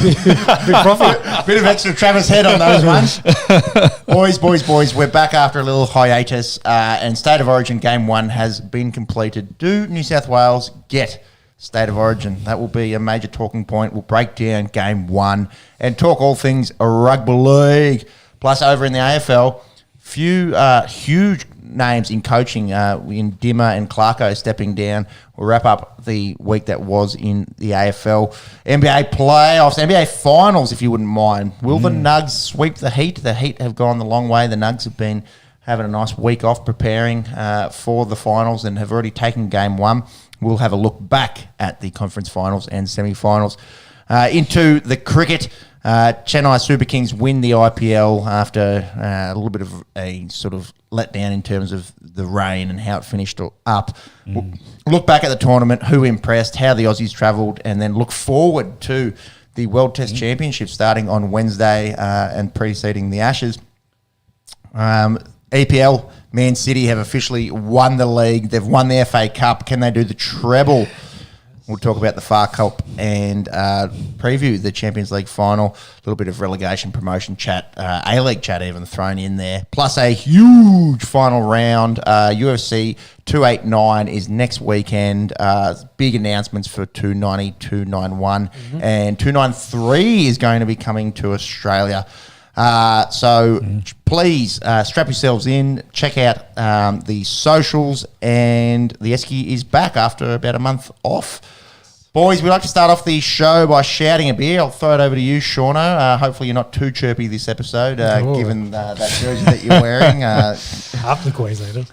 Big profit. Bit of extra Travis head on those ones. Boys, we're back after a little hiatus, and State of Origin Game 1 has been completed. Do New South Wales get State of Origin? That will be a major talking point. We'll break down Game 1 and talk all things rugby league. Plus, over in the AFL, few huge names in coaching, in Dimmer and Clarko stepping down. We'll wrap up the week that was in the AFL. NBA playoffs, NBA finals, if you wouldn't mind. Will the Nugs sweep the Heat? The Heat have gone the long way. The Nugs have been having a nice week off preparing for the finals and have already taken Game 1. We'll have a look back at the conference finals and semi-finals. Into the cricket, Chennai Super Kings win the IPL after a little bit of a sort of letdown in terms of the rain and how it finished up. We'll look back at the tournament, who impressed, how the Aussies travelled, and then look forward to the World Test Championship starting on Wednesday and preceding the Ashes. EPL, Man City have officially won the league. They've won the FA Cup. Can they do the treble? We'll talk about the FAR Cup and preview the Champions League final. A little bit of relegation promotion chat, A-League chat even thrown in there. Plus a huge final round. UFC 289 is next weekend. Big announcements for 290, 291. And 293 is going to be coming to Australia. So please strap yourselves in, check out the socials, and the Esky is back after about a month off. Boys, we'd like to start off the show by shouting a beer. I'll throw it over to you, Shauno. Hopefully you're not too chirpy this episode, given that jersey that you're wearing. Half the Queenslanders.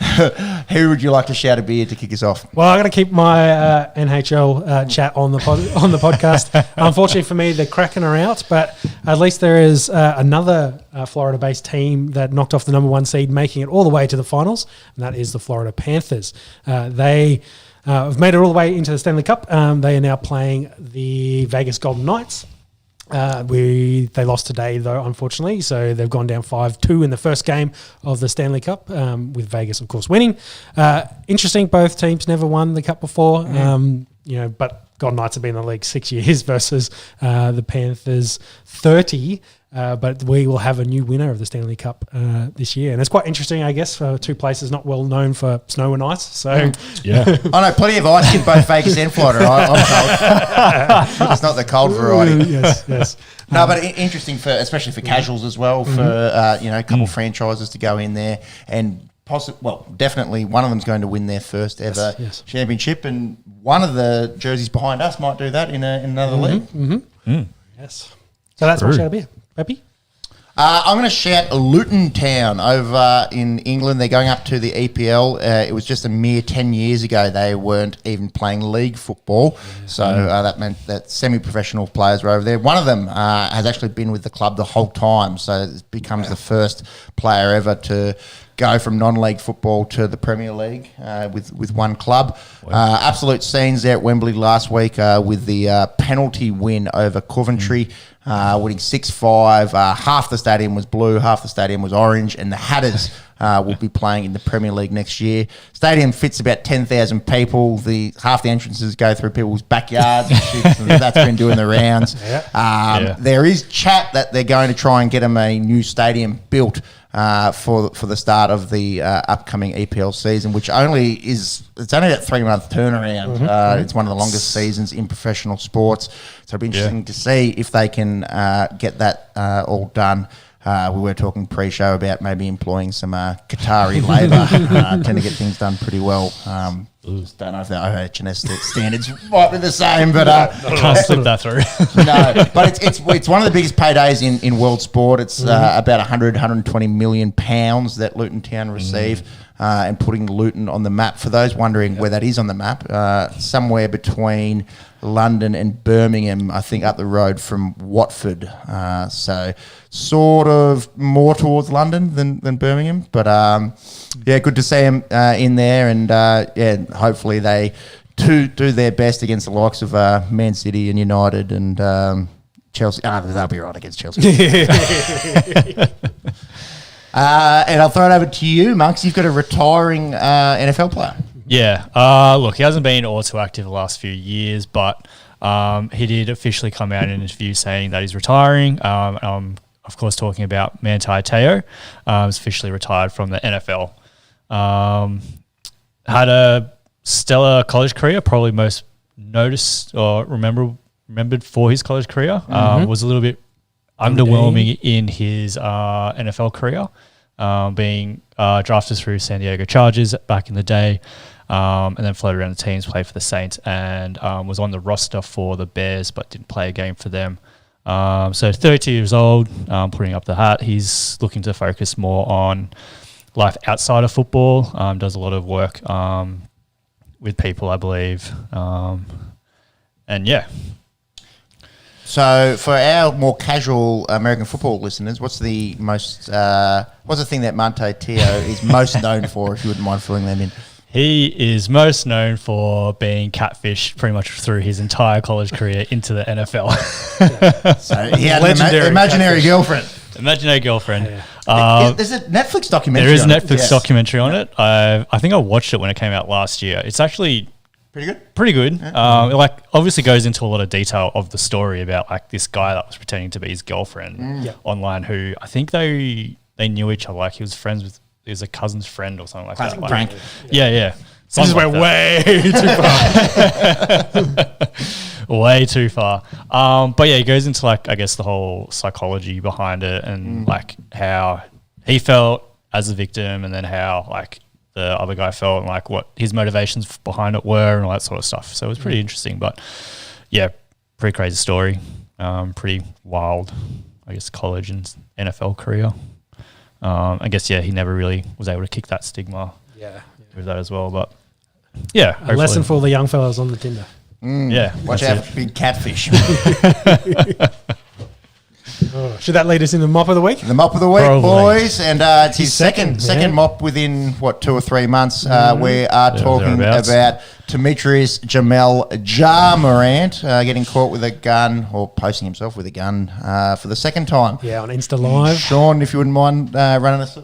Who would you like to shout a beer to kick us off? Well, I got to keep my NHL chat on the podcast. Unfortunately for me, the Kraken are out, but at least there is another Florida-based team that knocked off the number 1 seed, making it all the way to the finals, and that is the Florida Panthers. They have made it all the way into the Stanley Cup. They are now playing the Vegas Golden Knights. They lost today, though, unfortunately, so they've gone down 5-2 in the first game of the Stanley Cup, with Vegas, of course, winning. Interesting, both teams never won the Cup before, but Golden Knights have been in the league 6 years versus the Panthers 30. But we will have a new winner of the Stanley Cup this year. And it's quite interesting, I guess, for two places not well known for snow and ice. So, yeah. I know plenty of ice in both Vegas and Florida. I'm told. It's not the cold variety. Yes. No, but interesting, especially for casuals as well, for a couple franchises to go in there and definitely one of them's going to win their first ever championship, and one of the jerseys behind us might do that in another league. Yes. So that's my shout of beer. Peppy? I'm going to shout Luton Town over in England. They're going up to the EPL. It was just a mere 10 years ago they weren't even playing league football. So that meant that semi-professional players were over there. One of them has actually been with the club the whole time. So it becomes the first player ever to go from non-league football to the Premier League with one club. Absolute scenes there at Wembley last week with the penalty win over Coventry. Winning 6-5. Half the stadium was blue, half the stadium was orange, and the Hatters will be playing in the Premier League next year. Stadium fits about 10,000 people. Half the entrances go through people's backyards and shit, and that's been doing the rounds. There is chat that they're going to try and get them a new stadium built for the start of the upcoming EPL season, which it's only a 3-month turnaround. It's one of the longest seasons in professional sports, so it'll be interesting to see if they can get that all done. We were talking pre-show about maybe employing some Qatari labour. Tend to get things done pretty well. Just don't know if the OHS standards might be the same, but can't slip that through. No, but it's one of the biggest paydays in world sport. It's about 120 million pounds that Luton Town receive, and putting Luton on the map. For those wondering where that is on the map, somewhere between London and Birmingham, I think up the road from Watford. So sort of more towards London than Birmingham. But good to see them in there, and hopefully they do their best against the likes of Man City and United and Chelsea. They'll be right against Chelsea. And I'll throw it over to you, Monks. You've got a retiring NFL player. Yeah. Look, he hasn't been all too active the last few years, but He did officially come out in an interview saying that he's retiring. Of course, talking about Manti Te'o, is officially retired from the NFL. Had a stellar college career, probably most noticed or remembered for his college career. Was a little bit underwhelming in his NFL career, being drafted through San Diego Chargers back in the day, and then floated around the teams, played for the Saints, and was on the roster for the Bears but didn't play a game for them. So 32 years old, putting up the hat. He's looking to focus more on life outside of football, does a lot of work with people, I believe. And yeah. So for our more casual American football listeners, what's the thing that Manti Te'o is most known for, if you wouldn't mind filling them in? He is most known for being catfished pretty much through his entire college career into the NFL. So he had an imaginary girlfriend. Imaginary girlfriend. There's a Netflix documentary. There is a Netflix documentary on it. I think I watched it when it came out last year. It's actually pretty good. Yeah. It obviously goes into a lot of detail of the story about like this guy that was pretending to be his girlfriend online, who I think they knew each other. Like he was friends with. He was a cousin's friend or something like that. Prank. Yeah. This went way too far. Way too far. But yeah, it goes into I guess the whole psychology behind it and how he felt as a victim, and then how the other guy felt and what his motivations behind it were and all that sort of stuff. So it was pretty interesting, but yeah, pretty crazy story. Pretty wild, I guess, college and NFL career. I guess, he never really was able to kick that stigma with that as well. But, yeah. A lesson for all the young fellas on the Tinder. Yeah. Watch out for big catfish. Should that lead us in the mop of the week? The mop of the week, Probably. boys. And it's his second mop within, 2 or 3 months. We are talking about Demetrius Jamel Ja Morant getting caught with a gun, or posting himself with a gun for the second time. Yeah, on Insta Live. Sean, if you wouldn't mind running us.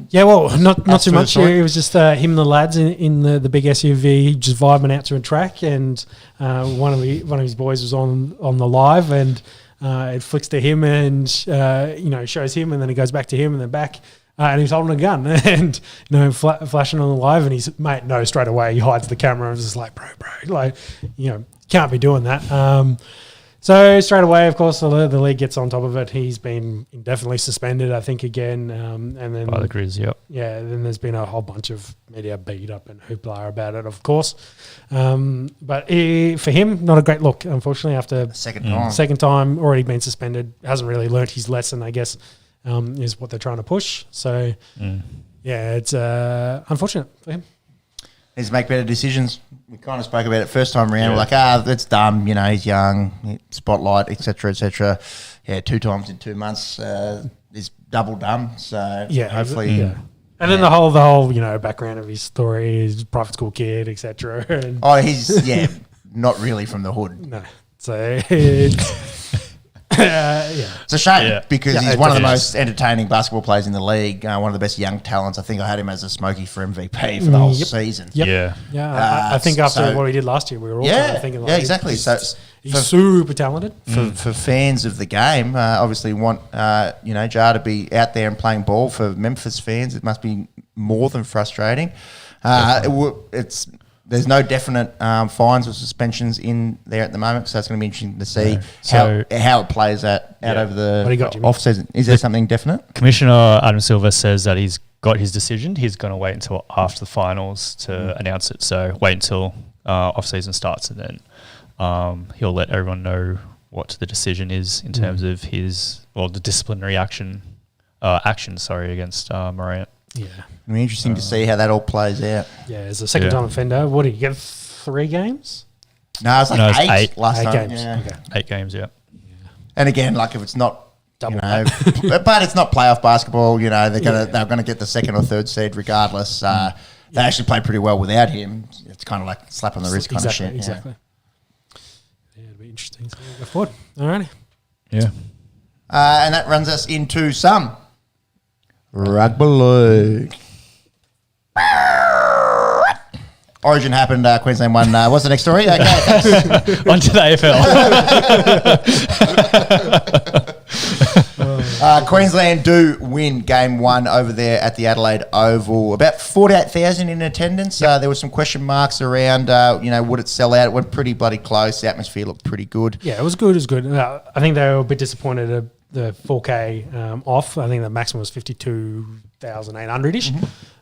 Yeah, well, not too much. It was just him and the lads in the big SUV just vibing out to a track, and one of his boys was on the live, and it flicks to him and shows him, and then it goes back to him and then back, and he's holding a gun and flashing on the live, and his mate knows straight away. He hides the camera and is just like, bro, can't be doing that. So straight away, of course, the league gets on top of it. He's been indefinitely suspended, I think, again. And then by the Grizz, yep. Yeah, then there's been a whole bunch of media beat up and hoopla about it, of course. But for him, not a great look, unfortunately, after second time, already been suspended. Hasn't really learnt his lesson, I guess, is what they're trying to push. So, yeah, it's unfortunate for him. Needs to make better decisions. We kind of spoke about it first time around. We're like, that's dumb. He's young, spotlight, etc., etc. Yeah, 2 times in 2 months is double dumb. So hopefully, And then the whole background of his story is private school kid, etc. He's not really from the hood. No, so it's. It's a shame because he's one of the most entertaining basketball players in the league. One of the best young talents. I think I had him as a smoky for MVP for the whole season. Yep. Yeah. I think after what he did last year, we were all kind of thinking exactly. So he's super talented. For fans of the game, obviously want Ja to be out there and playing ball. For Memphis fans, it must be more than frustrating. There's no definite fines or suspensions in there at the moment, so it's going to be interesting to see how it plays out over the off-season. Is there something definite? Commissioner Adam Silver says that he's got his decision. He's going to wait until after the finals to announce it, so wait until off-season starts, and then he'll let everyone know what the decision is in terms of the disciplinary action against Morant. Yeah. It'll be interesting to see how that all plays out. Yeah, as a second-time offender, what did you get? 3 games? No, it's like 8 last time. Games. Yeah. Okay. 8 games, yeah. And again, if it's not double, but it's not playoff basketball. They're gonna get the 2nd or 3rd seed regardless. They actually play pretty well without him. It's kind of like slap on the wrist kind of shit. Exactly. Yeah, it'll be interesting. So we'll go forward. All righty. Yeah. And that runs us into some rugby league. Origin happened. Queensland won. What's the next story? Okay, thanks. On to the AFL. Queensland do win game 1 over there at the Adelaide Oval. About 48,000 in attendance. There were some question marks around, would it sell out? It went pretty bloody close. The atmosphere looked pretty good. Yeah, it was good. It was good. I think they were a bit disappointed at the 4K off. I think the maximum was 52,800-ish.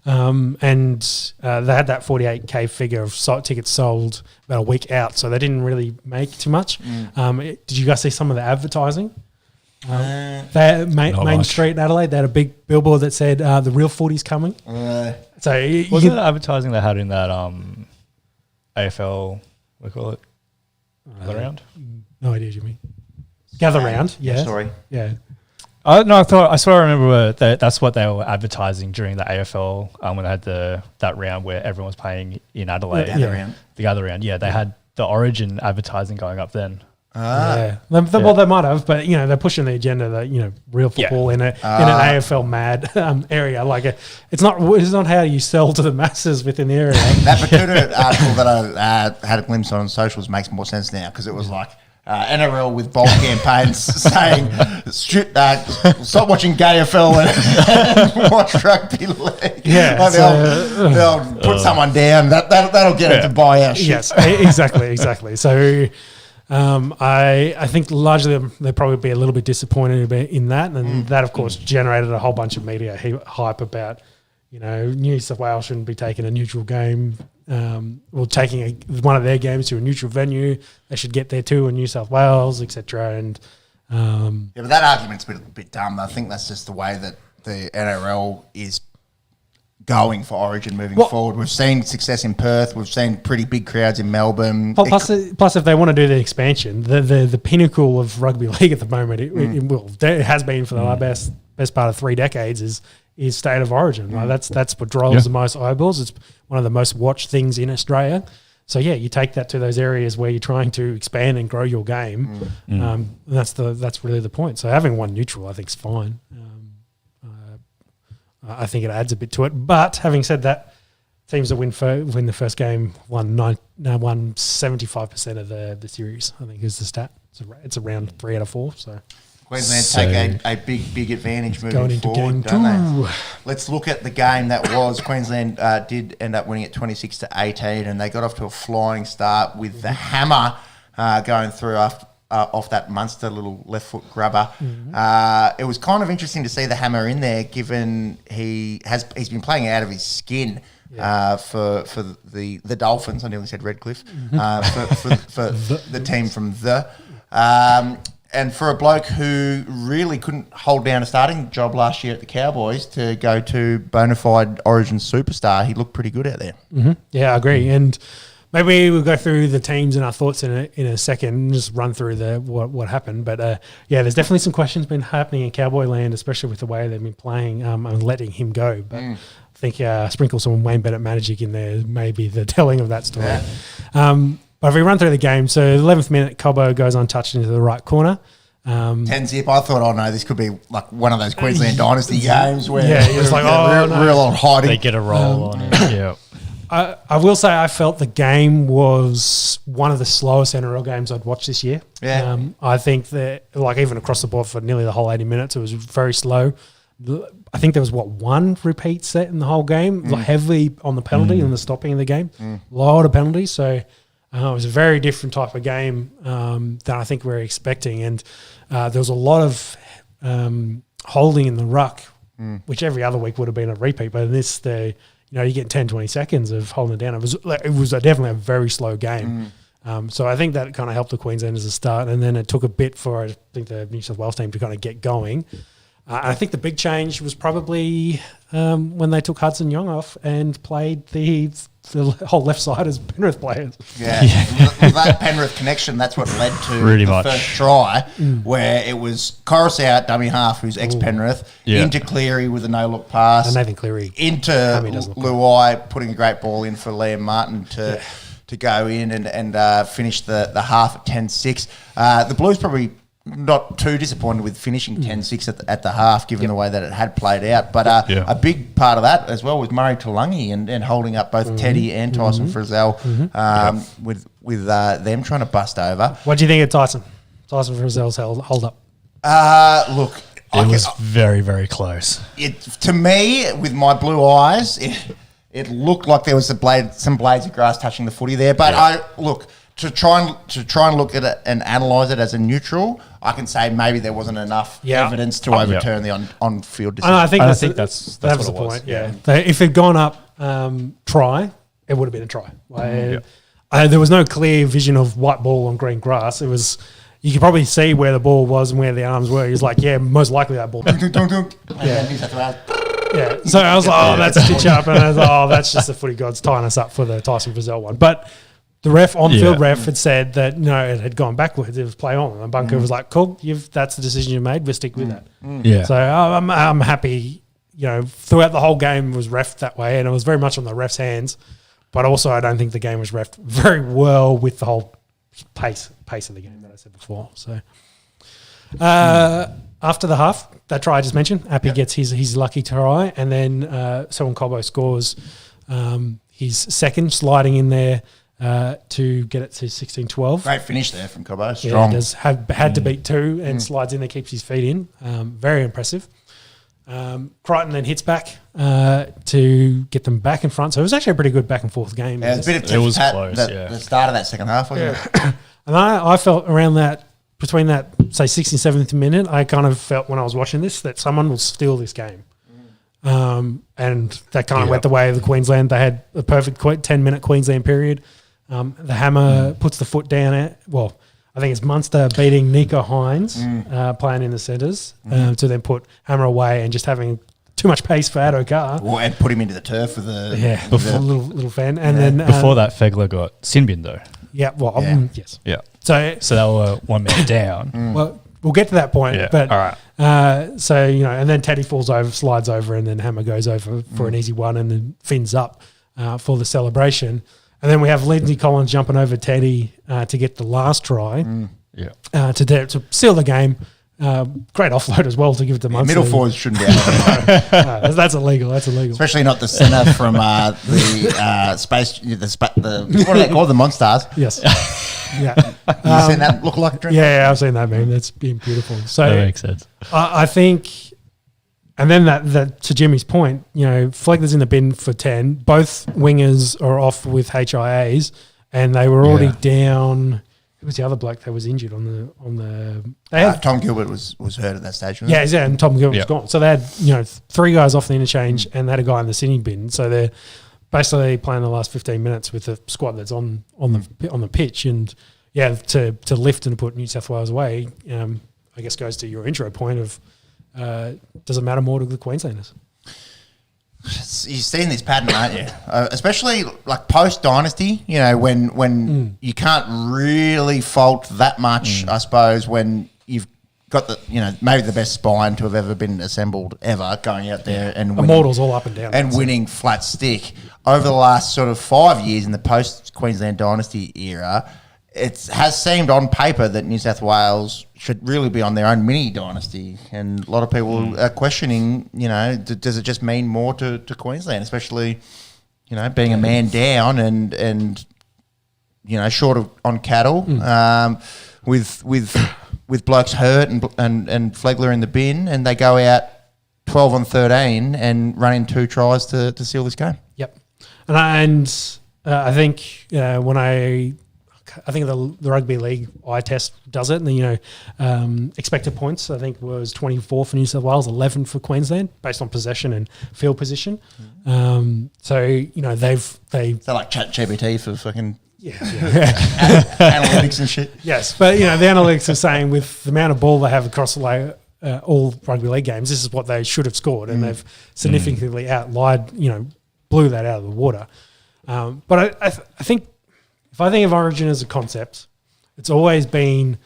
And they had that 48K figure of tickets sold about a week out, so they didn't really make too much. Did you guys see some of the advertising? Main Street in Adelaide, they had a big billboard that said the real footy's coming. So wasn't the advertising they had in that AFL, we call it, Gather Round? No idea, Jimmy. Gather Round, yeah. Sorry. Yeah. I remember that's what they were advertising during the AFL when they had that round where everyone was playing in Adelaide. Round. The Gather Round, yeah. They had the Origin advertising going up then. Yeah. Well, they might have, but they're pushing the agenda that real football in an AFL mad area. Like it's not how you sell to the masses within the area. That Batuta article that I had a glimpse on socials makes more sense now because it was like NRL with bold campaigns saying stop watching gay AFL and watch rugby league. Yeah, like they'll put someone down. That'll get it to buy our shit. Yes, exactly. So. I think largely they'll probably be a little bit disappointed in that, and that of course generated a whole bunch of media hype about New South Wales shouldn't be taking a neutral game, taking one of their games to a neutral venue. They should get there too in New South Wales, etc. And but that argument's a bit dumb. I think that's just the way that the NRL is going for Origin moving forward. We've seen success in Perth. We've seen pretty big crowds in Melbourne. Plus, if they want to do the expansion, the pinnacle of rugby league at the moment, it has been for the best part of 3 decades, is State of Origin. Like that's what draws the most eyeballs. It's one of the most watched things in Australia. So you take that to those areas where you're trying to expand and grow your game. That's really the point. So having one neutral, I think, is fine. I think it adds a bit to it. But having said that, teams that win the first game won 75% of the series, I think is the stat. It's around 3 out of 4. So Queensland take a big advantage moving forward, don't they? Let's look at the game that was. Queensland did end up winning it 26-18, and they got off to a flying start with the hammer going through off that Munster little left foot grubber. It was kind of interesting to see the hammer in there, given he's been playing out of his skin for the Dolphins. I nearly said Redcliffe. For the team from and for a bloke who really couldn't hold down a starting job last year at the Cowboys to go to bona fide Origin superstar, he looked pretty good out there. Yeah, I agree. And maybe we'll go through the teams and our thoughts in a second and just run through what happened. But, there's definitely some questions been happening in Cowboy land, especially with the way they've been playing and letting him go. But I think sprinkle some Wayne Bennett magic in there may be the telling of that story. But if we run through the game, so 11th minute, Cobbo goes untouched into the right corner. 10-zip. I thought, this could be like one of those Queensland Dynasty games where it was like, real on hiding. They get a roll on it. Yeah. I will say I felt the game was one of the slowest NRL games I'd watched this year. Yeah. I think that, even across the board for nearly the whole 80 minutes, it was very slow. I think there was, one repeat set in the whole game, heavily on the penalty and the stopping of the game. A lot of penalties. So it was a very different type of game than I think we were expecting. And there was a lot of holding in the ruck, which every other week would have been a repeat. But in this, you get 10, 20 seconds of holding it down. It was definitely a very slow game. So I think that kind of helped the Queenslanders to start. And then it took a bit for, I think, the New South Wales team to kind of get going. I think the big change was probably when they took Hudson Young off and played the whole left side as Penrith players. Yeah. That Penrith connection, that's what led to the first try, where it was Coruscant, dummy half, who's ex-Penrith, into Cleary with a no-look pass. And Nathan Cleary. Into Luai, putting a great ball in for Liam Martin to go in and finish the half at 10-6. The Blues probably not too disappointed with finishing 10-6 at the half, given the way that it had played out. But a big part of that as well was Murray Tulangi and holding up both Teddy and Tyson Frizzell with them trying to bust over. What do you think of Tyson? Tyson Frizzell's hold up. Look, It was very, very close. To me, with my blue eyes, it looked like there was some blades of grass touching the footy there. But to try and look at it and analyse it as a neutral, I can say maybe there wasn't enough evidence to overturn the on-field decision. I think that's that was what the it was. point. Yeah, if it'd gone up try, it would have been a try. There was no clear vision of white ball on green grass. It was. You could probably see where the ball was and where the arms were. He's like, most likely that ball. Yeah. So I was like, that's a stitch up. And I was like, that's just the footy gods tying us up for the Tyson Frizzell one. But the on-field ref had said that, no, it had gone backwards. It was play on. And Bunker was like, cool, that's the decision you made. We'll stick with that. Yeah. So I'm happy, throughout the whole game was reffed that way. And it was very much on the ref's hands. But also I don't think the game was reffed very well with the whole pace of the game that I said before. So after the half, that try I just mentioned, Appy gets his lucky try, and then Selwyn Cobbo scores his second, sliding in there to get it to 16-12. Great finish there from Cobbo. Strong. Yeah, had to beat two and slides in there, keeps his feet in. Very impressive. Crichton then hits back to get them back in front. So it was actually a pretty good back and forth game. Yeah, it was a bit of was close, the start of that second half, wasn't it? And I felt around that, between that, say, 60th and 70th minute, I kind of felt when I was watching this that someone will steal this game. And that kind of went the way of the Queensland. They had a perfect 10-minute Queensland period. The Hammer puts the foot down I think it's Munster beating Nico Hines, playing in the centres, to then put Hammer away and just having too much pace for Addo-Carr. Well, and put him into the turf with a little fan. And then before that, Fegler got sin bin though. Yeah, yes. Yeah. So they were 1 man down. Well, we'll get to that point. Yeah. But all right. so and then Teddy slides over, and then Hammer goes over for an easy one, and then fins up for the celebration. And then we have Lindsay Collins jumping over Teddy to get the last try. To seal the game. Great offload as well to give it to Munster. Middle forwards shouldn't be able to. That's illegal. Especially not the centre from the space. What are they called? The Monstars. Yes. Yeah. You seen that look like a drink? Yeah, I've seen that, man. That's been beautiful. So That makes sense. I think, and then that to Jimmy's point, Flegler's in the bin for 10. Both wingers are off with HIAs, and they were already down. Who was the other bloke that was injured on the? They had Tom Gilbert was hurt at that stage. Wasn't and Tom Gilbert was gone. So they had 3 guys off the interchange, and they had a guy in the Sydney bin. So they're basically playing the last 15 minutes with the squad that's on the pitch, and to lift and put New South Wales away, I guess goes to your intro point of does it matter more to the Queenslanders? You've seen this pattern, aren't you? Especially like post dynasty, when you can't really fault that much, I suppose, when you've got maybe the best spine to have ever been assembled ever going out there and winning, Immortals all up and down and winning flat stick over the last sort of 5 years in the post Queensland dynasty era. It has seemed on paper that New South Wales should really be on their own mini dynasty, and a lot of people are questioning, does it just mean more to Queensland, especially, being a man down and short on cattle, with blokes hurt and Flegler in the bin, and they go out 12 on 13 and run in 2 tries to seal this game. Yep, and I think when I think the rugby league eye test does it, and expected points I think was 24 for New South Wales, 11 for Queensland based on possession and field position. So they've So like ChatGPT for fucking yeah. analytics and shit. Yes, but the analytics are saying with the amount of ball they have across all rugby league games, this is what they should have scored, and they've significantly outlied, blew that out of the water. But I think. If I think of Origin as a concept, it's always been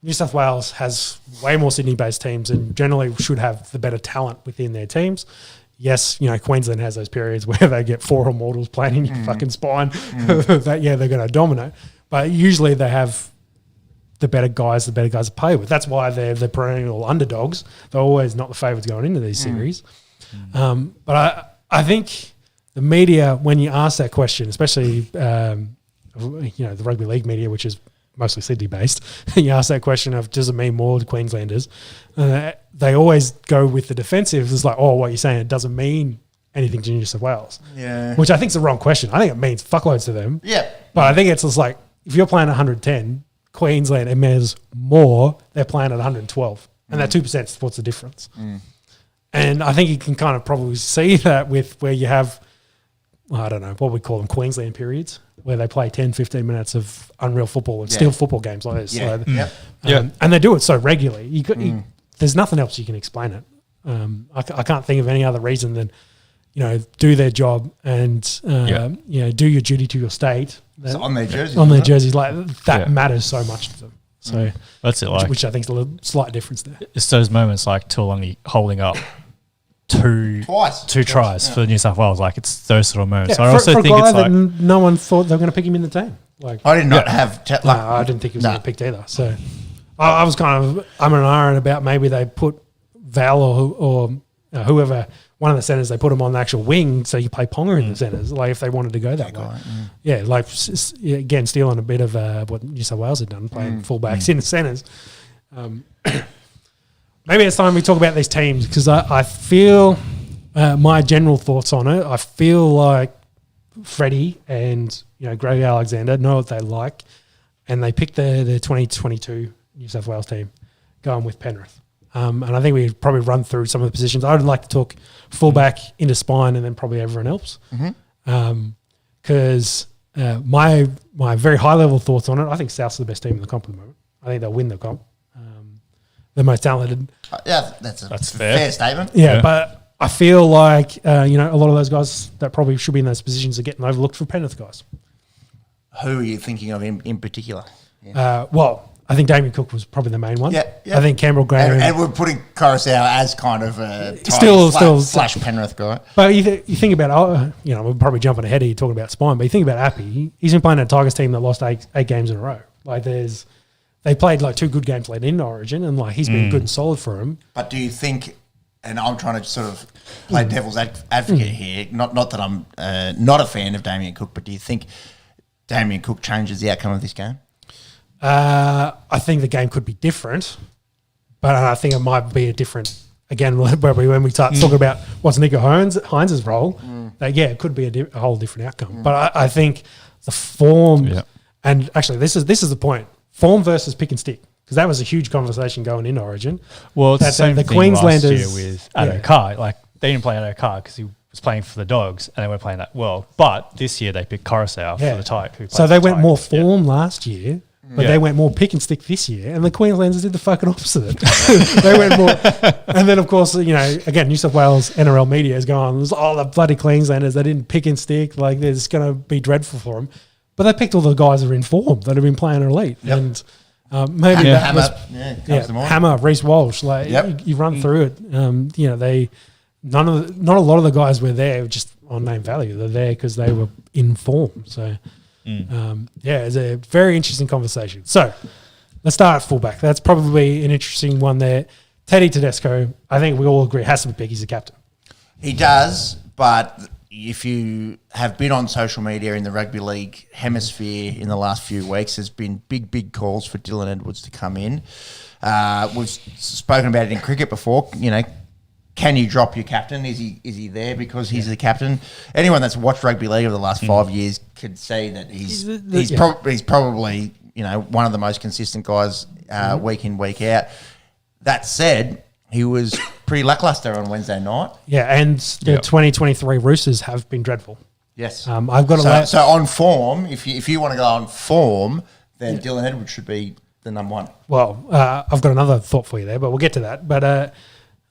New South Wales has way more Sydney-based teams and generally should have the better talent within their teams. Yes, Queensland has those periods where they get 4 Immortals playing in your fucking spine. They're going to dominate. But usually they have the better guys to play with. That's why they're the perennial underdogs. They're always not the favourites going into these series. But I think the media, when you ask that question, especially the rugby league media, which is mostly Sydney based, you ask that question of does it mean more to Queenslanders? They always go with the defensive. It's like, oh, what you're saying, it doesn't mean anything to New South Wales. Yeah. Which I think is the wrong question. I think it means fuckloads to them. Yeah. But I think it's just like, if you're playing 110, Queensland, it means more. They're playing at 112. And that 2% is what's the difference. And I think you can kind of probably see that with where you have, I don't know, what we call them, Queensland periods, where they play 10, 15 minutes of unreal football and steal football games like this. Yeah. So, and they do it so regularly. There's nothing else you can explain it. I can't think of any other reason than, do their job and, do your duty to your state. It's on their jerseys. On their jerseys. Like, that matters so much to them. So that's it. Like, which I think is a little slight difference there. It's those moments like Tuolangi holding up two tries for New South Wales. Like, it's those sort of moments. Yeah, I also for think a guy it's like that no one thought they were going to pick him in the team. Like, I did not have. I didn't think he was going to picked either. So I was kind of I'm an iron about maybe they put Val or whoever, one of the centres, they put him on the actual wing so you play Ponga in the centres. Like, if they wanted to go that way, again stealing a bit of what New South Wales had done, playing fullbacks in the centres. Maybe it's time we talk about these teams, because I feel my general thoughts on it. I feel like Freddie and Greg Alexander know what they like, and they picked the 2022 New South Wales team, going with Penrith. And I think we probably run through some of the positions. I would like to talk fullback into spine and then probably everyone else. Because my very high level thoughts on it, I think South's the best team in the comp at the moment. I think they'll win the comp. The most talented. Yeah, that's a fair statement. Yeah, but I feel like a lot of those guys that probably should be in those positions are getting overlooked for Penrith guys. Who are you thinking of in particular? I think Damien Cook was probably the main one. Yeah. I think Campbell Graham. And we're putting Coruscant as kind of a still slash Penrith guy. But you think about, we're probably jumping ahead of you talking about spine, but you think about Appy, he's been playing a Tigers team that lost eight games in a row. Like, they played like 2 good games led in Origin, and like he's been good and solid for him. But do you think, and I'm trying to sort of play devil's advocate here, not that I'm not a fan of Damien Cook, but do you think Damien Cook changes the outcome of this game? I think the game could be different, but I think it might be a different, again, when we start talking about what's Nico Hines' role, it could be a whole different outcome. But I think the form, and actually this is the point, form versus pick and stick, because that was a huge conversation going in Origin. Well, it's the same the thing Queenslanders last year with Addo Carr. Like, they didn't play Addo Carr because he was playing for the Dogs, and they weren't playing that well. But this year they picked Coruscant for the Titans. So they went more form last year, but they went more pick and stick this year, and the Queenslanders did the fucking opposite. They went more, and then of course, again, New South Wales NRL media is going, the bloody Queenslanders, they didn't pick and stick, like it's going to be dreadful for them. But they picked all the guys that are in form that have been playing elite, and maybe that was Hammer, Reece Walsh. Like you run through it, not a lot of the guys were there just on name value. They're there because they were in form. So. It's a very interesting conversation. So let's start at fullback. That's probably an interesting one there. Teddy Tedesco, I think we all agree, has to be picked. He's the captain. He does, but if you have been on social media in the rugby league hemisphere in the last few weeks, there's been big calls for Dylan Edwards to come in. We've spoken about it in cricket before, Can you drop your captain? Is he there because he's the captain? Anyone that's watched rugby league over the last 5 years could say that he's probably one of the most consistent guys week in, week out. That said, he was pretty lackluster on Wednesday night. Yeah, and the 2023 Roosters have been dreadful. Yes, I've got so on form. If you want to go on form, then Dylan Edwards should be the number one. Well, I've got another thought for you there, but we'll get to that. But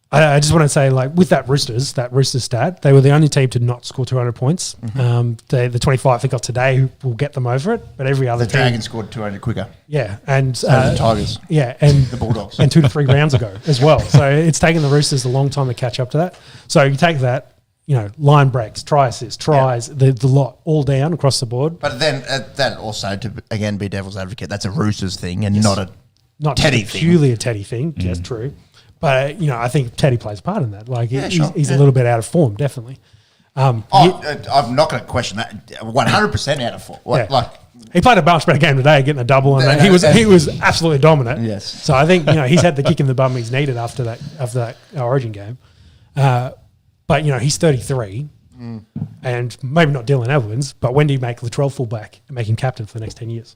I just want to say, like, with that Roosters stat, they were the only team to not score 200 points. The 25 they got today will get them over it, but every other team... The Dragons scored 200 quicker. Yeah, and... the Tigers. Yeah, and... The Bulldogs. And 2 to 3 rounds ago as well. So it's taken the Roosters a long time to catch up to that. So you take that, line breaks, try assists, tries, the lot all down across the board. But then that also, to again be devil's advocate, that's a Roosters thing and not Teddy thing. Purely a Teddy thing. Yes, true. But I think Teddy plays a part in that. Like he's a little bit out of form, definitely. I'm not going to question that. 100% out of form. Like he played a much better game today, getting a double, and he was absolutely dominant. Yes. So I think he's had the kick in the bum he's needed after that Origin game. But he's 33, and maybe not Dylan Evans. But when do you make Latrell fullback and make him captain for the next 10 years?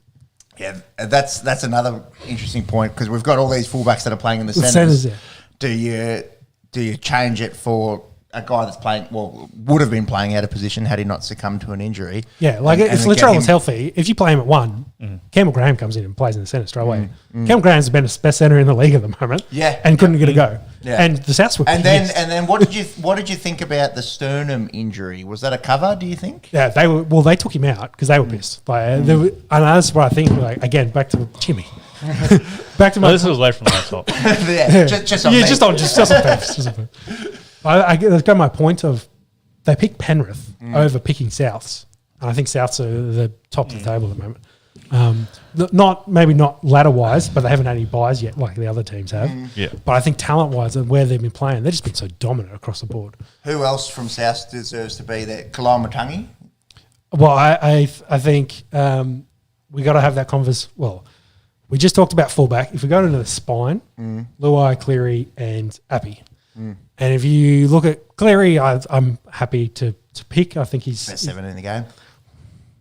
Yeah, that's another interesting point because we've got all these fullbacks that are playing in the centres. Do you change it for a guy that's playing, would have been playing out of position had he not succumbed to an injury? Yeah, if Latrell was healthy, if you play him at one, Campbell Graham comes in and plays in the centre straight away. Campbell Graham's the best centre in the league at the moment. Yeah, and couldn't get a go. Yeah. And the Souths were and then what did you think about the sternum injury? Was that a cover? Do you think? Yeah, they took him out because they were pissed. And that's what I think. Like again, back to Jimmy. Back to my. This was away from my top. Just on purpose. I got my point of they picked Penrith over picking Souths, and I think Souths are the top of the table at the moment. Maybe not ladder wise, but they haven't had any buys yet like the other teams have. Yeah. But I think talent wise and where they've been playing, they've just been so dominant across the board. Who else from South deserves to be there? Kalama Matangi? Well, I think we got to have that conversation. Well, we just talked about fullback. If we go into the spine, Luai, Cleary, and Appy. And if you look at Cleary, I'm happy to pick. I think he's best 7 in the game.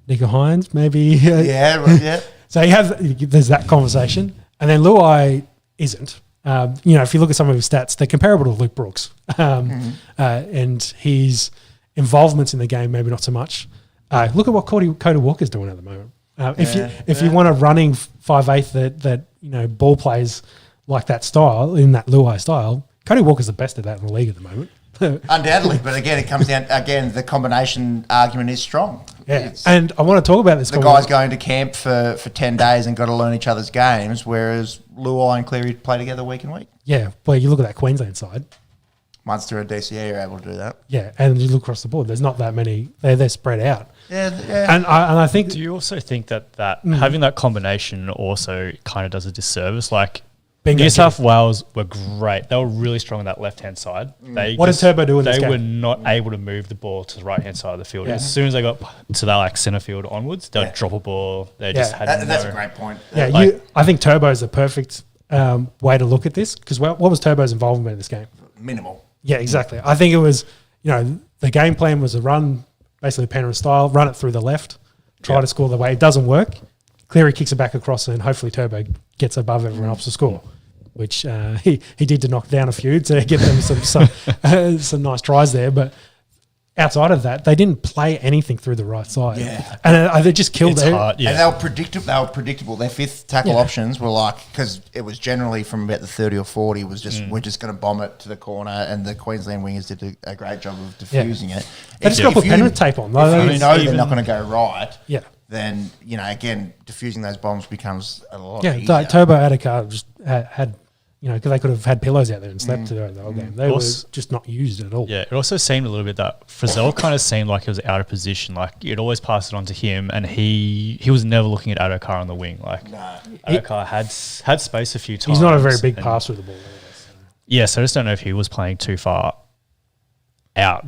Nico Hines, maybe. Yeah. So there's that conversation, and then Luai isn't. If you look at some of his stats, they're comparable to Luke Brooks, and his involvements in the game maybe not so much. Look at what Cody Walker's doing at the moment. If you want a running 5'8" that ball plays like that style in that Luai style. Cody Walker's the best at that in the league at the moment. Undoubtedly, but again, it comes down, the combination argument is strong. Yeah, and I want to talk about this. The guy's going to camp for 10 days and got to learn each other's games, whereas Luai and Cleary play together week in week. Yeah, well, you look at that Queensland side. Munster and DCE are able to do that. Yeah, and you look across the board, there's not that many. They're spread out. Yeah. And I think... Do you also think that having that combination also kind of does a disservice? Like... New South Wales were great. They were really strong on that left-hand side. What did Turbo do in this game? They were not able to move the ball to the right-hand side of the field. Yeah. As soon as they got to that centre field onwards, they would drop a ball. They just had That's a great point. Yeah, I think Turbo is the perfect way to look at this because what was Turbo's involvement in this game? Minimal. Yeah, exactly. I think it was, the game plan was a run, basically Penrith style, run it through the left, try to score the way. It doesn't work. Cleary kicks it back across and hopefully Turbo gets above everyone else to score, which he did to knock down a few to get them some nice tries there. But outside of that, they didn't play anything through the right side. Yeah. And they just killed it. And they were predictable. Their fifth tackle options were because it was generally from about the 30 or 40 was just, we're just going to bomb it to the corner, and the Queensland wingers did a great job of diffusing it. They just got to put Penrith tape on. If you know they're not going to go right, then, again, diffusing those bombs becomes a lot easier. Yeah, Turbo Adhikar just had because they could have had pillows out there and slept through the whole game. They were just not used at all. Yeah, it also seemed a little bit that Frizzell kind of seemed like he was out of position. Like, you'd always pass it on to him, and he was never looking at Adhikar on the wing. Like, Adhikar had space a few times. He's not a very big passer with the ball. Yeah, so I just don't know if he was playing too far out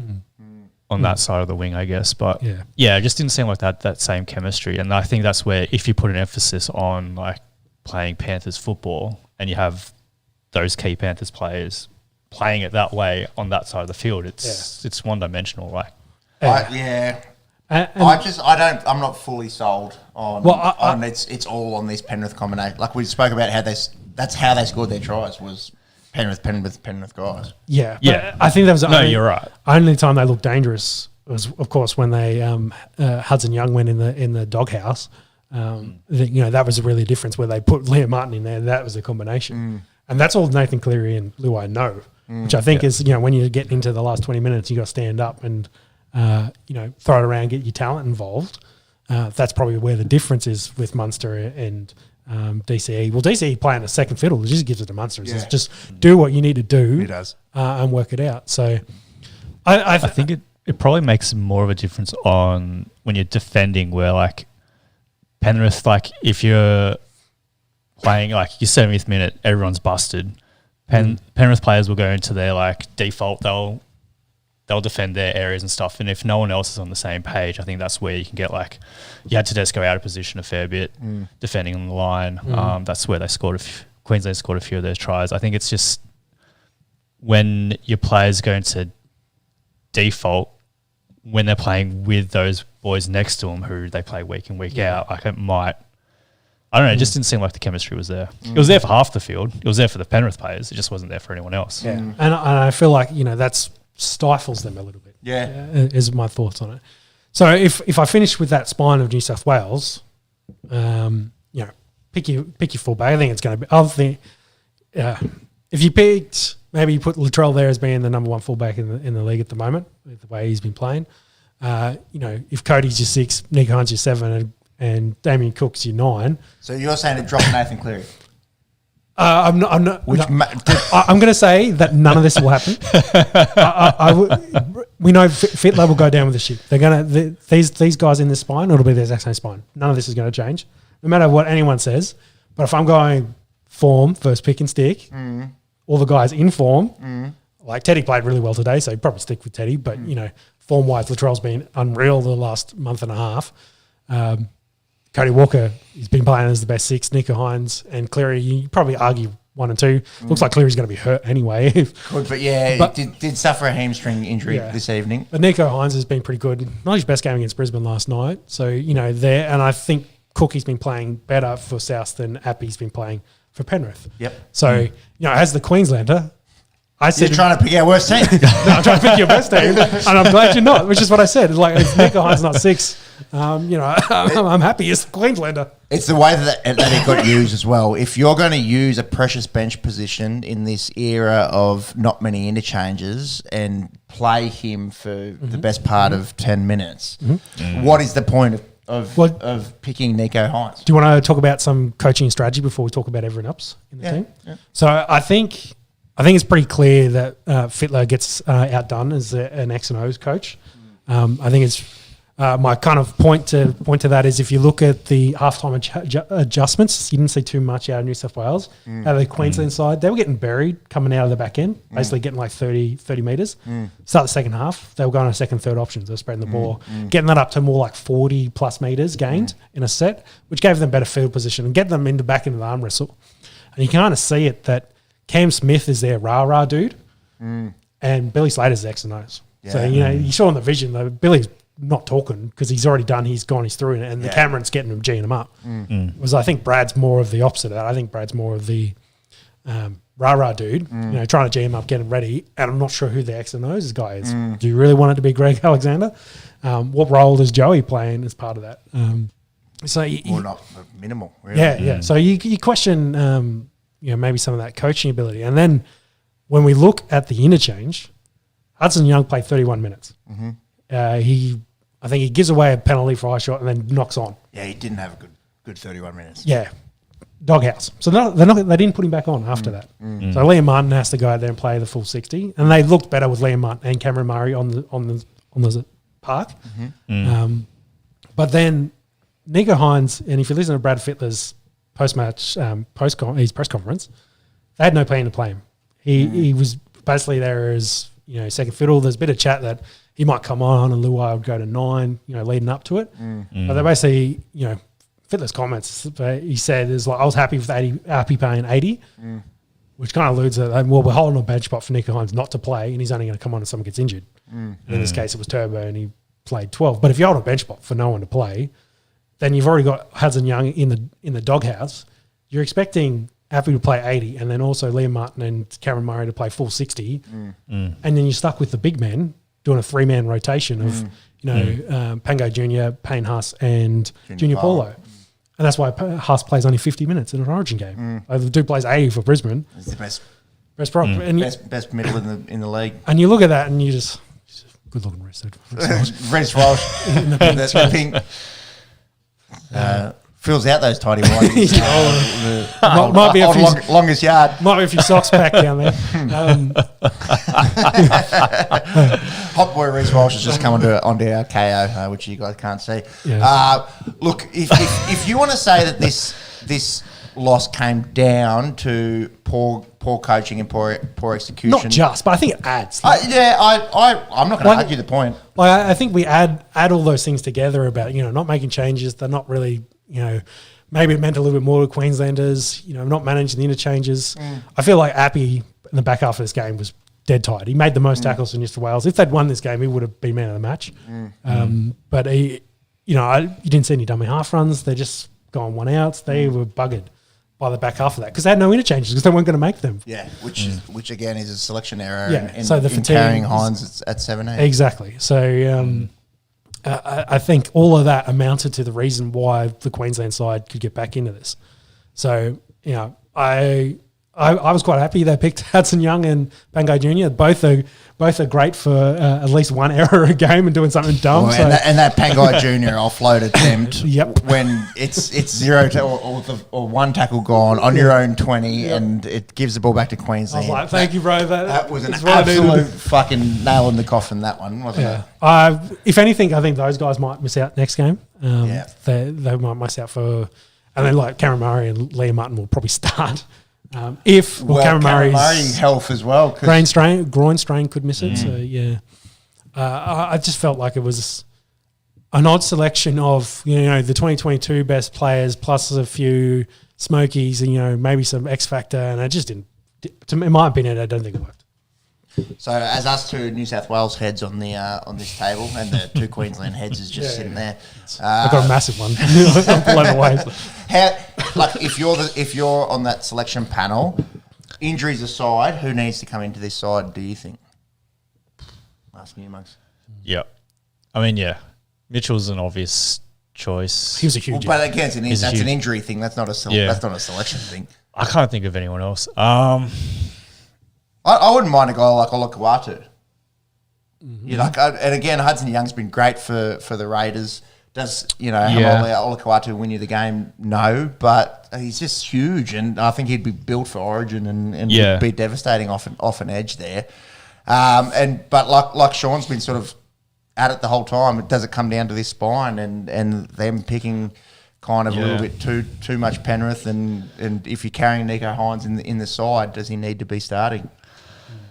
on that side of the wing, I guess. But yeah, it just didn't seem like that same chemistry. And I think that's where, if you put an emphasis on like playing Panthers football and you have those key Panthers players playing it that way on that side of the field, it's one dimensional. Like, I'm not fully sold on it's all on this Penrith combination. Like we spoke about that's how they scored their tries was Penrith guys. Yeah. I think that was you're right. Only time they looked dangerous was, of course, when they Hudson Young went in the doghouse. That was really a difference where they put Liam Martin in there. That was a combination. And that's all Nathan Cleary and Luai know, which I think is, when you get into the last 20 minutes, you got to stand up and, throw it around, get your talent involved. That's probably where the difference is with Munster and DCE. Well, DCE playing a second fiddle, it just gives it to Munster. Just do what you need to do. He does. And work it out. So I think it probably makes more of a difference on when you're defending, where like Penrith, like if you're playing like your 70th minute, everyone's busted. Penrith players will go into their like default. They'll defend their areas and stuff. And if no one else is on the same page, I think that's where you can get like you had Tedesco out of position a fair bit, defending on the line. That's where they scored. Queensland scored a few of those tries. I think it's just when your players go into default when they're playing with those boys next to them who they play week in, week out, like it might, I don't know, it just didn't seem like the chemistry was there. It was there for half the field. It was there for the Penrith players. It just wasn't there for anyone else. Yeah. And I feel like, that stifles them a little bit. Yeah. Is my thoughts on it. So if I finish with that spine of New South Wales, pick your fullback. I think it's going to be, if you picked, maybe you put Latrell there as being the number one fullback in the league at the moment, with the way he's been playing. If Cody's your 6, Nico Hunt's your 7, and Damien Cook's your 9. So you're saying to drop Nathan Cleary? I'm not. Which I'm going to say that none of this will happen. We know Fittler will go down with the ship. They're going to these guys in this spine. It'll be the exact same spine. None of this is going to change, no matter what anyone says. But if I'm going form first pick and stick, all the guys in form, like Teddy played really well today, so he'd probably stick with Teddy. But form wise, Latrell's been unreal the last month and a half. Cody Walker, he's been playing as the best 6. Nico Hines and Cleary, you probably argue 1 and 2. Looks like Cleary's going to be hurt anyway. Good, but did suffer a hamstring injury this evening. But Nico Hines has been pretty good. Not his best game against Brisbane last night. So, there, and I think Cookie's been playing better for South than Appy's been playing for Penrith. Yep. So, as the Queenslander, I said... You're trying to pick our worst team. No, I'm trying to pick your best team, and I'm glad you're not, which is what I said. It's like, if Nico Hines not 6, I'm happy as the Queenslander. It's the way that it got used as well. If you're going to use a precious bench position in this era of not many interchanges and play him for the best part of 10 minutes, what is the point of picking Nico Hines? Do you want to talk about some coaching strategy before we talk about everyone else in the team? Yeah. So I think it's pretty clear that Fittler gets outdone as an X and O's coach. I think it's my kind of point to that is if you look at the halftime adjustments, you didn't see too much out of New South Wales. Out of the Queensland side, they were getting buried coming out of the back end, basically getting like 30 metres. Start the second half, they were going on second, third options. They were spreading the ball, getting that up to more like 40 plus metres gained in a set, which gave them better field position and get them back into the arm wrestle. And you kind of see it that Cam Smith is their rah-rah dude and Billy Slater's X and O's. Yeah. So, you saw in the vision, though, Billy's not talking because he's already done, he's through it, and the Cameron's getting him, G'ing him up. Whereas I think Brad's more of the opposite of that. I think Brad's more of the rah-rah dude, trying to G him up, get him ready, and I'm not sure who the X and O's guy is. Do you really want it to be Greg Alexander? What role does Joey play in as part of that? Not minimal, really. Yeah. So you question, maybe some of that coaching ability. And then when we look at the interchange, Hudson Young played 31 minutes. I think he gives away a penalty for eye shot and then knocks on. Yeah, he didn't have a good 31 minutes. Yeah, doghouse. So they didn't put him back on after that. So Liam Martin has to go out there and play the full 60, and they looked better with Liam Martin and Cameron Murray on the park. But then Nico Hines, and if you listen to Brad Fittler's post-match his press conference, they had no plan to play him. He was basically there as second fiddle. There's a bit of chat that he might come on and Luai would go to 9, leading up to it. But they basically, Fittler's comments, he said is like, I was happy with Appy paying 80, which kind of alludes that we're holding a bench spot for Nico Hines not to play, and he's only going to come on if someone gets injured. And in this case, it was Turbo, and he played 12. But if you hold a bench spot for no one to play, then you've already got Hudson Young in the doghouse. You're expecting Appy to play 80, and then also Liam Martin and Cameron Murray to play full 60, and then you're stuck with the big men doing a 3-man rotation of Pango Jr., Payne Haas, and Junior Paulo. And that's why Haas plays only 50 minutes in an Origin game. The dude plays 80 for Brisbane. He's the best prop, best middle in the league. And you look at that, and you just good looking wrist. Reece Walsh, the pink. Fills out those tidy whities. Might be a few, longest yard. might be a few socks packed down there. Hot boy Reece Walsh has just come onto our KO, which you guys can't see. Yeah. Look, if you want to say that this loss came down to poor coaching and poor execution, Not just, but I think it adds. I'm not going to argue the point. Like I think we add all those things together about not making changes. They're not really maybe it meant a little bit more to Queenslanders. Not managing the interchanges. I feel like Appy in the back half of this game was dead tired. He made the most tackles for New South Wales. If they'd won this game, he would have been man of the match. But he, you didn't see any dummy half runs. They're just going one outs. They were buggered by the back half of that because they had no interchanges because they weren't going to make them. Yeah, which again is a selection error. Yeah, so the fatigue carrying Hines at 17. Exactly. So I think all of that amounted to the reason why the Queensland side could get back into this. So I was quite happy they picked Hudson Young and Pangai Jr. Both are great for at least one error a game and doing something dumb. Well, and that Pangai Jr. offload attempt Yep. when it's 0 or one tackle gone on your own 20 and it gives the ball back to I Queensland. was like, thank you, bro. That was an that's what I needed. absolute fucking nail in the coffin, that one, wasn't it? If anything, I think those guys might miss out next game. Yeah. They might miss out for, and then like Cameron Murray and Liam Martin will probably start. Cameron Murray's health as well. groin strain could miss it. So yeah, I just felt like it was an odd selection of the 2022 best players plus a few smokies and maybe some X factor, and it just didn't. In my opinion, I don't think it worked. So as us two New South Wales heads on this table, and the two Queensland heads is just sitting there. I've got a massive one below the waist. If you're on that selection panel, injuries aside, who needs to come into this side? Do you think? Asking you, Mugs. Yeah, I mean, yeah, Mitchell's an obvious choice. He was a huge. But again, that's an injury thing. That's not a selection thing. I can't think of anyone else. I wouldn't mind a guy like Olakau'atu. And again, Hudson Young's been great for the Raiders. Does Olakau'atu win you the game? No, but he's just huge, and I think he'd be built for Origin and be devastating off an edge there. But like Sean's been sort of at it the whole time. Does it come down to this spine and them picking kind of a little bit too much Penrith, and if you're carrying Nico Hines in the side, does he need to be starting?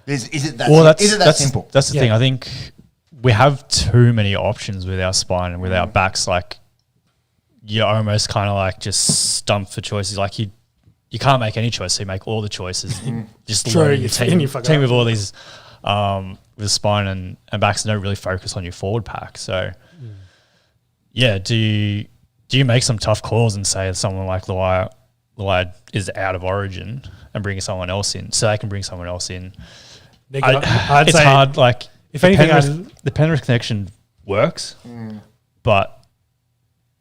Is it that simple? That's the thing. I think we have too many options with our spine and with our backs. Like you're almost kind of like just stumped for choices. Like you can't make any choice. So you make all the choices. Just loading your team with all these with spine and backs, and don't really focus on your forward pack. So do you make some tough calls and say someone like Luai is out of Origin and bring someone else in so they can bring someone else in? It's hard. Like if anything, the Penrith connection works, but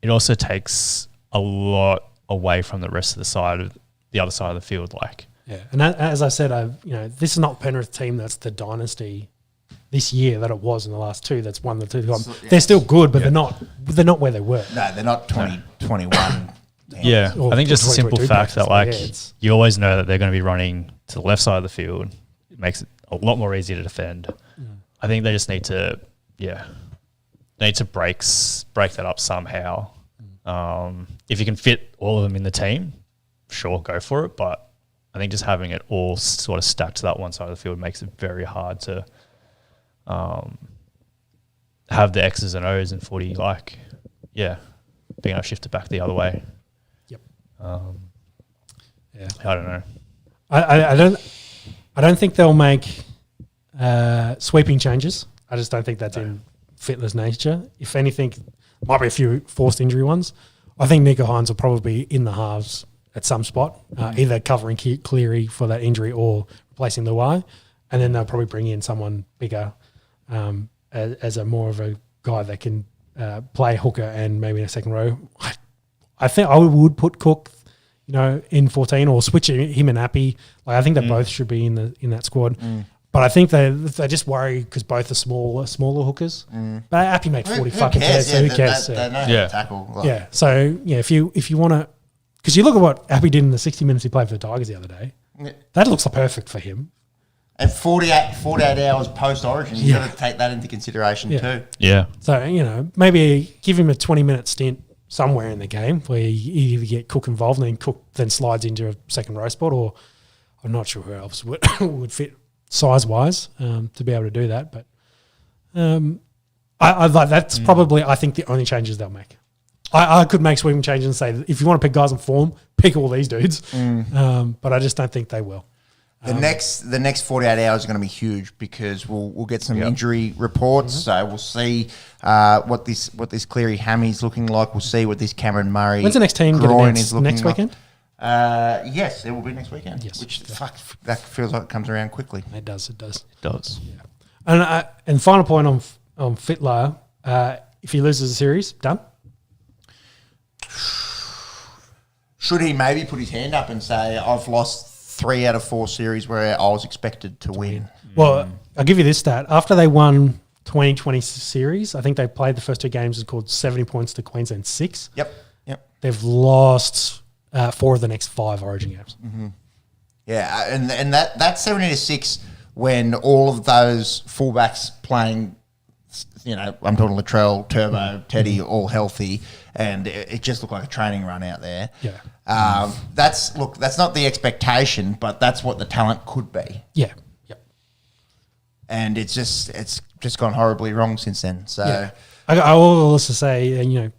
it also takes a lot away from the rest of the other side of the field. Like and as I said, this is not Penrith team that's the dynasty this year that it was in the last two. That's won the two. They're still good, but they're not where they were. No, they're not 2021. Yeah, I think just the simple fact that you always know that they're going to be running to the left side of the field. It makes it a lot more easy to defend. I think they just need to break that up somehow. If you can fit all of them in the team, sure, go for it. But I think just having it all sort of stacked to that one side of the field makes it very hard to have the X's and O's in footy. Being able to shift it back the other way. Yep. I don't know. I don't think they'll make sweeping changes. I just don't think that's in Fittler's nature. If anything, might be a few forced injury ones. I think Nico Hines will probably be in the halves at some spot, either covering Cleary for that injury or replacing Luai, and then they'll probably bring in someone bigger as a more of a guy that can play hooker and maybe in a second row. I think I would put Cook, in 14 or switch him and Appy. I think they both should be in that squad. But I think they just worry because both are smaller hookers. But Appy made 40 fucking tares, so who cares? They know how to tackle. Like. Yeah, so if you want to, because you look at what Appy did in the 60 minutes he played for the Tigers the other day, that looks perfect for him. And 48 hours post-origin, you've got to take that into consideration too. Yeah. So, maybe give him a 20-minute stint somewhere in the game where you either get Cook involved and then Cook then slides into a second row spot, or I'm not sure who else would fit size-wise to be able to do that. But that's probably, I think, the only changes they'll make. I could make sweeping changes and say, if you want to pick guys in form, pick all these dudes. But I just don't think they will. The next 48 hours are going to be huge because we'll get some injury reports. So we'll see what this Cleary Hammy's looking like. We'll see what this Cameron Murray. When's the next team get announced? Next weekend? Yes, it will be next weekend. Yes, which that feels like it comes around quickly. It does. Yeah. And final point on Fittler, if he loses the series, done. Should he maybe put his hand up and say, I've lost 3 out of 4 series where I was expected to win? Well, I'll give you this stat. After they won 2020 series, I think they played the first 2 games and scored 70 points to Queensland 6. Yep. They've lost 4 of the next 5 Origin games. Yeah, and that 70-6 when all of those fullbacks playing, I'm talking Latrell, Turbo, Teddy, all healthy, and it just looked like a training run out there. Yeah. That's not the expectation, but that's what the talent could be. Yeah. Yep. And it's just gone horribly wrong since then. So I will also say,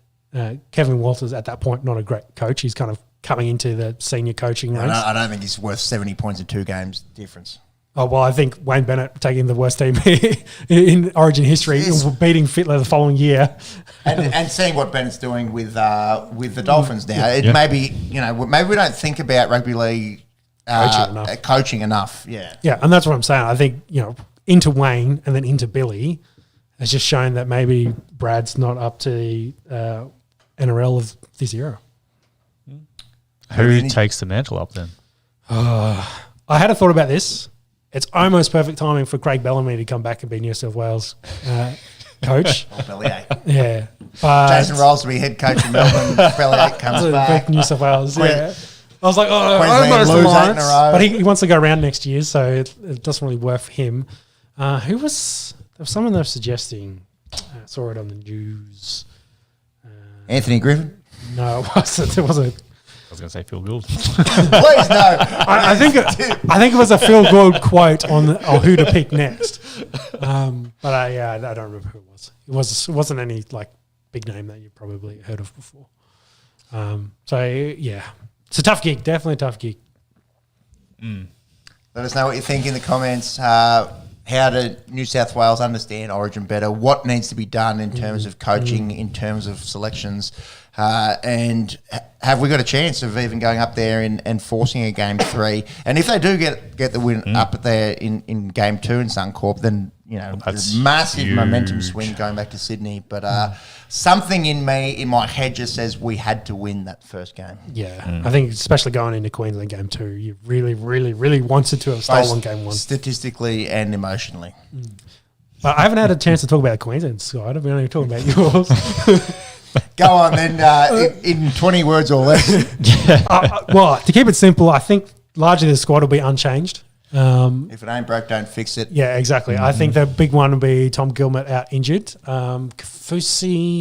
Kevin Walters at that point not a great coach. He's kind of coming into the senior coaching ranks. I don't think he's worth 70 points in 2 games difference. Oh, well, I think Wayne Bennett taking the worst team in Origin history, beating Fittler the following year. And seeing what Bennett's doing with the Dolphins now. Maybe we don't think about rugby league coaching enough. Yeah. Yeah, and that's what I'm saying. I think, into Wayne and then into Billy has just shown that maybe Brad's not up to the NRL of this era. Who takes the mantle up then? I had a thought about this. It's almost perfect timing for Craig Bellamy to come back and be New South Wales coach. Yeah. But Jason Rolls to be head coach in Melbourne. Bellier comes back. New South Wales, I was like, Queensland lose 8 in a row. But he wants to go around next year, so it doesn't really work for him. There was someone that was suggesting, I saw it on the news. Anthony Griffin? No, it wasn't. I was going to say Phil Gould. Please no. I think it was a Phil Gould quote on who to pick next. But I don't remember who it was. It wasn't any big name that you probably heard of before. It's a tough gig. Definitely a tough gig. Let us know what you think in the comments. How did New South Wales understand Origin better? What needs to be done in terms of coaching, in terms of selections? And have we got a chance of even going up there and forcing a game 3? And if they do get the win up there in game 2 in Suncorp, then there's massive momentum swing going back to Sydney. But something in my head just says we had to win that first game. Yeah, I think especially going into Queensland game 2, you really, really, really wanted to have stolen game 1 statistically and emotionally. But I haven't had a chance to talk about Queensland side. I've been only talking about yours. Go on then, in 20 words or less. Well, to keep it simple, I think largely the squad will be unchanged. If it ain't broke, don't fix it. Yeah, exactly. I think the big one will be Tom Gilmert out injured. Kafusi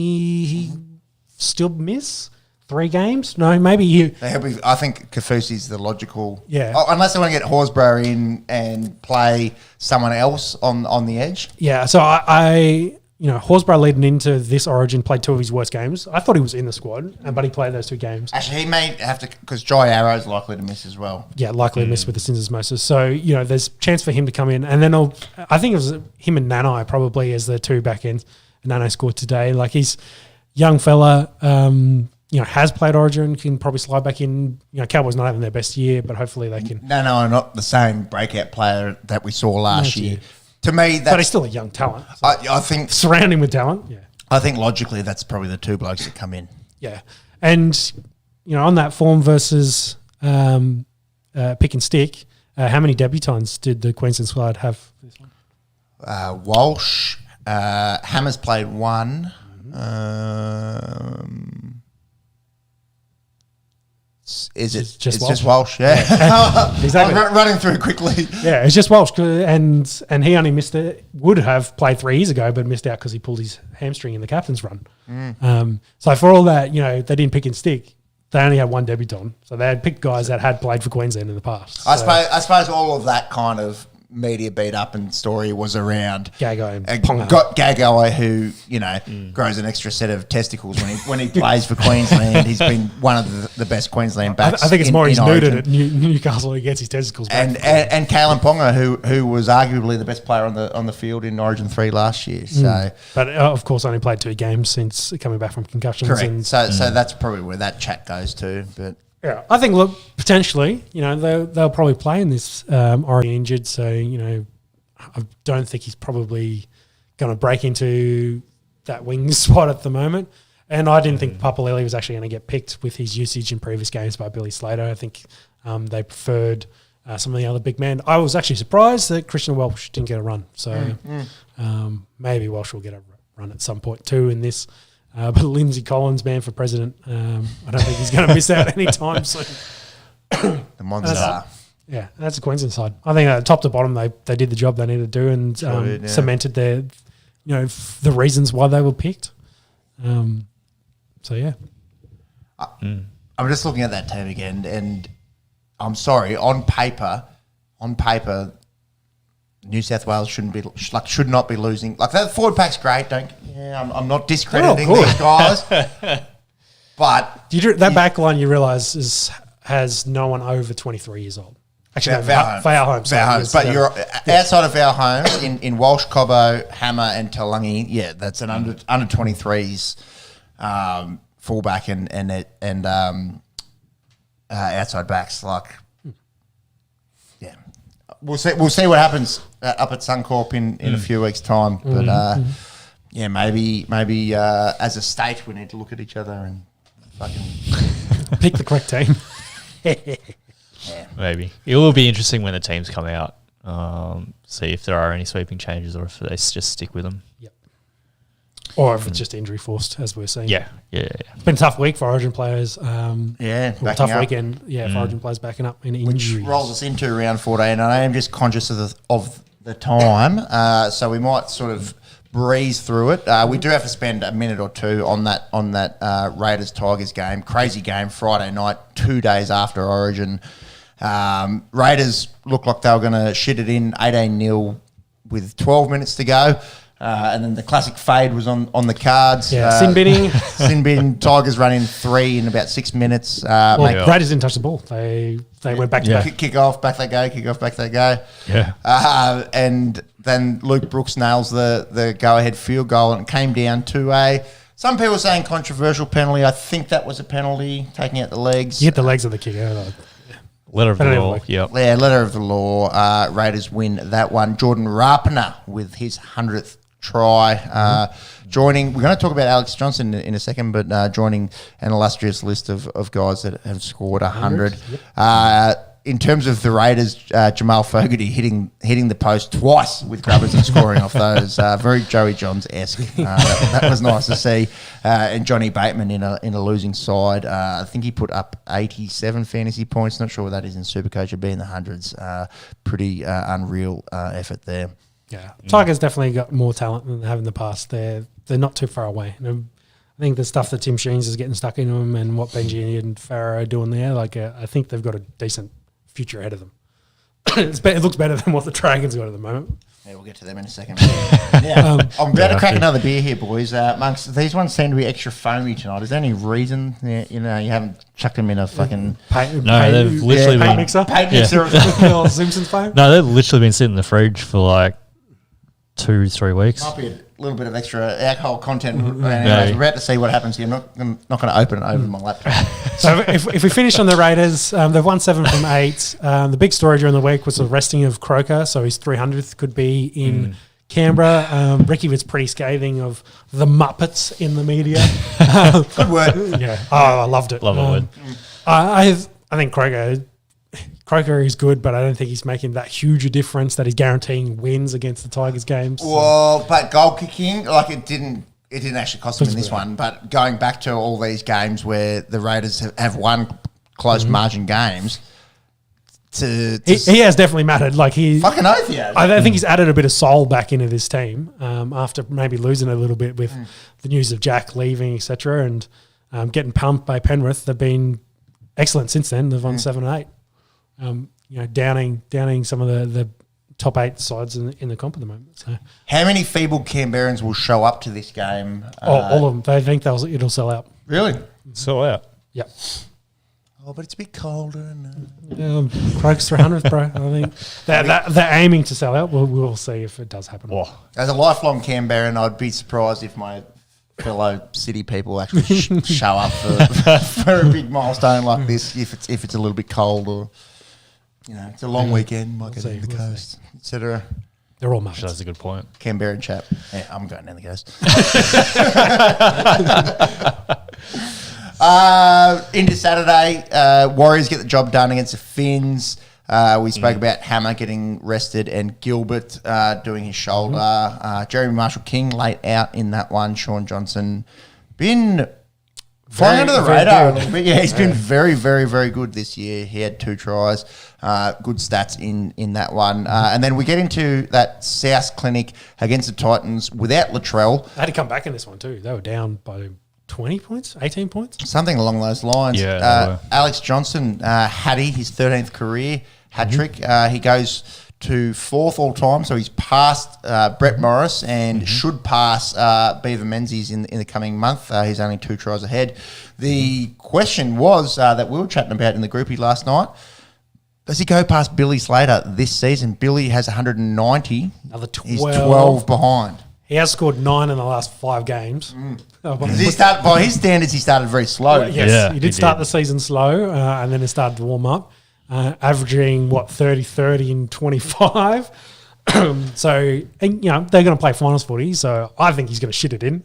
still miss 3 games? No, maybe I think Kafusi's the logical. Yeah. Unless they want to get Horsburgh in and play someone else on the edge. Yeah, so I Horsburgh leading into this Origin played 2 of his worst games. I thought he was in the squad, but he played those 2 games. Actually, he may have to, because Jai Arrow's likely to miss as well. Yeah, likely to miss with the syndesmosis. So, there's a chance for him to come in. And then I think it was him and Nanai probably as the 2 back ends. Nanai scored today. He's young fella, has played Origin, can probably slide back in. Cowboys not having their best year, but hopefully they can. No, not the same breakout player that we saw last year. To me, but he's still a young talent. So I think surround him with talent. Yeah, I think logically that's probably the 2 blokes that come in. Yeah, and on that form versus pick and stick, How many debutants did the Queensland squad have for this one? Walsh, Hammer's played one. It's just Walsh? Yeah. Exactly. I'm running through quickly. Yeah, it's just Walsh, and he only missed it. Would have played 3 years ago, but missed out because he pulled his hamstring in the captain's run. So for all that, they didn't pick and stick. They only had one debutant, so they had picked guys that had played for Queensland in the past. I suppose all of that kind of media beat up and story was around Gagai and Ponga. Got Gagai, who grows an extra set of testicles when he plays for Queensland. He's been one of the best Queensland backs. I think it's more he's Origin. neutered at Newcastle. He gets his testicles back. And Kalen Ponga, who was arguably the best player on the field in Origin 3 last year. So, but of course, only played 2 games since coming back from concussions. Correct. And so that's probably where that chat goes to. But yeah, I think potentially, they'll probably play in this already injured. So I don't think he's probably going to break into that wing spot at the moment. And I didn't think Papalili was actually going to get picked with his usage in previous games by Billy Slater. I think they preferred some of the other big men. I was actually surprised that Christian Welsh didn't get a run. So maybe Welsh will get a run at some point too in this. But Lindsay Collins, man for president, I don't think he's going to miss out anytime soon. the monster. Yeah, that's the Queensland side. I think top to bottom, they did the job they needed to do and cemented their, the reasons why they were picked. So yeah, I'm just looking at that team again, and I'm sorry. On paper, New South Wales should not be losing. Like that forward pack's great. I'm not discrediting these guys, but that back line you realise has no one over 23 years old. Actually, Val Holmes. But you're outside of Val Holmes in Walsh, Cobbo, Hammer, and Talangi. Yeah, that's an under 23s fullback and outside backs. Like, yeah, we'll see what happens up at Suncorp in a few weeks' time. But yeah, maybe as a state we need to look at each other and fucking pick the correct team. Yeah. Maybe. It will be interesting when the teams come out, see if there are any sweeping changes or if they just stick with them. Yep. Or if it's just injury forced, as we're seeing. Yeah. It's been a tough week for Origin players. Tough weekend. Yeah, for Origin players backing up in injuries. Which rolls us into round 14. And I am just conscious of the time, so we might sort of breeze through it. We do have to spend a minute or two on that Raiders-Tigers game. Crazy game, Friday night, 2 days after Origin. Raiders looked like they were going to shit it in 18-0 with 12 minutes to go. And then the classic fade was on the cards. Yeah, sin binning. Sin bin, Tigers running 3 in about 6 minutes. Raiders didn't touch the ball. They went back to back. Kick off, back they go, kick off, back they go. Yeah. And then Luke Brooks nails the go-ahead field goal, and it came down to some people saying controversial penalty. I think that was a penalty, taking out the legs. You hit the legs of the kicker. Letter of the law, yep. Yeah, letter of the law. Raiders win that one. Jordan Rapana with his 100th try. Joining, we're going to talk about Alex Johnson in a second, but joining an illustrious list of guys that have scored 100. Yep. In terms of the Raiders, Jamal Fogarty hitting the post twice with grubbers and scoring off those. Very Joey Johns-esque. That was nice to see. And Johnny Bateman in a losing side. I think he put up 87 fantasy points. Not sure what that is in Supercoach. It'd be in the hundreds. Pretty unreal effort there. Yeah, Tigers definitely got more talent than they have in the past. They're not too far away. And I think the stuff that Tim Sheens is getting stuck into them and what Benji and Farrow are doing there, I think they've got a decent future ahead of them. It looks better than what the Dragons got at the moment. Yeah, we'll get to them in a second. I'm about to crack another beer here, boys. Monks, these ones seem to be extra foamy tonight. Is there any reason you haven't chucked them in a fucking they've literally been mixer? Paint mixer. Simpsons foam? No, they've literally been sitting in the fridge for like 2-3 weeks. Might be a little bit of extra alcohol content. Anyways, we're about to see what happens here. I'm not going to open it over my laptop. So if we finish on the Raiders, they've won 7 from 8. The big story during the week was the resting of Croker, so his 300th could be in Canberra. Ricky was pretty scathing of the Muppets in the media. Good word. Yeah. Oh, I loved it. Love the word. I think Croker Croker is good, but I don't think he's making that huge a difference that he's guaranteeing wins against the Tigers games. Well, but goal kicking, like it didn't actually cost him in this one. But going back to all these games where the Raiders have won close margin games, he has definitely mattered. Like fucking oath, yeah. I think he's added a bit of soul back into this team after maybe losing a little bit with the news of Jack leaving, etc., and getting pumped by Penrith. They've been excellent since then. They've won 7 and 8. Downing some of the top 8 sides in the comp at the moment. So how many feeble Canberrans will show up to this game? All of them. They think it'll sell out. Really? Sell out. Yep. Oh, but it's a bit colder. And Croaks 300th, bro. I think they're aiming to sell out. We'll see if it does happen. Whoa. As a lifelong Canberran, I'd be surprised if my fellow city people actually show up for a big milestone like this. If it's a little bit cold or it's a long weekend, might get to the coast, etc. They're all much. That's a good point. Canberran chap. Yeah, I'm going down the coast. Into Saturday, Warriors get the job done against the Finns. We spoke about Hammer getting rested and Gilbert doing his shoulder. Jeremy Marshall-King late out in that one. Sean Johnson been flying under the radar. But yeah, he's been very, very, very good this year. He had 2 tries. Good stats in that one. And then we get into that South Clinic against the Titans without Latrell. They had to come back in this one too. They were down by 20 points, 18 points? Something along those lines. Yeah. Alex Johnson, Hattie, his 13th career hat-trick. He goes to 4th all-time, so he's passed Brett Morris and should pass Beaver Menzies in the coming month. He's only 2 tries ahead. The question was that we were chatting about in the groupie last night, does he go past Billy Slater this season? Billy has 190. Another 12. He's 12 behind. He has scored 9 in the last 5 games. By his standards, he started very slow. Yes, he did start the season slow, and then it started to warm up, averaging 30 and 25. So, and, they're going to play finals footy, so I think he's going to shit it in.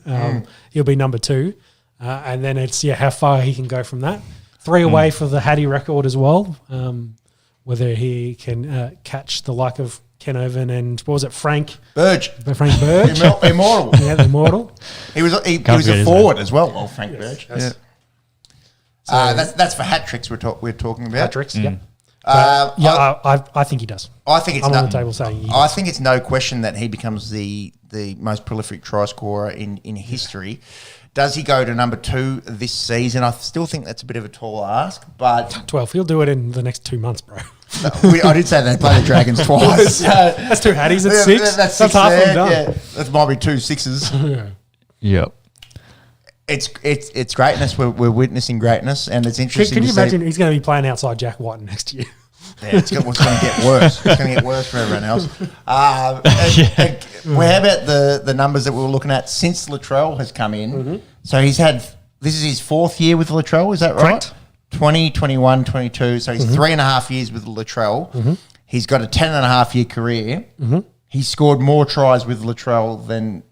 He'll be number 2, and then it's how far he can go from that. 3 away for the Hattie record as well. Whether he can catch the like of Ken Owen and what was it, Frank Burge. Immortal. Yeah, the Immortal. He was a forward as well. Frank Burge. Yes. Yeah. So that's for hat tricks we're talking about. Hat tricks, yeah. I think he does. I think it's on the table saying he does. I think it's no question that he becomes the most prolific try scorer in history. Does he go to number 2 this season? I still think that's a bit of a tall ask, but 12. He'll do it in the next 2 months, bro. I did say they play the Dragons twice. That's 2 Hatties. That's 6. That's half of them done. Yeah, that might be 2 6s. Yep. It's greatness. We're witnessing greatness, and it's interesting. Can you imagine he's going to be playing outside Jack White next year? Yeah, it's going to get worse. It's going to get worse for everyone else. How about the numbers that we were looking at since Latrell has come in? So this is his 4th year with Latrell, is that right? Correct. 20, 21, 22. So he's 3.5 years with Latrell. He's got a 10.5-year career. He scored more tries with Latrell than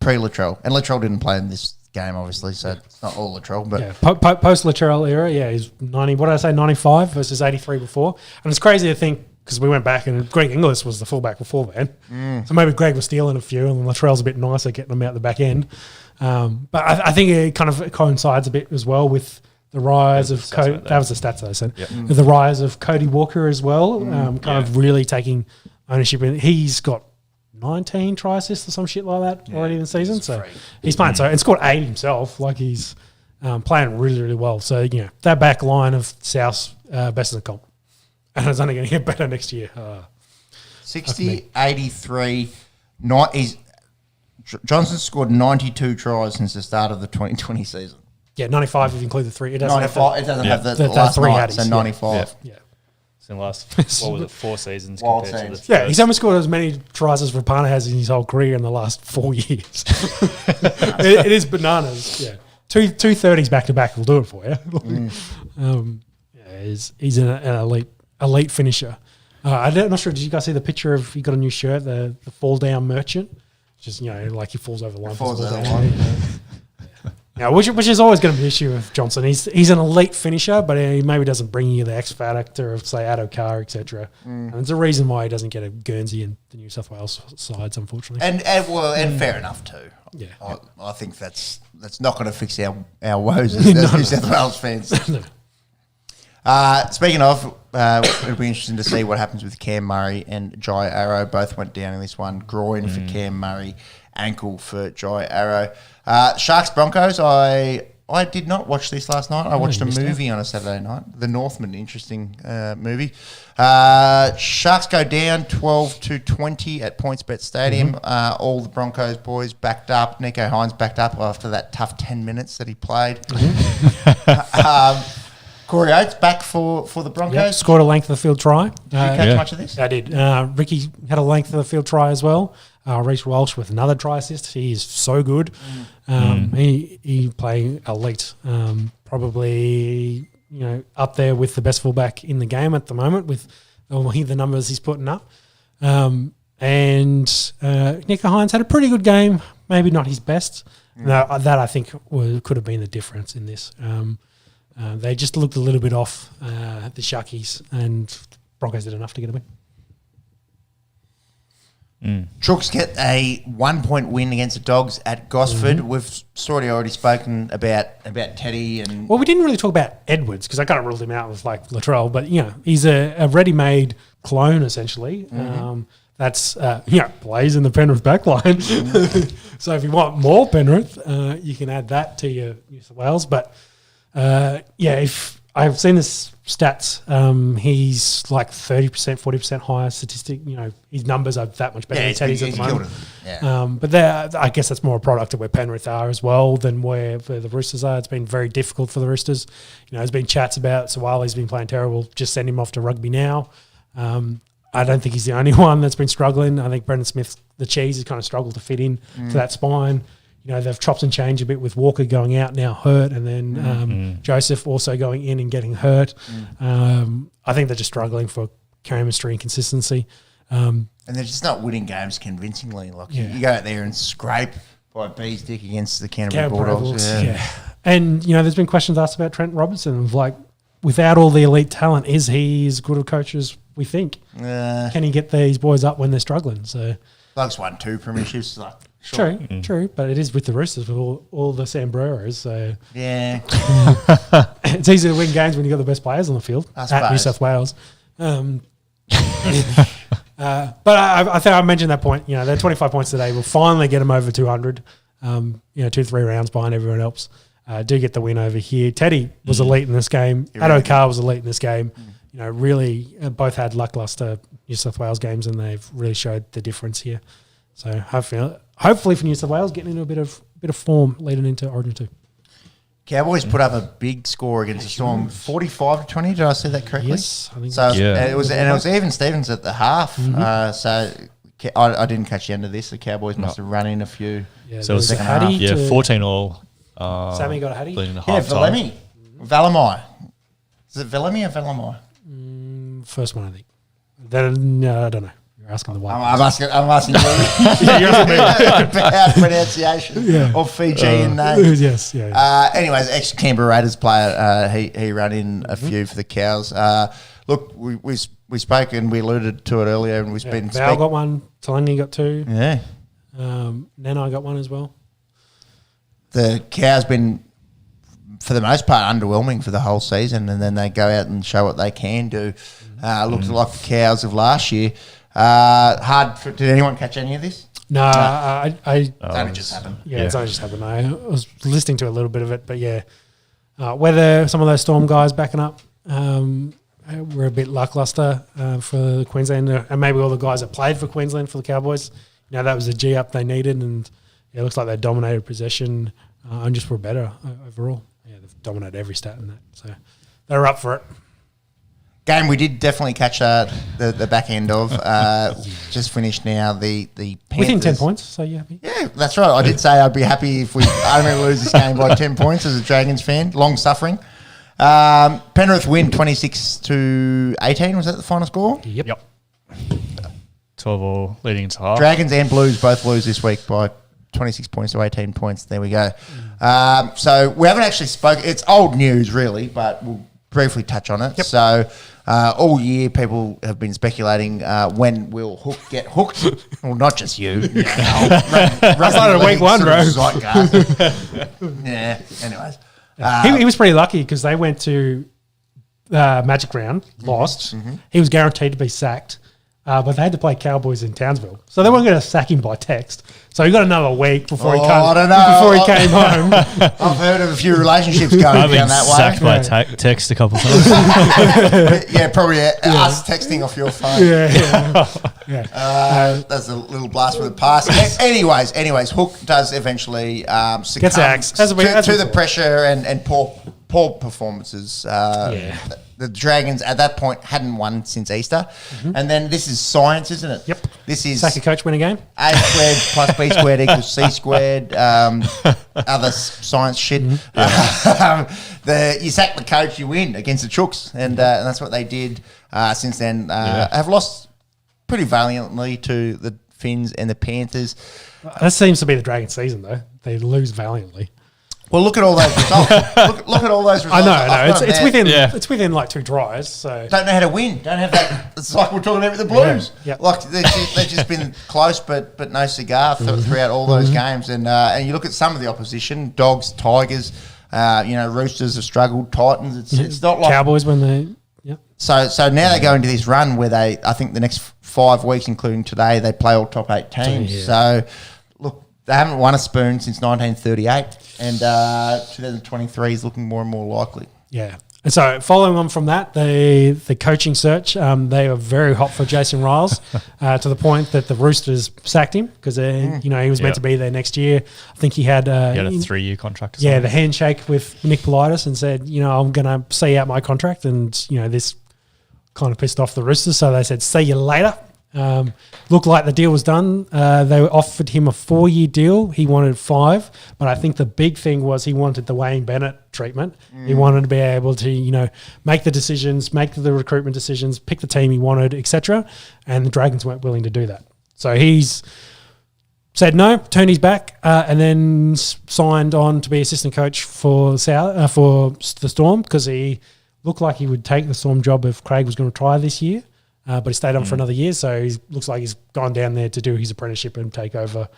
pre-Latrell. And Latrell didn't play in this game, obviously, so it's not all Latrell. But post Latrell era, he's 90. What did I say? 95 versus 83 before. And it's crazy to think because we went back and Greg Inglis was the fullback before then. So maybe Greg was stealing a few, and Latrell's a bit nicer getting them out the back end. But I think it kind of coincides a bit as well with the rise of Cody. That was the stats that I said. With the rise of Cody Walker as well, of really taking ownership. And he's got 19 try assists or some shit like that already in the season. So he's playing and scored 8 himself. Like he's playing really, really well. So, that back line of South's best in the comp. And it's only going to get better next year. 60, 83, Johnson scored 92 tries since the start of the 2020 season. Yeah, 95 if you include the 3. It doesn't 95. have It doesn't have the last 3 night, Hatties. so 95. Yeah. In the last, what was it, 4 seasons Wild compared seasons. to the Yeah, he's almost scored as many tries as Rapana has in his whole career in the last 4 years. it is bananas. Yeah, two 30s back to back will do it for you. He's an elite finisher. I'm not sure. Did you guys see the picture of he got a new shirt, the fall down merchant? Just like he falls over the line. Yeah, which is always going to be an issue with Johnson. He's an elite finisher, but he maybe doesn't bring you the X factor of, say, Addo-Carr, etc. And there's a reason why he doesn't get a Guernsey in the New South Wales sides, unfortunately. And fair enough too. Yeah. I think that's not going to fix our woes as New South Wales fans. No. Speaking of, it'll be interesting to see what happens with Cam Murray and Jai Arrow. Both went down in this one. Groin for Cam Murray, ankle for Jai Arrow. Sharks Broncos. I did not watch this last night. I watched a movie on a Saturday night. The Northman, interesting movie. Sharks go down 12-20 at PointsBet Stadium. All the Broncos boys backed up. Nico Hines backed up after that tough 10 minutes that he played. Corey Oates back for the Broncos. Yep, scored a length of the field try. Did you catch much of this? I did. Ricky had a length of the field try as well. Reece Walsh with another try assist. He is so good. He playing elite. Probably up there with the best fullback in the game at the moment with the numbers he's putting up. And Nico Hines had a pretty good game. Maybe not his best. No, that I think could have been the difference in this. They just looked a little bit off the Sharkies, and Broncos did enough to get a win. Chooks get a 1-point win against the Dogs at Gosford. We've already spoken about Teddy and. Well, we didn't really talk about Edwards because I kind of ruled him out with like Latrell, but he's a ready-made clone essentially. That's plays in the Penrith backline. So if you want more Penrith, you can add that to your New South Wales. But if I've seen this stats, he's like 30%, 40% higher statistic. His numbers are that much better than Teddy's at the moment. But I guess that's more a product of where Penrith are as well than where the Roosters are. It's been very difficult for the Roosters. There's been chats about Sawali's been playing terrible. Just send him off to rugby now. I don't think he's the only one that's been struggling. I think Brendan Smith, the cheese, has kind of struggled to fit in to that spine. They've chopped and changed a bit with Walker going out now hurt, and then Joseph also going in and getting hurt. I think they're just struggling for chemistry and consistency. And they're just not winning games convincingly. You go out there and scrape by bee's dick against the Canterbury Bulldogs. And, there's been questions asked about Trent Robertson of without all the elite talent, is he as good a coach as we think? Can he get these boys up when they're struggling? So Bugs won 2 premierships. Sure. True, but it is with the Roosters with all the Sambreros. So yeah, it's easy to win games when you've got the best players on the field at New South Wales. But I think I mentioned that point. They're 25 points today. We'll finally get them over 200. 2-3 rounds behind everyone else. Do get the win over here. Teddy was elite in this game. Addo-Carr was elite in this game. Really both had lackluster New South Wales games, and they've really showed the difference here. So hopefully for New South Wales, getting into a bit of form leading into Origin 2. Cowboys put up a big score against the Storm, 45-20. Did I say that correctly? Yes, I think so. It was even Stevens at the half. So I didn't catch the end of this. The Cowboys must have run in a few. Yeah, so it was a Hattie. 14-all. Sammy got a Hattie. Valemi. Valamai. Is it Valemi or Valamai? First one, I think. Then I don't know. You're asking the white. I'm asking you. You're asking me about pronunciation of Fijian name. Yes. Anyways, ex-Canberra Raiders player. He ran in a few for the Cows. Look, we spoke and we alluded to it earlier, and we've been. Val got one. Talangi got 2. Yeah. Nanai got 1 as well. The Cows been, for the most part, underwhelming for the whole season, and then they go out and show what they can do. Looks like the Cows of last year. Did anyone catch any of this? No, I it's only just happened. It's only just happened. I was listening to a little bit of it, but whether some of those Storm guys backing up were a bit lackluster for Queensland, and maybe all the guys that played for Queensland for the Cowboys, that was a G up they needed, and it looks like they dominated possession and just were better overall. Yeah, they've dominated every stat in that, so they're up for it. Game we did definitely catch the back end of. Just finished now. The Panthers. Within 10 points, so you happy? Yeah, that's right. I did say I'd be happy if we only lose this game by 10 points as a Dragons fan. Long suffering. Penrith win 26-18. Was that the final score? Yep. 12-all leading into half. Dragons and Blues both lose this week by 26 points to 18 points. There we go. So we haven't actually spoken. It's old news, really, but we'll briefly touch on it. Yep. So all year people have been speculating when will Hook get hooked. Well, not just you. I started week one, bro. Yeah, anyways. He was pretty lucky because they went to Magic Round, lost. Mm-hmm. He was guaranteed to be sacked, but they had to play Cowboys in Townsville. So they weren't going to sack him by text. So he got another week before he came home. I've heard of a few relationships going down that way. Sacked by text a couple times. Yeah, probably us texting off your phone. That's a little blast from the past. Anyways, Hook does eventually succumb to the pressure and poor performances. The Dragons at that point hadn't won since Easter. Mm-hmm. And then this is science, isn't it? Yep. This is... Sack a coach, win a game. A squared plus B squared equals C squared. Other science shit. Mm-hmm. You sack the coach, you win against the Chooks. And that's what they did since then. Have lost pretty valiantly to the Finns and the Panthers. That seems to be the Dragon season, though. They lose valiantly. Well, look at all those results. look at all those results. I know. It's within like 2 tries. So don't know how to win. Don't have that. It's like we're talking about the Blues. Yeah. Like they've just been close, but no cigar throughout all those games. And you look at some of the opposition: Dogs, Tigers. Roosters have struggled. Titans. It's not like Cowboys when they. Yeah. So now they go into this run where I think the next 5 weeks, including today, they play all top 8 teams. Yeah. So look, they haven't won a spoon since 1938. And 2023 is looking more and more likely. Yeah. And so following on from that, the coaching search, they were very hot for Jason Riles to the point that the Roosters sacked him because he was meant to be there next year. I think he had a 3-year contract. Yeah, the handshake with Nick Politis and said, I'm going to see out my contract. And, this kind of pissed off the Roosters. So they said, see you later. Looked like the deal was done. They offered him a 4-year deal. He wanted 5, but I think the big thing was he wanted the Wayne Bennett treatment. He wanted to be able to, make the decisions, make the recruitment decisions, pick the team he wanted, etc. And the Dragons weren't willing to do that. So he's said no, turned his back, and then signed on to be assistant coach for the Storm because he looked like he would take the Storm job if Craig was going to try this year. But he stayed on for another year, so he looks like he's gone down there to do his apprenticeship and take over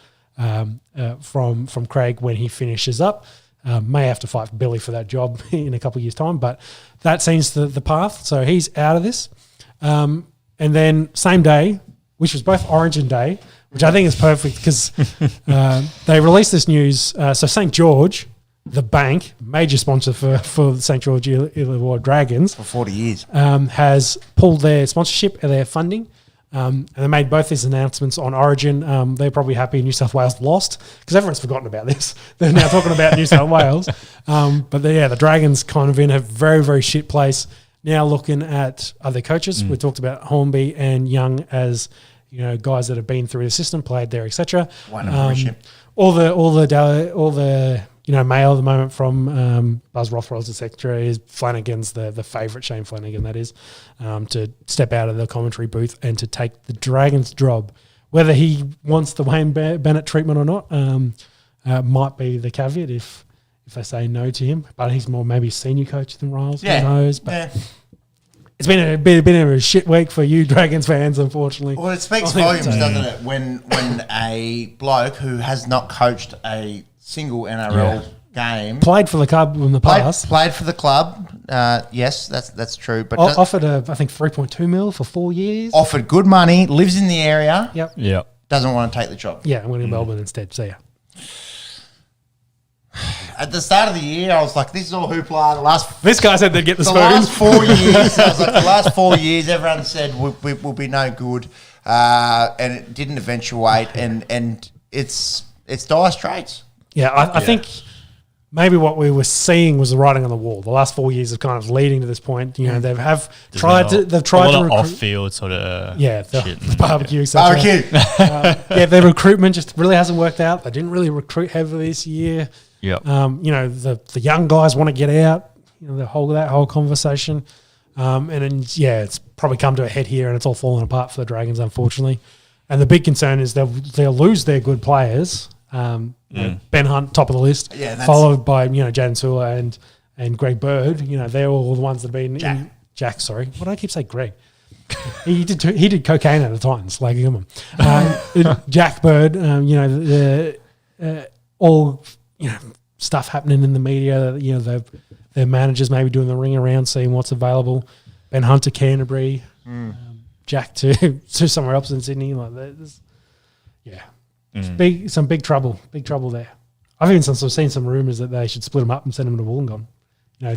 from Craig when he finishes up. May have to fight Billy for that job in a couple of years' time, but that seems the path. So he's out of this. And then same day, which was both Origin Day, which I think is perfect because they released this news. So St. George, the bank, major sponsor for the St. George Illawarra Dragons. For 40 years. Has pulled their sponsorship and their funding. And they made both these announcements on Origin. They're probably happy New South Wales lost because everyone's forgotten about this. They're now talking about New South Wales. But the Dragons kind of in a very, very shit place. Now looking at other coaches. We talked about Hornby and Young as guys that have been through the system, played there, etc. All the mail at the moment from Buzz Rothwell's etc. is Flanagan's the favourite, Shane Flanagan that is, to step out of the commentary booth and to take the Dragons job. Whether he wants the Wayne Bennett treatment or not might be the caveat if they say no to him. But he's more maybe senior coach than Riles. Who knows? But it's been a bit of a shit week for you Dragons fans, unfortunately. Well, it speaks volumes, doesn't it? When a bloke who has not coached a single NRL game. Played for the club in the past. Played for the club. Yes, that's true. But offered I think 3.2 mil for 4 years. Offered good money. Lives in the area. Yep. Doesn't want to take the job. Yeah, I'm going to Melbourne instead. See ya. At the start of the year, I was like, "This is all hoopla." This guy said they'd get the spoon. Last 4 years, I was like, the last 4 years, everyone said we'll be no good, and it didn't eventuate, and it's dire straits. Yeah, I think maybe what we were seeing was the writing on the wall. The last 4 years of kind of leading to this point. They've tried to recruit off-field sort of the barbecue. Their recruitment just really hasn't worked out. They didn't really recruit heavily this year. Yeah, the young guys want to get out. That whole conversation, and then it's probably come to a head here, and it's all falling apart for the Dragons, unfortunately. And the big concern is they'll lose their good players. Ben Hunt, top of the list, followed by Jaden Sula and Greg Bird. They're all the ones that have been Jack. Sorry, what do I keep saying? Greg. he did cocaine at the times, like come on. Jack Bird. All stuff happening in the media. Their managers maybe doing the ring around, seeing what's available. Ben Hunt to Canterbury, Jack to somewhere else in Sydney. Like that. Some big trouble there. I've even seen some rumours that they should split them up and send them to Wollongong.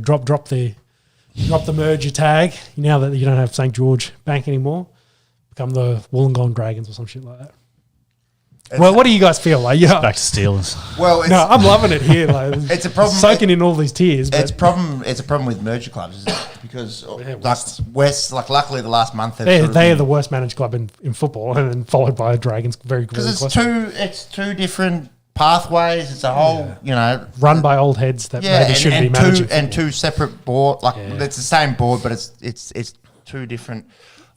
Drop the merger tag now that you don't have St George Bank anymore. Become the Wollongong Dragons or some shit like that. What do you guys feel like? Yeah, back to Steelers. Well, I'm loving it here. Like, it's a problem. Soaking in all these tears. It's a problem with merger clubs, isn't it? Because West, luckily the last month they are the worst managed club in football, and then followed by Dragons. Because it's two different pathways. It's a whole run by old heads that maybe shouldn't be managing two separate board. It's the same board, but it's two different.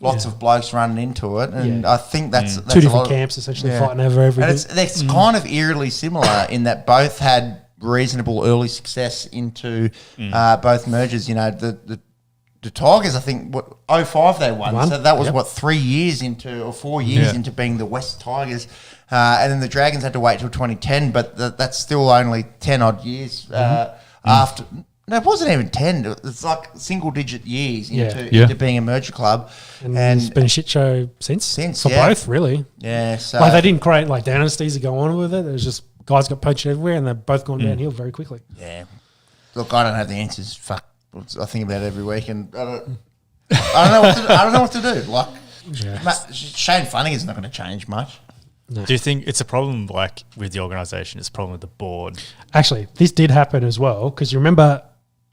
Lots of blokes running into it, and I think that's two different camps essentially fighting over everything. And it's kind of eerily similar in that both had reasonable early success into both mergers. The Tigers, I think, 05 they won. So that was 3 years into or 4 years into being the West Tigers, and then the Dragons had to wait till 2010, but that's still only 10 odd years after. No, it wasn't even 10. It's like single-digit years into being a merger club. And it's been a shit show since for both, really. Yeah. So they didn't create dynasties to go on with it. It was just guys got poached everywhere and they've both gone downhill very quickly. Yeah. Look, I don't have the answers. Fuck. I think about it every week and I don't know what to do. Like, Shane Flanagan's not going to change much. No. Do you think it's a problem with the organisation? It's a problem with the board? Actually, this did happen as well because you remember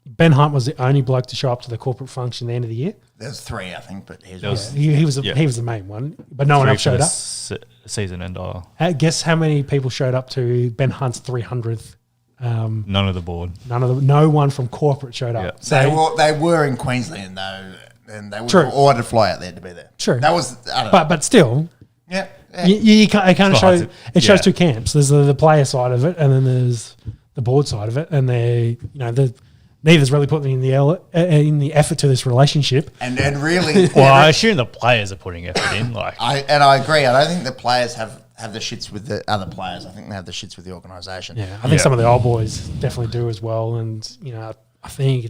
Ben Hunt was the only bloke to show up to the corporate function at the end of the year. There's 3, I think, but he was the main one, but no one else showed up. Season end. Guess how many people showed up to Ben Hunt's 300th? None of the board. No one from corporate showed up. Yeah. So they were in Queensland though, and they were all had to fly out there to be there. True, that was. I don't know. But still, yeah. You kind of show. It shows two camps. There's the player side of it, and then there's the board side of it, and neither's really putting in the effort to this relationship. And really, well, I assume the players are putting effort in. I agree. I don't think the players have the shits with the other players. I think they have the shits with the organisation. Yeah, I think some of the old boys definitely do as well. And I think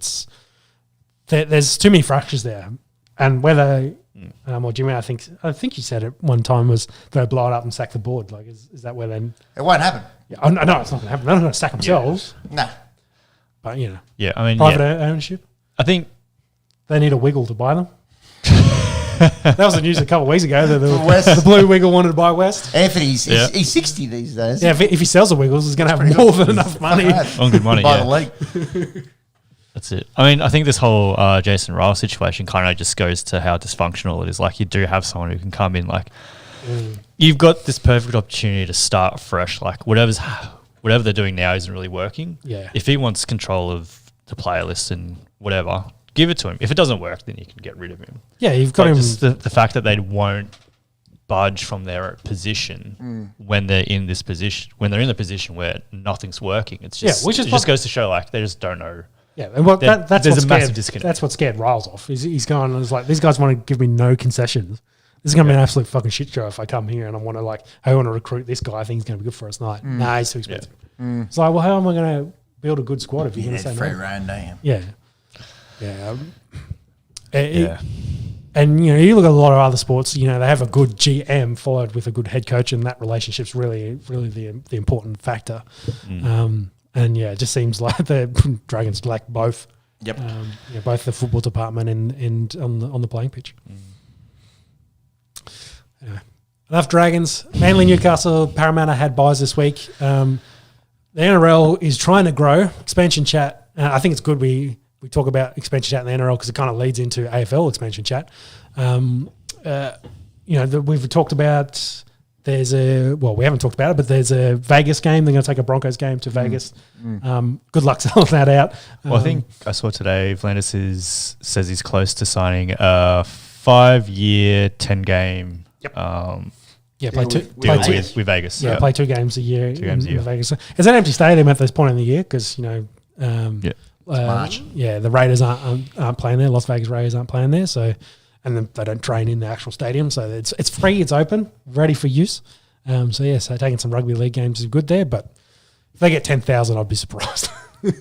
there's too many fractures there, and whether. Or Jimmy, I think you said it one time was they'll blow it up and sack the board. Like, is that where then? It won't happen. Yeah, I know it's not going to happen. They're not going to sack themselves. No. But, Yeah, I mean, private ownership. I think they need a wiggle to buy them. That was the news a couple of weeks ago. The Blue Wiggle wanted to buy West. Anthony's he's 60 these days. Yeah, if he sells the Wiggles, he's going to have more than enough money. On good money, buy the league. That's it. I mean, I think this whole Jason Ryle situation kind of just goes to how dysfunctional it is. Like, you do have someone who can come in, you've got this perfect opportunity to start fresh. Like, whatever they're doing now isn't really working. Yeah. If he wants control of the player list and whatever, give it to him. If it doesn't work, then you can get rid of him. Yeah, you've got him. Just the fact that they won't budge from their position when they're in this position, when they're in the position where nothing's working, it's just it just goes to show they just don't know. Yeah, and that's there's a massive disconnect. That's what scared Riles off. He's going. It's like these guys want to give me no concessions. This is going to be an absolute fucking shit show if I come here and I want to recruit this guy. I think he's going to be good for us tonight. Nah, he's too expensive. Yeah. It's like, well, how am I going to build a good squad if you're going to say free no? rein, don't you? Yeah. And you look at a lot of other sports. They have a good GM followed with a good head coach, and that relationship's really, really the important factor. And it just seems like the Dragons lack both. Yep. Both the football department and on the playing pitch. Anyway, enough Dragons. Manly, Newcastle, Parramatta had buys this week. The NRL is trying to grow. Expansion chat. I think it's good we talk about expansion chat in the NRL because it kind of leads into AFL expansion chat. We've talked about. We haven't talked about it, but there's a Vegas game. They're going to take a Broncos game to Vegas. Good luck selling that out. Well, I think I saw today Vlandis says he's close to signing a 5-year, 10-game Yeah, play two. Deal with Vegas. Yeah, play 2 games a year. Games a year. In Vegas. It's an empty stadium at this point in the year because March. Yeah, the Raiders aren't playing there. Las Vegas Raiders aren't playing there. So, and then they don't train in the actual stadium. So it's free. It's open, ready for use. So taking some rugby league games is good there. But if they get 10,000, I'd be surprised. They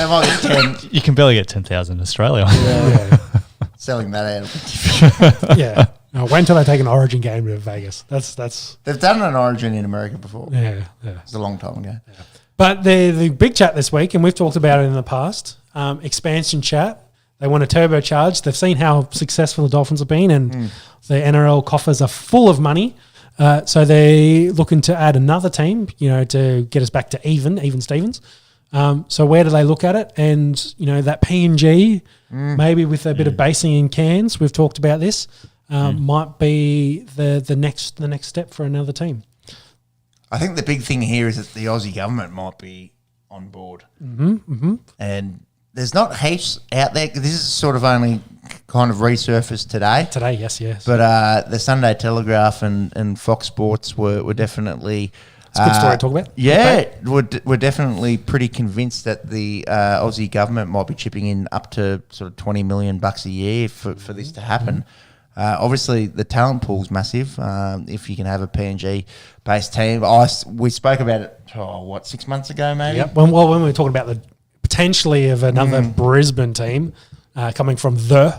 might get 10. You can barely get 10,000 in Australia. Yeah. Selling that out. Yeah. No, wait until they take an Origin game to Vegas. That's. They've done an Origin in America before. Yeah. It's a long time ago. Yeah. But the big chat this week, and we've talked about it in the past, expansion chat. They want to turbocharge. They've seen how successful the Dolphins have been, and the NRL coffers are full of money. So they're looking to add another team, to get us back to even Stevens. So where do they look at it? And, that PNG, maybe with a bit of basing in Cairns, we've talked about this, might be the next step for another team. I think the big thing here is that the Aussie government might be on board. And there's not heaps out there. This is sort of only kind of resurfaced today. Today, yes. But the Sunday Telegraph and Fox Sports were definitely... It's a good story to talk about. Yeah, we're definitely pretty convinced that the Aussie government might be chipping in up to sort of $20 million a year for this to happen. Obviously, the talent pool's massive. If you can have a PNG-based team, we spoke about it. 6 months ago, maybe. Yep. When we were talking about the potentially of another Brisbane team coming from it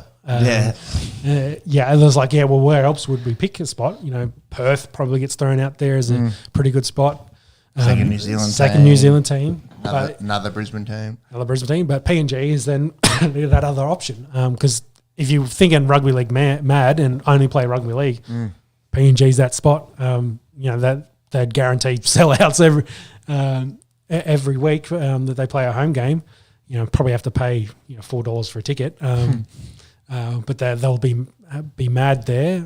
was like, where else would we pick a spot? Perth probably gets thrown out there as a pretty good spot. Second New Zealand team. Another Brisbane team. But PNG is then that other option. Because if you're thinking rugby league mad and only play rugby league, PNG's that spot. That they'd guarantee sellouts every week that they play a home game. Probably have to pay $4 for a ticket. But they'll be mad there.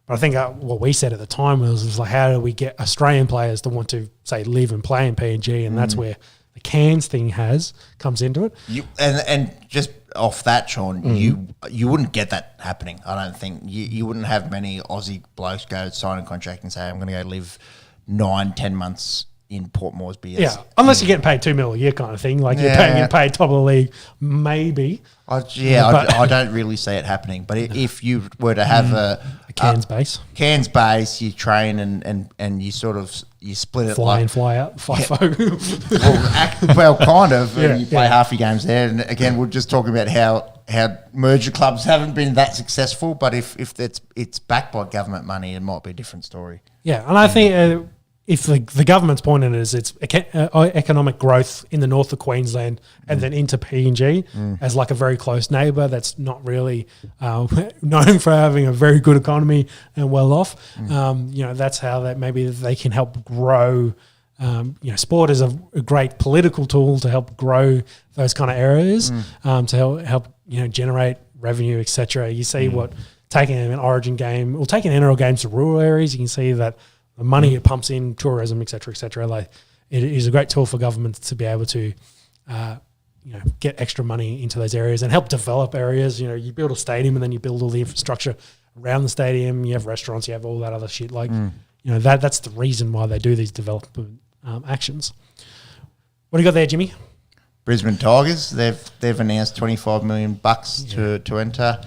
But I think what we said at the time was like, how do we get Australian players to want to, say, live and play in PNG? And that's where the Cairns thing comes into it. And just off that, Sean, you wouldn't get that happening. I don't think you wouldn't have many Aussie blokes go sign a contract and say, I'm going to go live 9-10 months in Port Moresby. Yeah, unless you're getting paid $2 million a year kind of thing. Like you're getting paid top of the league, maybe. I don't really see it happening. But if you were to have a Cairns base, you train and you sort of split it, fly in, fly out, FIFO. Well, kind of. And you play half your games there. And again, we're just talking about how merger clubs haven't been that successful. But if it's backed by government money, it might be a different story. Yeah, and I think. If the government's point in it is it's economic growth in the north of Queensland and then into PNG as like a very close neighbour that's not really known for having a very good economy and well off, that's how that maybe they can help grow. Sport is a great political tool to help grow those kind of areas, to help generate revenue, etc. You see what taking an Origin game or taking NRL games to rural areas, you can see that the money it pumps in tourism, et cetera, like it is a great tool for governments to be able to, get extra money into those areas and help develop areas. You build a stadium and then you build all the infrastructure around the stadium. You have restaurants, you have all that other shit. Like, that's the reason why they do these development actions. What do you got there, Jimmy? Brisbane Tigers, they've announced $25 million to enter.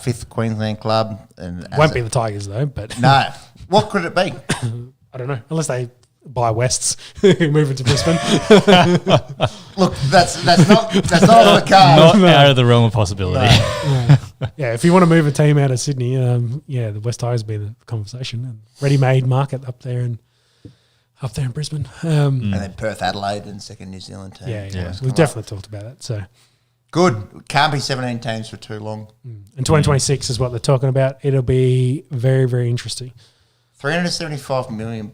Fifth Queensland club, and won't be the Tigers though. But no, what could it be? I don't know, unless they buy Wests, move it to Brisbane. Look, that's not on the card. Not out of the realm of possibility. Yeah, if you want to move a team out of Sydney, the West Tigers be the conversation. Ready-made market up there in Brisbane. And then Perth, Adelaide and second New Zealand team. Yeah. We've definitely talked about that. So good. Can't be 17 teams for too long. And 2026 is what they're talking about. It'll be very, very interesting. $375 million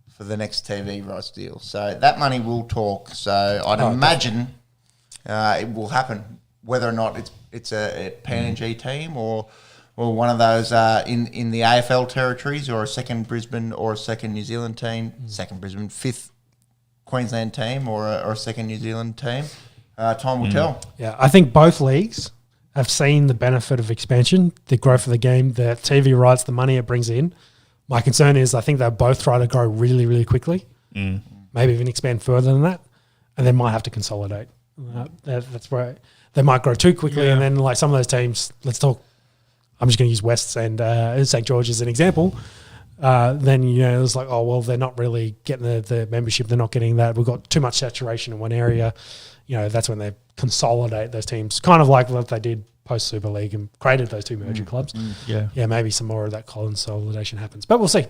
for the next TV rights deal. So that money will talk. So I'd imagine it will happen, whether or not it's a PNG team or one of those in the AFL territories, or a second Brisbane or a second New Zealand team, second Brisbane, fifth Queensland team or a second New Zealand team. Time will tell. Yeah, I think both leagues have seen the benefit of expansion, the growth of the game, the TV rights, the money it brings in. My concern is I think they'll both try to grow really, really quickly, maybe even expand further than that, and then might have to consolidate. That's where they might grow too quickly, and then like some of those teams, let's talk. I'm just going to use Wests and St. George as an example. Then it's like, oh well, they're not really getting the membership. They're not getting that. We've got too much saturation in one area. That's when they consolidate those teams, kind of like what they did post Super League and created those two merging clubs. Maybe some more of that consolidation happens, but we'll see.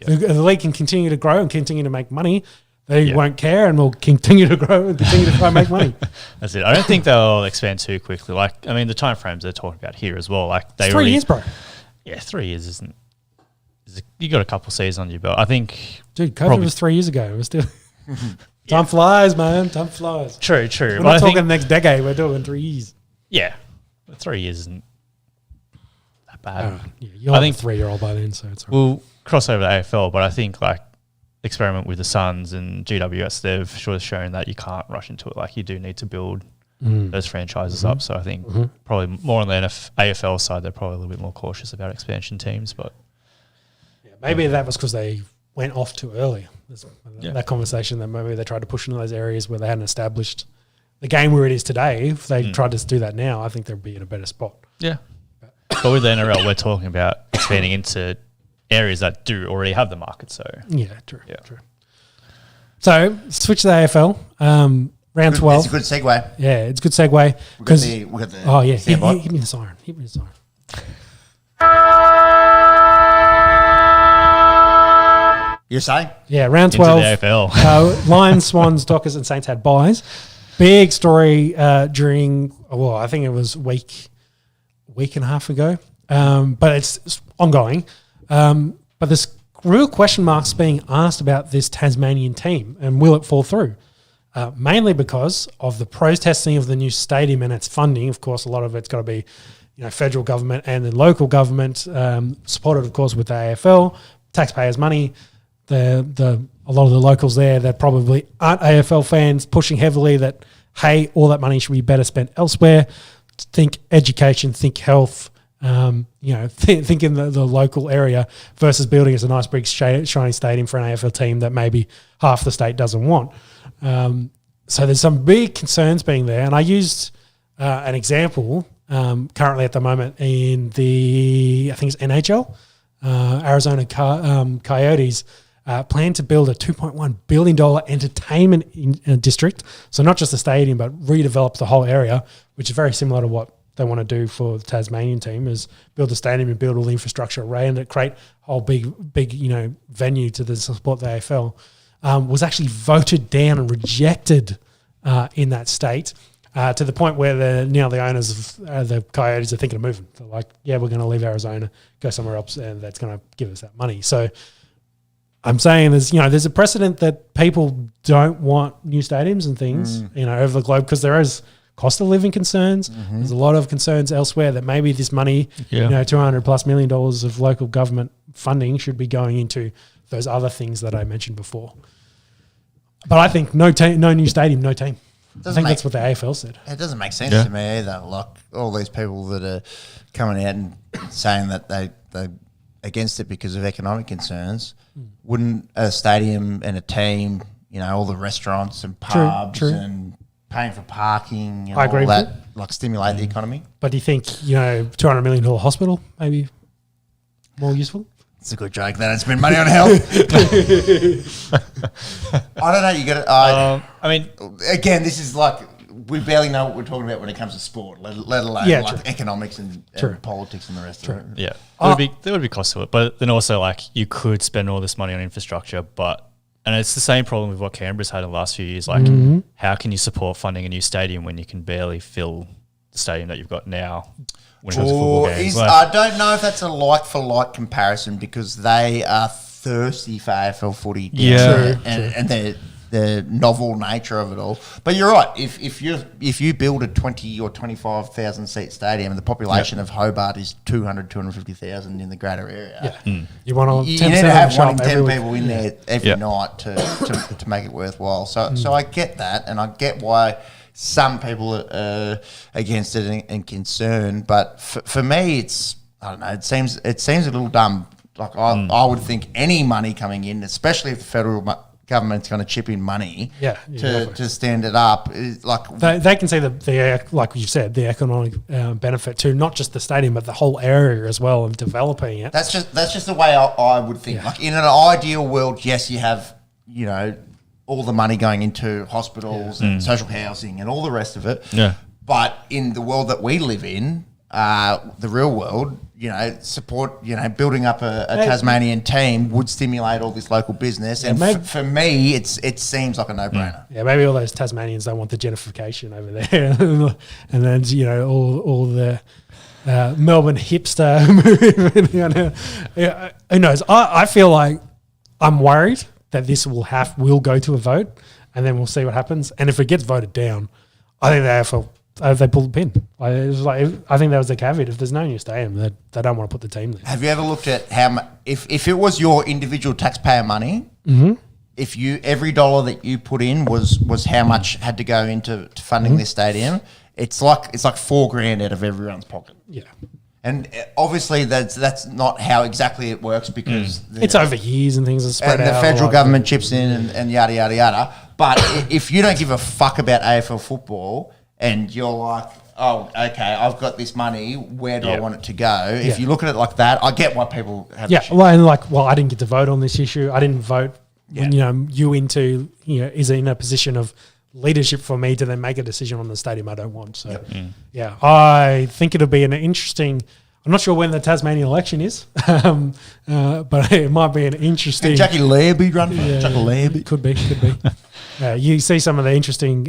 If the league can continue to grow and continue to make money, they won't care, and will continue to grow and continue to try and make money. That's it. I don't think they'll expand too quickly. Like, I mean, the time frames they're talking about here as well. Like, it's 3 years, bro. Yeah, 3 years isn't. You got a couple of seasons on your belt. I think. Dude, COVID was 3 years ago. We're still. Time flies, man. Time flies. True. We're not talking the next decade. We're talking 3 years. Yeah, 3 years isn't that bad. You'll have a 3-year-old by then, so it's all right. We'll cross over to AFL, but I think like experiment with the Suns and GWS, they've sort of shown that you can't rush into it. Like, you do need to build those franchises up. So I think probably more on the AFL side, they're probably a little bit more cautious about expansion teams. But maybe that was because they went off too early. That conversation that maybe they tried to push into those areas where they hadn't established the game where it is today. If they tried to do that now, I think they'd be in a better spot. Yeah. But with the NRL, we're talking about expanding into areas that do already have the market. So true. So switch to the AFL. Round 12. It's a good segue. Yeah, it's a good segue. Because hit me the siren. You're saying? Yeah, round 12. Into the AFL. Lions, Swans, Dockers, and Saints had buys. Big story during, I think it was week and a half ago. But it's ongoing. But there's real question marks being asked about this Tasmanian team and will it fall through? Mainly because of the protesting of the new stadium and its funding. Of course, a lot of it's got to be, federal government and then local government, supported, of course, with the AFL, taxpayers' money. A lot of the locals there that probably aren't AFL fans pushing heavily that, hey, all that money should be better spent elsewhere. Think education, think health, think in the local area versus building us a nice big shiny stadium for an AFL team that maybe half the state doesn't want. So there's some big concerns being there. And I used an example currently at the moment in I think it's NHL, Arizona Coyotes plan to build a $2.1 billion entertainment district. So not just the stadium, but redevelop the whole area, which is very similar to what they want to do for the Tasmanian team, is build a stadium and build all the infrastructure around it, create a whole big venue to support the AFL. Was actually voted down and rejected in that state to the point where the owners of the Coyotes are thinking of moving. They're like, we're going to leave Arizona, go somewhere else, and that's going to give us that money. So I'm saying there's a precedent that people don't want new stadiums and things, over the globe because there is cost of living concerns. There's a lot of concerns elsewhere that maybe this money, $200+ million of local government funding should be going into those other things that I mentioned before. But I think no new stadium, no team. I think that's what the AFL said. It doesn't make sense to me either. Like all these people that are coming out and saying that they're against it because of economic concerns. Wouldn't a stadium and a team, all the restaurants and pubs and paying for parking and all that, like stimulate the economy? But do you think, $200 million hospital maybe more useful? It's a good joke. They don't spend money on health. I don't know. You got it. I mean, again, this is like we barely know what we're talking about when it comes to sport, let alone economics and politics and the rest of it. Yeah, there would be cost to it, but then also like you could spend all this money on infrastructure, and it's the same problem with what Canberra's had in the last few years. Like, how can you support funding a new stadium when you can barely fill the stadium that you've got now? When it comes to football games. I don't know if that's a like-for-like comparison because they are thirsty for AFL footy. And the novel nature of it all. But you're right. If you build a 20 or 25,000 seat stadium and the population of Hobart is 250,000 in the greater area, you want you need to have 1 in 10 people in there every night to make it worthwhile. So I get that, and I get why some people are against it and concerned. But for me, it's, I don't know, it seems a little dumb. Like I would think any money coming in, especially if the federal government's going to chip in money to stand it up, is like they can see the like you said, the economic benefit to not just the stadium but the whole area as well of developing it. That's just the way I would think. Yeah. Like in an ideal world, yes, you have all the money going into hospitals and social housing and all the rest of it. Yeah. But in the world that we live in, the real world, support, building up a Tasmanian team would stimulate all this local business. And for me, it seems like a no-brainer. Yeah, maybe all those Tasmanians don't want the gentrification over there. And then, all the Melbourne hipster movement. Who knows? I feel like I'm worried that this will go to a vote and then we'll see what happens. And if it gets voted down, I think the AFL... they pulled the pin. I think that was the caveat. If there's no new stadium, they don't want to put the team there. Have you ever looked at how if it was your individual taxpayer money, if every dollar that you put in was how much had to go into funding this stadium, it's like $4,000 out of everyone's pocket. Yeah. And obviously that's not how exactly it works because it's over years and things are spread out. And the federal government chips in and yada yada yada. But if you don't give a fuck about AFL football, and you're like, oh, okay, I've got this money. Where do I want it to go? If you look at it like that, I get why people have. Yeah, I didn't get to vote on this issue. I didn't vote. When, is in a position of leadership for me to then make a decision on the stadium I don't want. So, I think it'll be an interesting. I'm not sure when the Tasmanian election is, but it might be an interesting. Did Jackie Lairby run for Jackie Lairby? Could be. You see some of the interesting.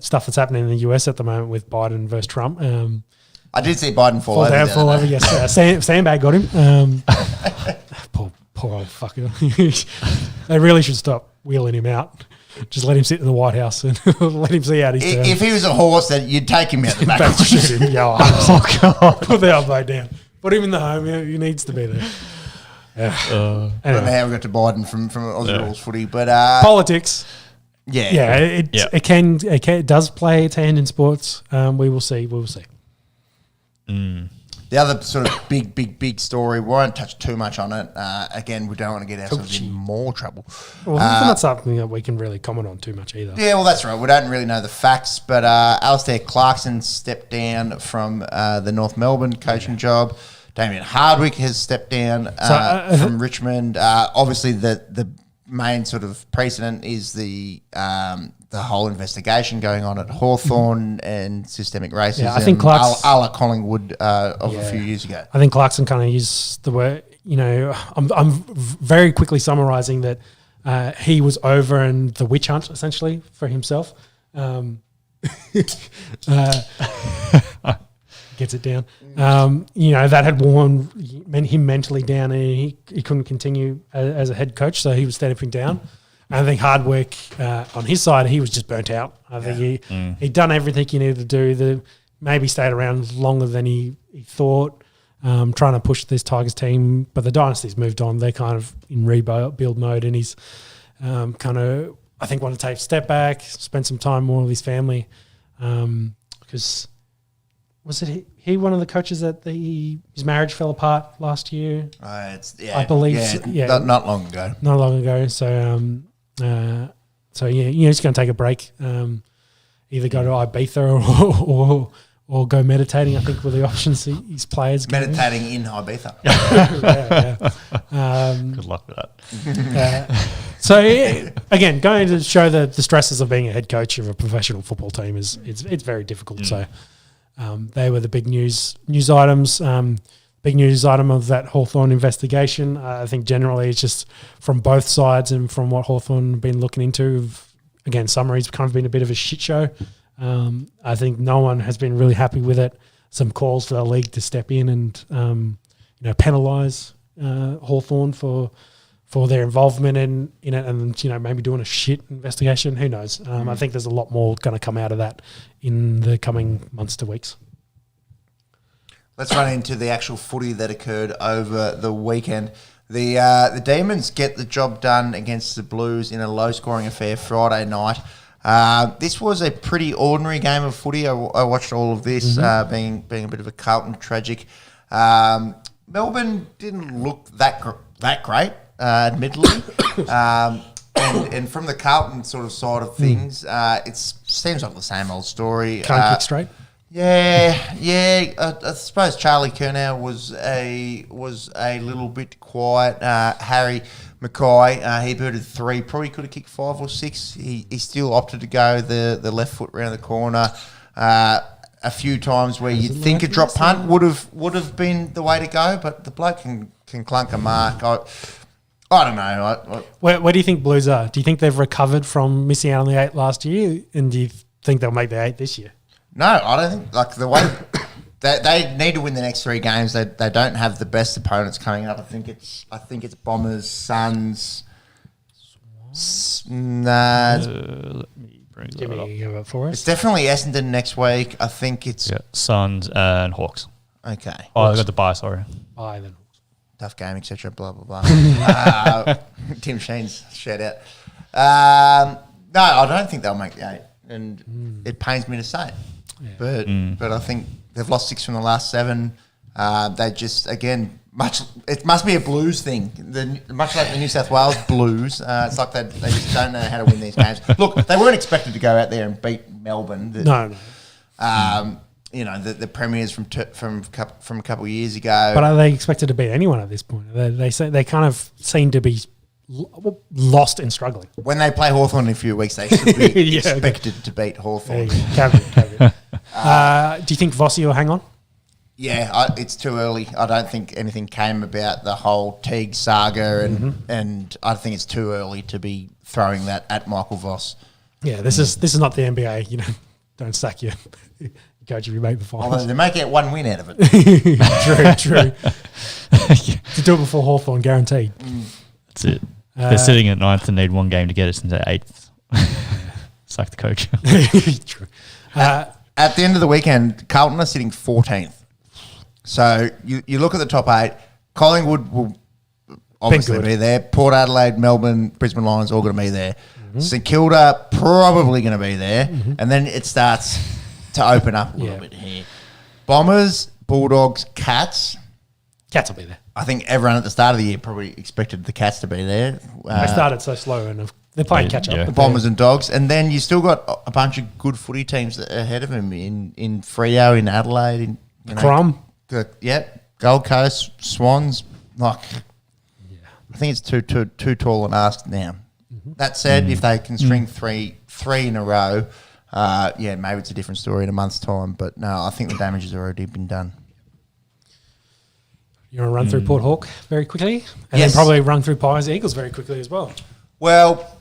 Stuff that's happening in the US at the moment with Biden versus Trump. I did see Biden fall over. Yes, sandbag got him. Poor old fucker. They really should stop wheeling him out. Just let him sit in the White House and let him see out his term. If he was a horse, then you'd take him out the back. Shoot him. Yeah, oh God. Put the elbow down. Put him in the home. He needs to be there. Anyway. I don't know how we got to Biden from Aussie rules footy, but politics. Yeah, it does play its hand in sports. We will see. The other sort of big story, we won't touch too much on it. Again, we don't want to get ourselves in more trouble. Well, it's not something that we can really comment on too much either. Yeah, well, that's right. We don't really know the facts, but Alistair Clarkson stepped down from the North Melbourne coaching job. Damien Hardwick has stepped down from Richmond. Obviously, the main sort of precedent is the whole investigation going on at Hawthorn and systemic racism. Yeah, I think Clark's a la Collingwood of a few years ago. I think Clarkson kind of used the word. I'm very quickly summarising that he was over in the witch hunt essentially for himself. Gets it down. That had worn him mentally down, and he couldn't continue as a head coach, so he was stepping down. And I think Hardwick, on his side, he was just burnt out. I think he'd done everything he needed to do. Maybe stayed around longer than he thought, trying to push this Tigers team. But the Dynasty's moved on. They're kind of in rebuild mode, and he's kind of, I think, want to take a step back, spend some time more with his family, because... Was it he one of the coaches that his marriage fell apart last year? I believe. Not long ago. Not long ago. So he's going to take a break. Either go to Ibiza or go meditating. I think were the options his players. Meditating in Ibiza. Good luck with that. So again, going to show the stresses of being a head coach of a professional football team it's very difficult. So. They were the big news items. Big news item of that Hawthorn investigation. I think generally it's just from both sides and from what Hawthorn have been looking into. Again, summary's kind of been a bit of a shit show. I think no one has been really happy with it. Some calls for the league to step in and penalise Hawthorn for their involvement in it, and maybe doing a shit investigation. Who knows? I think there's a lot more going to come out of that in the coming months to weeks. Let's run into the actual footy that occurred over the weekend. The Demons get the job done against the Blues in a low-scoring affair Friday night. This was a pretty ordinary game of footy. I watched all of this, being a bit of a Carlton tragic. Melbourne didn't look that great, admittedly. And from the Carlton sort of side of things, it seems like the same old story. Can't kick straight. Yeah. I suppose Charlie Curnow was a little bit quiet. Harry Mackay, he booted 3. Probably could have kicked 5 or 6. He still opted to go the left foot round the corner. A few times where you'd think a drop punt would have been the way to go, but the bloke can clunk a mark. I don't know. Where do you think Blues are? Do you think they've recovered from missing out on the 8 last year, and do you think they'll make the 8 this year? No, I don't think. Like the way they need to win the next 3 games. They don't have the best opponents coming up. I think it's Bombers, Suns. Let me bring that up. Jimmy, go up for us. It's definitely Essendon next week. I think it's Suns and Hawks. okay. Oh, I got the bye. Sorry. Bye then. Tough game, etc. Blah blah blah. Tim Sheen's shout out. No, I don't think they'll make the 8, and it pains me to say it. Yeah. But I think they've lost 6 from the last 7. They just again it must be a Blues thing. Much like the New South Wales Blues, it's like they just don't know how to win these games. Look, they weren't expected to go out there and beat Melbourne. No. You know, the premiers from a couple of years ago. But are they expected to beat anyone at this point? They say they kind of seem to be lost and struggling. When they play Hawthorn in a few weeks, they should be expected to beat Hawthorn. Caveat. Do you think Vossi will hang on? Yeah, it's too early. I don't think anything came about the whole Teague saga, and I think it's too early to be throwing that at Michael Voss. Yeah, this is not the NBA. You know, don't sack your coach if you make the finals. Although they may get 1 win out of it. True. To do it before Hawthorn, guaranteed. That's it. They're sitting at 9th and need 1 game to get us into 8th. Sack the coach. True. At the end of the weekend, Carlton are sitting 14th. So you look at the top 8. Collingwood will obviously be there. Port Adelaide, Melbourne, Brisbane Lions all going to be there. St Kilda probably going to be there. And then it starts to open up a little bit here. Bombers, Bulldogs, Cats. Cats will be there. I think everyone at the start of the year probably expected the Cats to be there. They started so slow and they're playing catch up. The Bombers and Dogs. And then you still got a bunch of good footy teams ahead of them in Freo, in Adelaide. Crum. Gold Coast, Swans. I think it's too tall an ask now. That said, if they can string three in a row, maybe it's a different story in a month's time. But no, I think the damage has already been done. You want to run through Port Hawk very quickly? And then probably run through Pies Eagles very quickly as well. Well,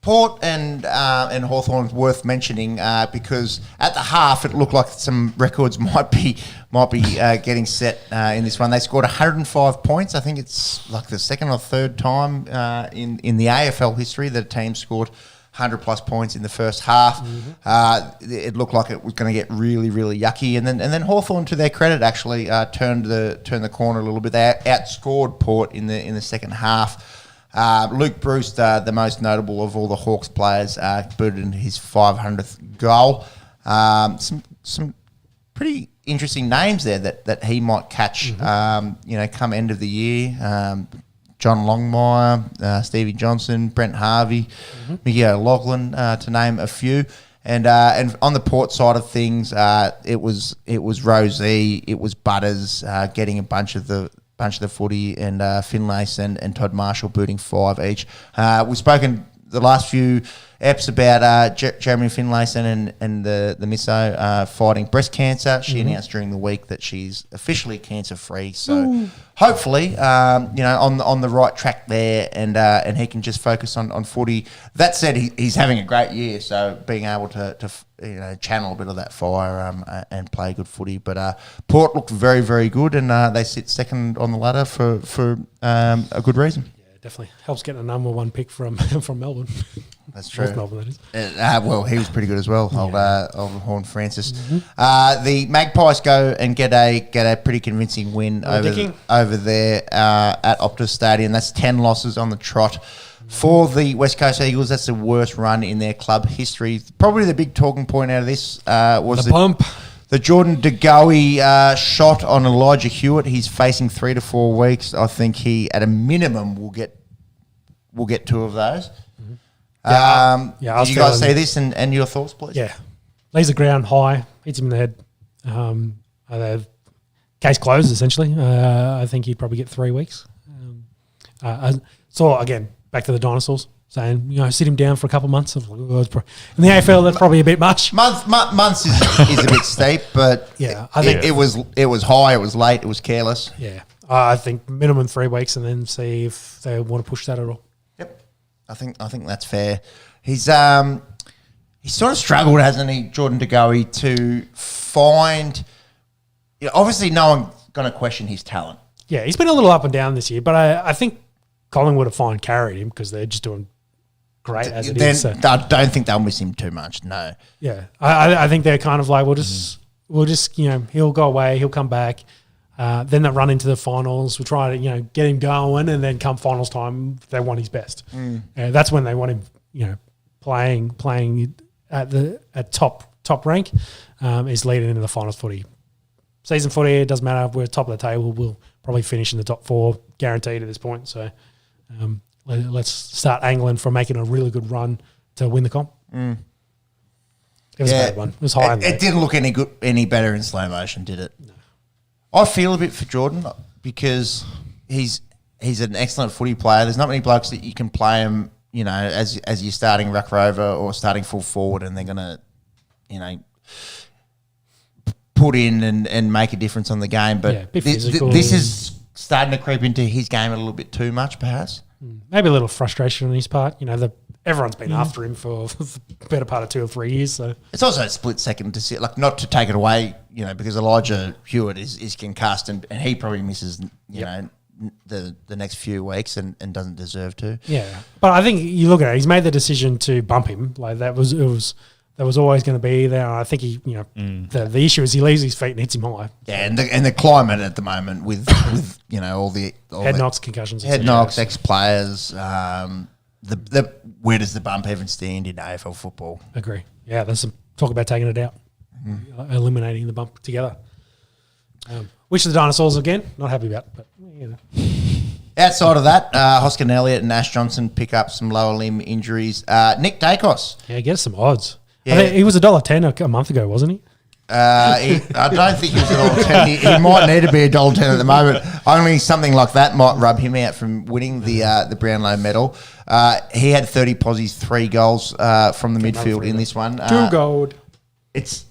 Port and Hawthorn's worth mentioning because at the half it looked like some records might be getting set in this one. They scored 105 points. I think it's like the second or third time in the AFL history that a team scored 100 plus points in the first half. It looked like it was going to get really, really yucky. And then Hawthorn, to their credit, actually turned the corner a little bit. They outscored Port in the second half. Luke Bruce, the most notable of all the Hawks players, booted in his 500th goal. Some pretty interesting names there that he might catch. Come end of the year. John Longmire, Stevie Johnson, Brent Harvey, Mickey O'Loughlin, to name a few. And on the Port side of things, it was Rosie, it was Butters getting a bunch of the footy, and Finlace and Todd Marshall booting 5 each. We've spoken the last few eps about Jeremy Finlayson and the misso fighting breast cancer. She announced during the week that she's officially cancer free. So hopefully, on the right track there, and he can just focus on footy. That said, he's having a great year. So being able to channel a bit of that fire and play good footy. But Port looked very, very good, and they sit second on the ladder for a good reason. Yeah, definitely helps getting a number 1 pick from Melbourne. That's true. North Melbourne, that is. Well, he was pretty good as well, old Horn Francis. The Magpies go and get a pretty convincing win over there at Optus Stadium. That's 10 losses on the trot. For the West Coast Eagles, that's the worst run in their club history. Probably the big talking point out of this was the bump. The Jordan De Goey shot on Elijah Hewitt. He's facing 3 to 4 weeks. I think he, at a minimum, will get 2 of those. Did you guys see this and your thoughts, please? Yeah. Lays the ground high, hits him in the head. Case closed, essentially. I think he'd probably get 3 weeks. I saw, again, back to the dinosaurs, saying, sit him down for a couple of months. In the AFL, that's probably a bit much. Months is a bit steep, but yeah, I think it was high, it was late, it was careless. Yeah. I think minimum 3 weeks and then see if they want to push that at all. Yep. I think that's fair. He's sort of struggled, hasn't he, Jordan De Goey, to find obviously no one's going to question his talent. Yeah, he's been a little up and down this year, but I think Collingwood have fine carried him because they're just doing great as it is. So. I don't think they'll miss him too much, no. Yeah. I think they're kind of like, we'll just he'll go away, he'll come back. Then they run into the finals. We'll try to, get him going, and then come finals time, they want his best. That's when they want him, playing at top rank. Is leading into the finals footy. Season footy, it doesn't matter. We're top of the table. We'll probably finish in the top 4, guaranteed at this point. So let's start angling for making a really good run to win the comp. It was a bad one. It was high. It didn't look any better in slow motion, did it? No. I feel a bit for Jordan because he's an excellent footy player. There's not many blokes that you can play him, as you're starting ruck rover or starting full forward, and they're gonna, put in and make a difference on the game. But this is starting to creep into his game a little bit too much, perhaps. Maybe a little frustration on his part. Everyone's been after him for the better part of 2 or 3 years. So it's also a split second to see, not to take it away, because Elijah Hewitt is concussed and he probably misses, the next few weeks and doesn't deserve to. Yeah, but I think you look at it, he's made the decision to bump him. Like that was always going to be there. I think he, the issue is he leaves his feet and hits him high. Yeah, and the climate at the moment with all the head knocks, concussions, ex players. Where does the bump even stand in AFL football? Agree. Yeah, there's some talk about taking it out, eliminating the bump together. Which the dinosaurs, again, not happy about. But Outside of that, Hoskin Elliott and Ash Johnson pick up some lower limb injuries. Nick Dacos. Yeah, get us some odds. Yeah. He was $1.10 a month ago, wasn't he? I don't think he was $1.10. He might need to be $1.10 at the moment. Only something like that might rub him out from winning the Brownlow medal. He had 30 posies, 3 goals from the midfield in this one. 2 gold. It's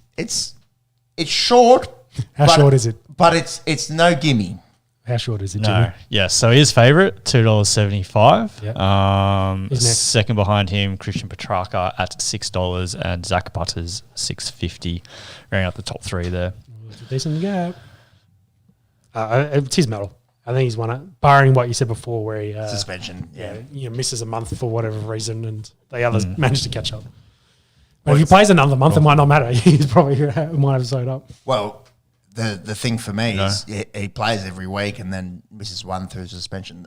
short. How short is it? But it's no gimme. How short is it, No. Jimmy? Yeah, so his favourite, $2.75. Yep. Second behind him, Christian Petrarca at $6 and Zach Butters $6.50, rounding up the top 3 there. It's a decent gap. It's his medal. I think he's won it, barring what you said before where he... suspension, misses a month for whatever reason and the others manage to catch up. But if he plays another month, it might not matter. He's probably might have sewed up. Well... The thing for me is he plays every week and then misses one through suspension.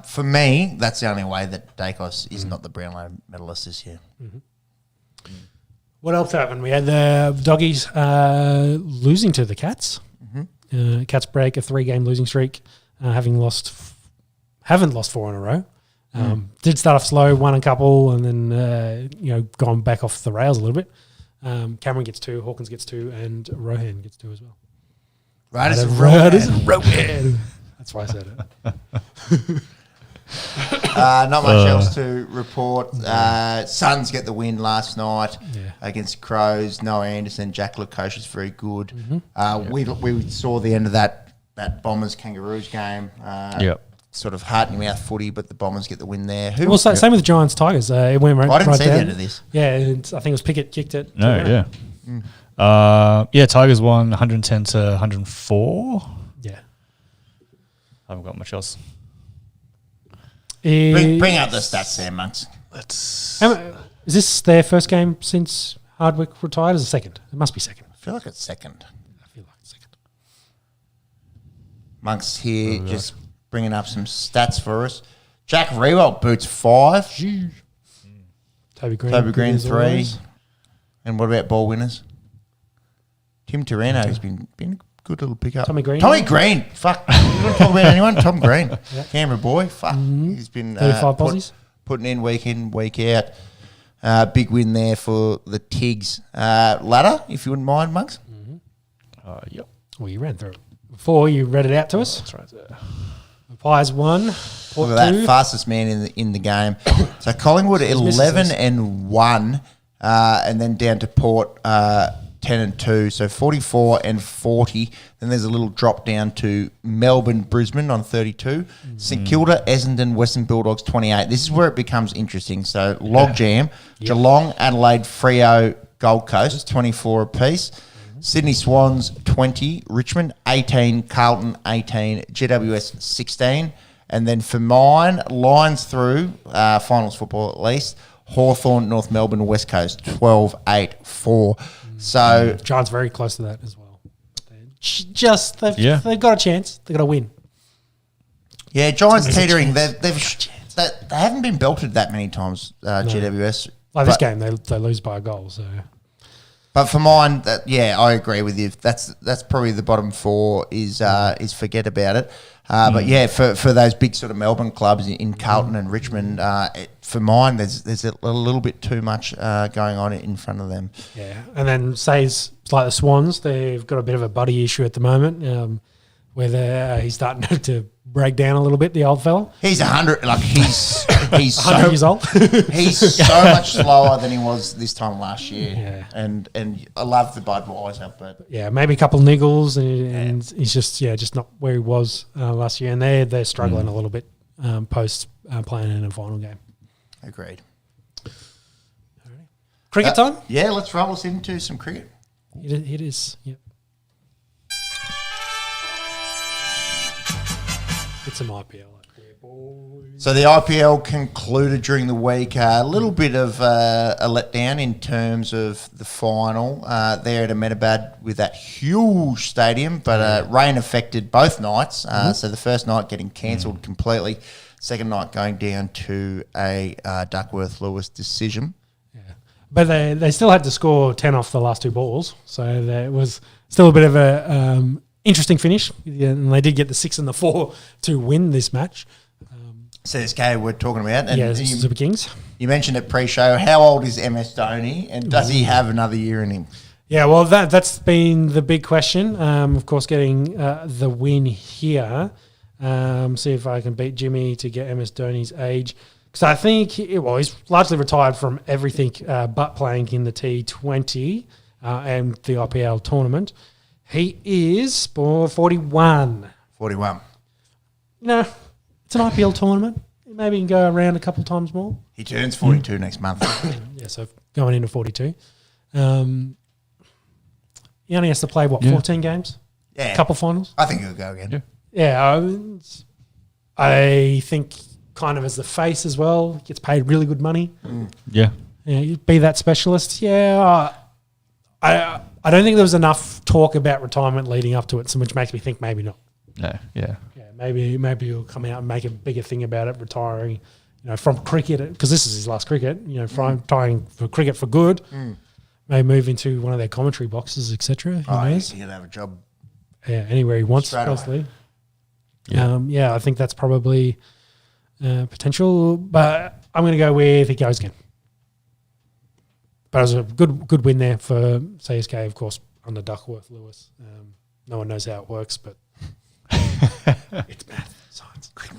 For me, that's the only way that Dacos is not the Brownlow medalist this year. Mm-hmm. What else happened? We had the Doggies losing to the Cats. Mm-hmm. Cats break a 3-game losing streak, haven't lost 4 in a row. Did start off slow, won a couple, and then gone back off the rails a little bit. Cameron gets 2, Hawkins gets 2, and Rohan gets 2 as well. Rohan. That's why I said it. Not much else to report. Suns get the win last night against Crows. Noah Anderson, Jack Lukosius is very good. Mm-hmm. We saw the end of that Bombers Kangaroos game. Sort of heart in your mouth footy, but the Bombers get the win there. Same with the Giants Tigers. It went right. I didn't see down. the end of this. Yeah, I think it was Pickett kicked it. Tigers won 110 to 104. Yeah, I haven't got much else. Bring out the stats there, Monks. Let's. Is this their first game since Hardwick retired? Is it second? It must be second. I feel like it's second. I feel like it's second. Monk's here just bringing up some stats for us. Jack Rewalt boots 5. Toby Green 3. And what about ball winners? Tim Torino's been a good little pickup. Tommy Green. Fuck. You want to talk about anyone? Tom Green. Yeah. Canberra boy. Fuck. He's been 35 Aussies. Putting in, week out. Big win there for the Tigs. Ladder, if you wouldn't mind, Monks. Yep. Well, you ran through it before you read it out to us. That's right there. The Pies 1. Look at that, fastest man in the game. So Collingwood 11-1, and then down to Port 10-2. So 44 and 40. Then there's a little drop down to Melbourne, Brisbane on 32. St Kilda, Essendon, Western Bulldogs 28. This is where it becomes interesting. So logjam, Geelong, Adelaide, Freo, Gold Coast 24 apiece. Sydney Swans 20, Richmond 18, Carlton 18, GWS 16. And then for mine, Lions through, finals football at least, Hawthorn, North Melbourne, West Coast 12-8-4. So Giants very close to that as well. They've got a chance. They've got to win. Yeah, Giants teetering. They haven't been belted that many times, GWS. Like this game, they lose by a goal. So, but for mine, I agree with you. That's probably the bottom 4 is forget about it. But yeah, for those big sort of Melbourne clubs in Carlton and Richmond, for mine, there's a little bit too much going on in front of them. Yeah, and then it's like the Swans. They've got a bit of a buddy issue at the moment, where he's starting to break down a little bit. The old fella. He's 100. Like he's 100 years old. He's so much slower than he was this time last year. Yeah. And I love the Budweiser, but yeah, maybe a couple of niggles, and he's just not where he was last year, and they're struggling a little bit post playing in a final game. Agreed. Cricket time? Yeah, let's roll us into some cricket. It is. Yep. Get some IPL up there, boys. So the IPL concluded during the week. A little bit of a letdown in terms of the final there at Ahmedabad with that huge stadium, but rain affected both nights. So the first night getting cancelled completely. Second night going down to a Duckworth-Lewis decision. Yeah. But they still had to score 10 off the last 2 balls. So there was still a bit of a interesting finish. And they did get the 6 and the 4 to win this match. CSK we're talking about. And Super Kings. You mentioned it pre-show. How old is MS Dhoni and does he have another year in him? Yeah, well, that's been the big question. Of course, getting the win here. See if I can beat Jimmy to get MS Dhoni's age. Because I think, he's largely retired from everything but playing in the T20 and the IPL tournament. He is 41. 41. No, it's an IPL tournament. Maybe he can go around a couple of times more. He turns 42 next month. Yeah, so going into 42. He only has to play, 14 games? Yeah. A couple finals? I think he'll go again. Yeah, I think kind of as the face as well, gets paid really good money. Yeah. You'd be that specialist. Yeah, I don't think there was enough talk about retirement leading up to it, so which makes me think maybe not. No, yeah. Yeah, maybe he'll come out and make a bigger thing about it, retiring, from cricket, because this is his last cricket, retiring for cricket for good. Maybe move into one of their commentary boxes, etc. Who knows? He'll have a job. Yeah, anywhere he wants, mostly. Yeah. I think that's probably potential, but I'm going to go with he goes again. But it was a good win there for CSK, of course, under Duckworth-Lewis. No one knows how it works, but it's math, science, quick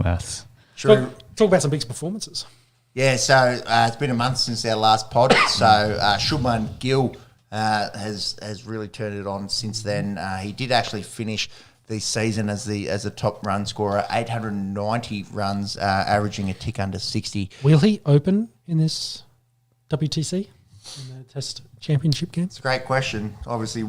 maths. Sure. Talk about some big performances. Yeah, so it's been a month since our last pod, so Shubman Gill has really turned it on since then. He did actually finish the season as a top run scorer, 890 runs, averaging a tick under 60. Will he open in this WTC, in the Test Championship games? It's a great question. Obviously,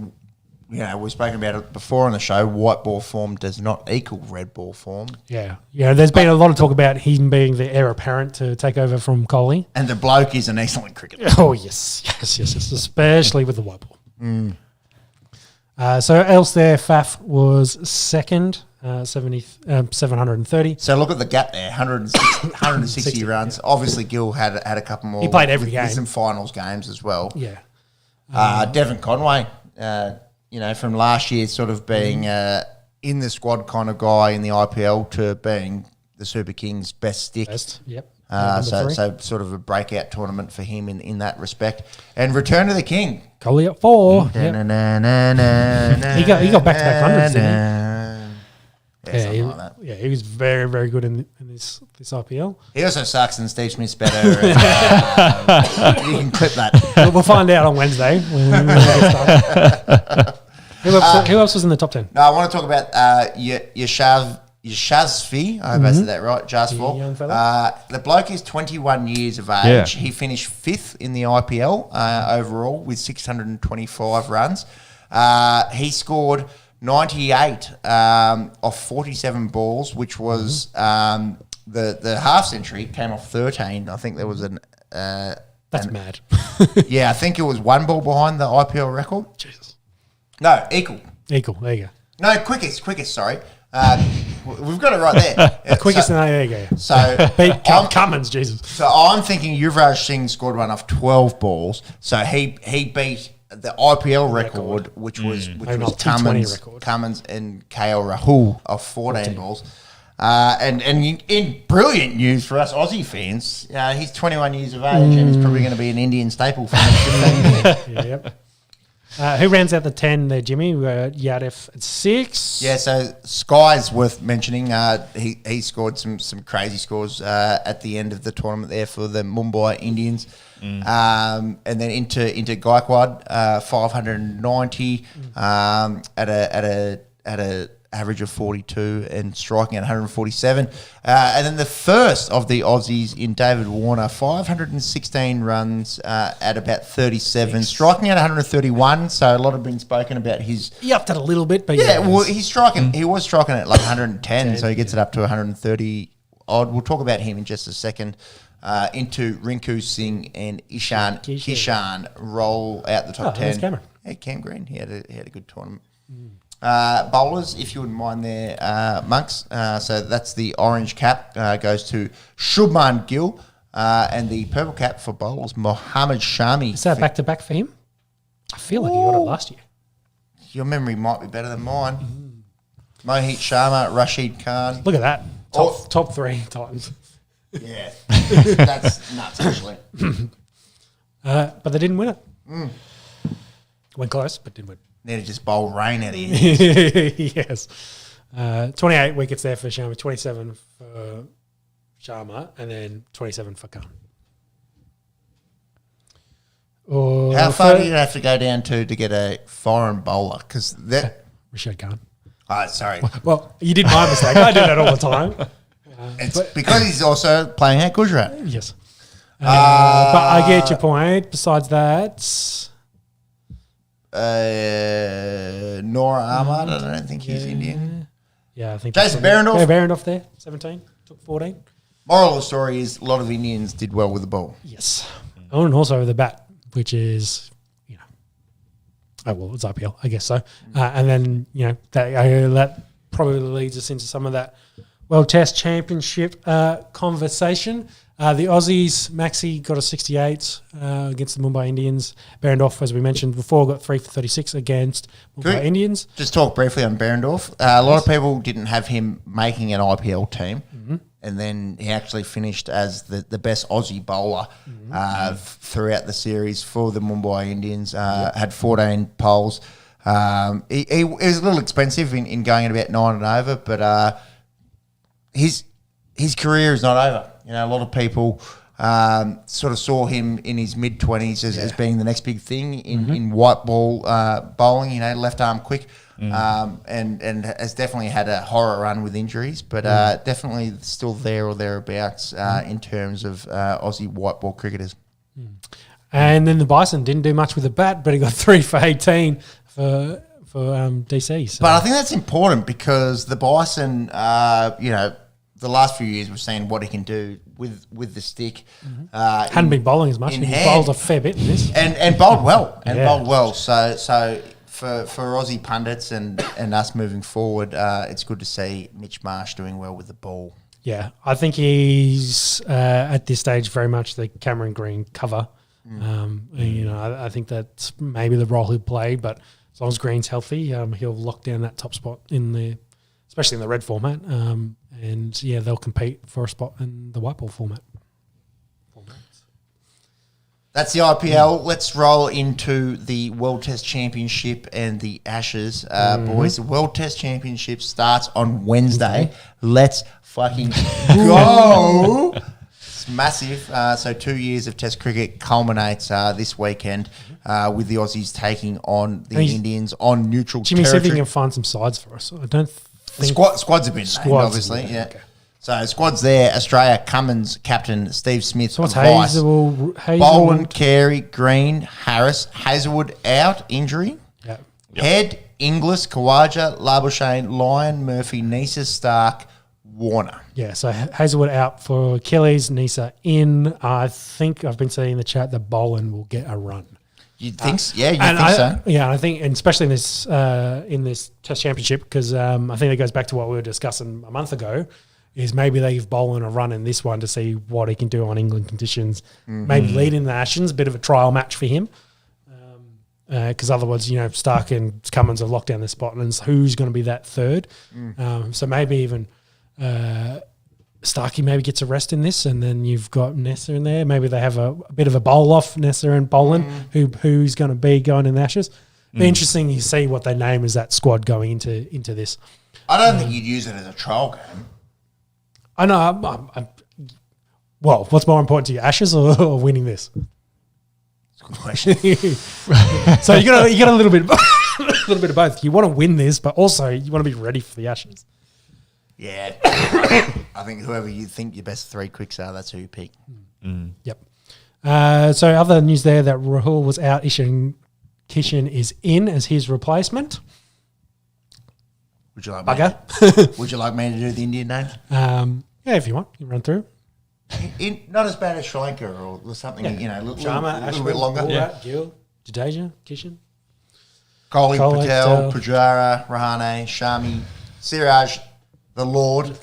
we've spoken about it before on the show. White ball form does not equal red ball form. Yeah. There's been a lot of talk about him being the heir apparent to take over from Kohli. And the bloke is an excellent cricketer. Oh, yes, especially with the white ball. So else there, Faf was second, 730. So look at the gap there, 160 runs. Obviously, Gill had a couple more. He played every with game. some finals games as well. Yeah. Devon Conway, from last year sort of being in the squad kind of guy in the IPL to being the Super Kings' best stick. Yep. So sort of a breakout tournament for him in that respect. And return to the king. Kohli at 4. Yep. He got back-to-back hundreds, didn't he? Something like that. Yeah, he was very, very good in this IPL. He also sucks and Steve Smith's better. You can clip that. We'll find out on Wednesday. When we get started. Who else was in the top 10? No, I want to talk about Yashazvi. I hope I said that right. The young fella. The bloke is 21 years of age. Yeah. He finished 5th in the IPL overall with 625 runs. He scored 98 off 47 balls, which was the half century came off 13. I think there was That's mad. I think it was 1 ball behind the IPL record. Jesus. No, equal. There you go. No, quickest, sorry. We've got it right there. Quickest there you go. So Beat Cummins, Jesus. So I'm thinking Yuvraj Singh scored one off 12 balls. So he beat the IPL record, which was Cummins and KL Rahul of 14 balls. And in brilliant news for us Aussie fans, he's 21 years of age and he's probably going to be an Indian staple for the next 15 years. Yep. Who rounds out the 10 there, Jimmy? We got Yadif at 6. Yeah, so Sky's worth mentioning. He scored some crazy scores at the end of the tournament there for the Mumbai Indians. And then into Gaikwad, 590 at a average of 42 and striking at 147. And then the first of the Aussies in David Warner, 516 runs at about 37, striking at 131. So a lot have been spoken about his... He upped it a little bit, but he's striking. He was striking at like 110, so he gets it up to 130 odd. We'll talk about him in just a second. Into Rinku Singh and Ishan Kishan roll out the top 10. Cameron. Yeah, Cam Green. He had a good tournament. Bowlers, if you wouldn't mind there, Monks. So that's the orange cap goes to Shubman Gill, and the purple cap for bowlers, Mohammad Shami. Is that back-to-back for him? I feel like he got it last year. Your memory might be better than mine. Mohit Sharma, Rashid Khan. Look at that. Top 3 times. Yeah, that's nuts, actually. But they didn't win it. Went close, but didn't win. Need to just bowl rain out of here. Yes. 28 wickets there for Sharma, 27 for Sharma, and then 27 for Khan. How far do you have to go down to get a foreign bowler? Because that... Rashid Khan. Oh, sorry. Well, you did my mistake. I do that all the time. It's because he's also playing at Gujarat. Yes. But I get your point. Besides that... Noor Ahmad, I don't think he's Indian. Yeah, I think Jason Behrendorff. Yeah, Behrendorff there, 17, took 14. Moral of the story is a lot of Indians did well with the ball. Yes. And also the bat, which is, it's IPL, I guess so. And then, that probably leads us into some of that World Test Championship conversation. The Aussies, Maxi got a 68 against the Mumbai Indians. Behrendorff, as we mentioned before, got 3 for 36 against Mumbai Indians. Just talk briefly on Behrendorff. A lot of people didn't have him making an IPL team, and then he actually finished as the best Aussie bowler throughout the series for the Mumbai Indians. Had 14 poles. He was a little expensive in going at about 9 and over, but his career is not over. A lot of people sort of saw him in his mid-20s as being the next big thing in white ball bowling, left arm quick, and has definitely had a horror run with injuries, but definitely still there or thereabouts in terms of Aussie white ball cricketers. And then the Bison didn't do much with the bat, but he got 3 for 18 for DC. So. But I think that's important because the Bison, the last few years we've seen what he can do with the stick. Hadn't been bowling as much. He bowled a fair bit in this. And bowled well. Bowled well. So for Aussie pundits and us moving forward, it's good to see Mitch Marsh doing well with the ball. Yeah, I think he's at this stage very much the Cameron Green cover. I think that's maybe the role he'll play, but as long as Green's healthy, he'll lock down that top spot especially in the red format. They'll compete for a spot in the white ball format. That's the IPL. Let's roll into the World Test Championship and the Ashes. Boys, the World Test Championship starts on Wednesday. Let's fucking go. It's massive. So 2 years of Test cricket culminates this weekend with the Aussies taking on the Indians on neutral Jimmy, territory. see if you can find some sides for us. I don't think... Squads have been named, obviously. Yeah. Okay. So squads there: Australia, Cummins, captain; Steve Smith, so what's vice; Hazelwood, Boland, Carey, Green, Harris; Hazelwood out, injury. Yep. Head, Inglis, Khawaja, Labuschagne, Lyon, Murphy, Nisa, Stark, Warner. Yeah, so Hazelwood out for Achilles, Nisa in. I think I've been seeing in the chat that Boland will get a run. You think? So? Yeah, you think so? Yeah, I think, and especially in this Test Championship, because I think it goes back to what we were discussing a month ago. Is maybe they give Boland a run in this one to see what he can do on England conditions. Maybe lead in the Ashes, a bit of a trial match for him. Because otherwise, Stark and Cummins have locked down the spot, and who's going to be that third? So maybe even Starkey maybe gets a rest in this, and then you've got Nessa in there. Maybe they have a bit of a bowl off, Nessa and Boland, who's going to be going in the Ashes. Be interesting to see what they name as that squad going into this. I don't think you'd use it as a trial game. I know. Well, what's more important to you, Ashes or winning this? That's a good question. So you got a little bit, of both. You want to win this, but also you want to be ready for the Ashes. Yeah, I think whoever you think your best three quicks are, that's who you pick. Yep. So other news there that Rahul was out. Ishan Kishan is in as his replacement. Would you like Bugger? Would you like me to do the Indian names? Yeah, if you want, you can run through. Not as bad as Sri Lanka or something. A little Ashwin, bit longer. Borat, Gill, Jadeja, Kishan, Kohli, Patel, Pujara, Rahane, Shami, Siraj, the Lord,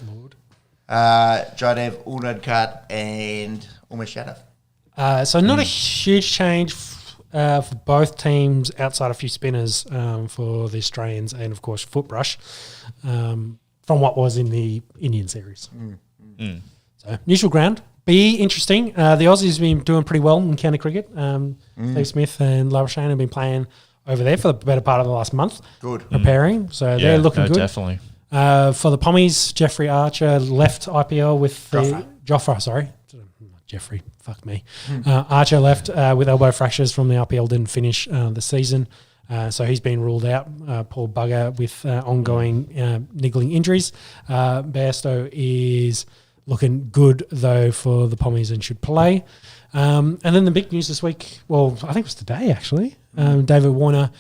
Jaidev, Unadkat, and Umesh Yadav. So not a huge change for both teams outside a few spinners for the Australians and, of course, Footbrush from what was in the Indian series. So neutral ground. Be interesting. The Aussies have been doing pretty well in county cricket. Steve Smith and Labuschagne have been playing over there for the better part of the last month. Good. Preparing. So they're looking good. Definitely. For the Pommies, Jeffrey Archer left IPL with Jofra, sorry. Jeffrey, fuck me. Archer left with elbow fractures from the IPL, didn't finish the season. So he's been ruled out. Poor bugger with ongoing niggling injuries. Bairstow is looking good, though, for the Pommies and should play. And then the big news this week, well, I think it was today, actually. David Warner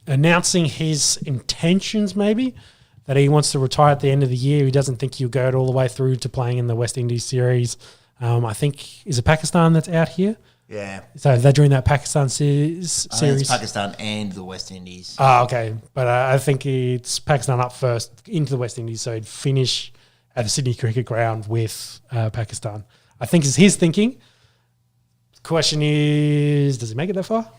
announcing his intentions, maybe, that he wants to retire at the end of the year. He doesn't think he'll go all the way through to playing in the West Indies series. I think, is it Pakistan that's out here? Yeah. So they're doing that Pakistan series. I think it's Pakistan and the West Indies. Oh, okay. But I think it's Pakistan up first into the West Indies, so he'd finish at the Sydney Cricket Ground with Pakistan. I think is his thinking. The question is, does he make it that far?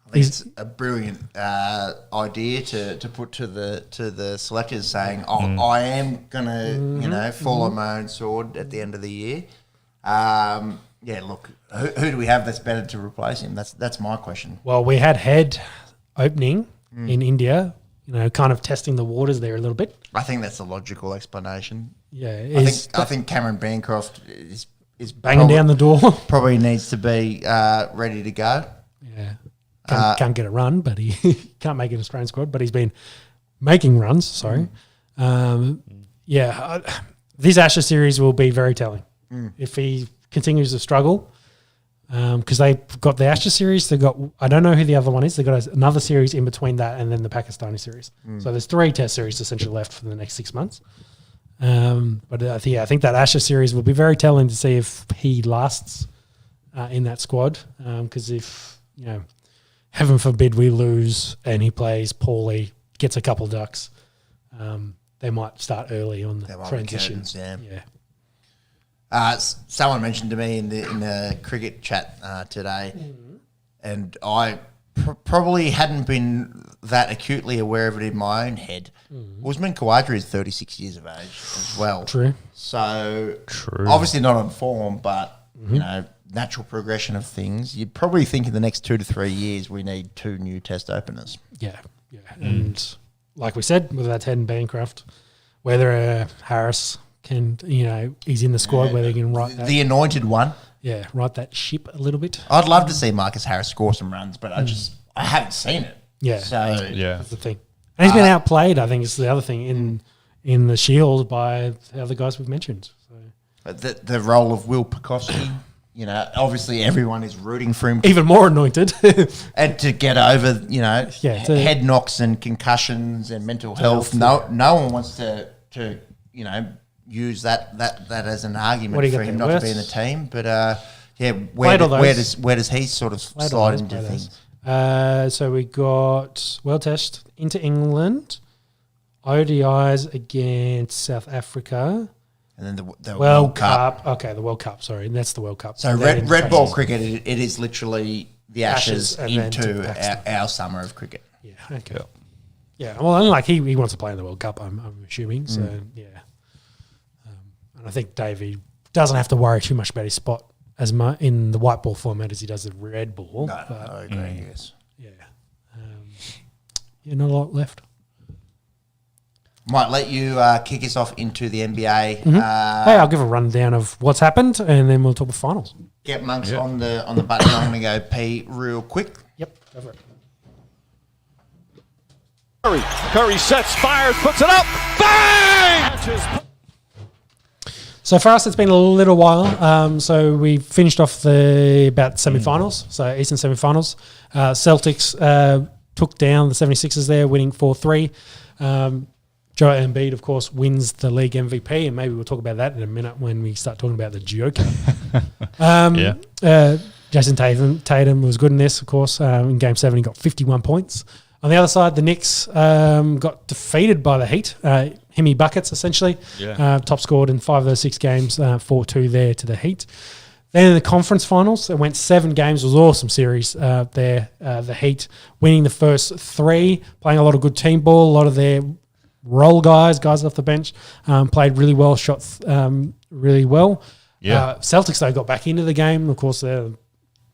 I think it's a brilliant idea to put to the selectors, saying, I am going to fall on my own sword at the end of the year. Look, who do we have that's better to replace him? That's my question. Well, we had Head opening in India, kind of testing the waters there a little bit. I think that's a logical explanation. Yeah. I think Cameron Bancroft is banging down the door. Probably needs to be ready to go. Yeah. Can't get a run, but he can't make an Australian squad, but he's been making runs, sorry. This Ashes series will be very telling. If he continues to struggle, because they've got the Ashes series. They've got, I don't know who the other one is. They've got another series in between that and then the Pakistani series. So there's 3 test series essentially left for the next 6 months. But I think that Ashes series will be very telling to see if he lasts in that squad. Because if, heaven forbid we lose and he plays poorly, gets a couple ducks, they might start early on the transition. Someone mentioned to me in the cricket chat today, and I probably hadn't been that acutely aware of it in my own head. Usman Khawaja is 36 years of age as well. True. So obviously not on form, but natural progression of things. You'd probably think in the next 2 to 3 years we need 2 new test openers. Yeah. And like we said, with that Ted Bancroft, whether Harris can, he's in the squad where they can write that. The anointed one. Yeah, right that ship a little bit. I'd love to see Marcus Harris score some runs, but I haven't seen it. Yeah. So that's the thing. And he's been outplayed, I think is the other thing, in the Shield by the other guys we've mentioned. So. The role of Will Pekoski, obviously everyone is rooting for him. Even more anointed. And to get over, head knocks and concussions and mental health. No one wants to use that as an argument for him not to be in the team. But where does he sort of slide into things? So we got World Test into England, ODIs against South Africa, and then the World Cup. Okay, the World Cup. Sorry, and that's the World Cup. So red ball cricket, it is literally the Ashes into our summer of cricket. Yeah. Okay. Yeah. Well, he wants to play in the World Cup. I'm assuming. So yeah. And I think Davey doesn't have to worry too much about his spot as much in the white ball format as he does the red ball. No, I agree, yes. Yeah. Not a lot left. Might let you kick us off into the NBA. Hey, I'll give a rundown of what's happened and then we'll talk about finals. Get Monks on the button. I'm going to go pee real quick. Yep, go for it. Curry sets, fires, puts it up. Bang! So for us, it's been a little while. So we finished off about semi-finals, so Eastern semi-finals. Celtics took down the 76ers there, winning 4-3. Joe Embiid, of course, wins the league MVP, and maybe we'll talk about that in a minute when we start talking about the Joker. Jason Tatum was good in this, of course. In Game 7, he got 51 points. On the other side, the Knicks got defeated by the Heat. Hemi buckets, essentially. Top scored in 5 of those 6 games, 4-2 there to the Heat. Then in the conference finals, it went 7 games. It was an awesome series there. The Heat winning the first 3, playing a lot of good team ball. A lot of their role guys off the bench, played really well, shot really well. Celtics, though, got back into the game. Of course, were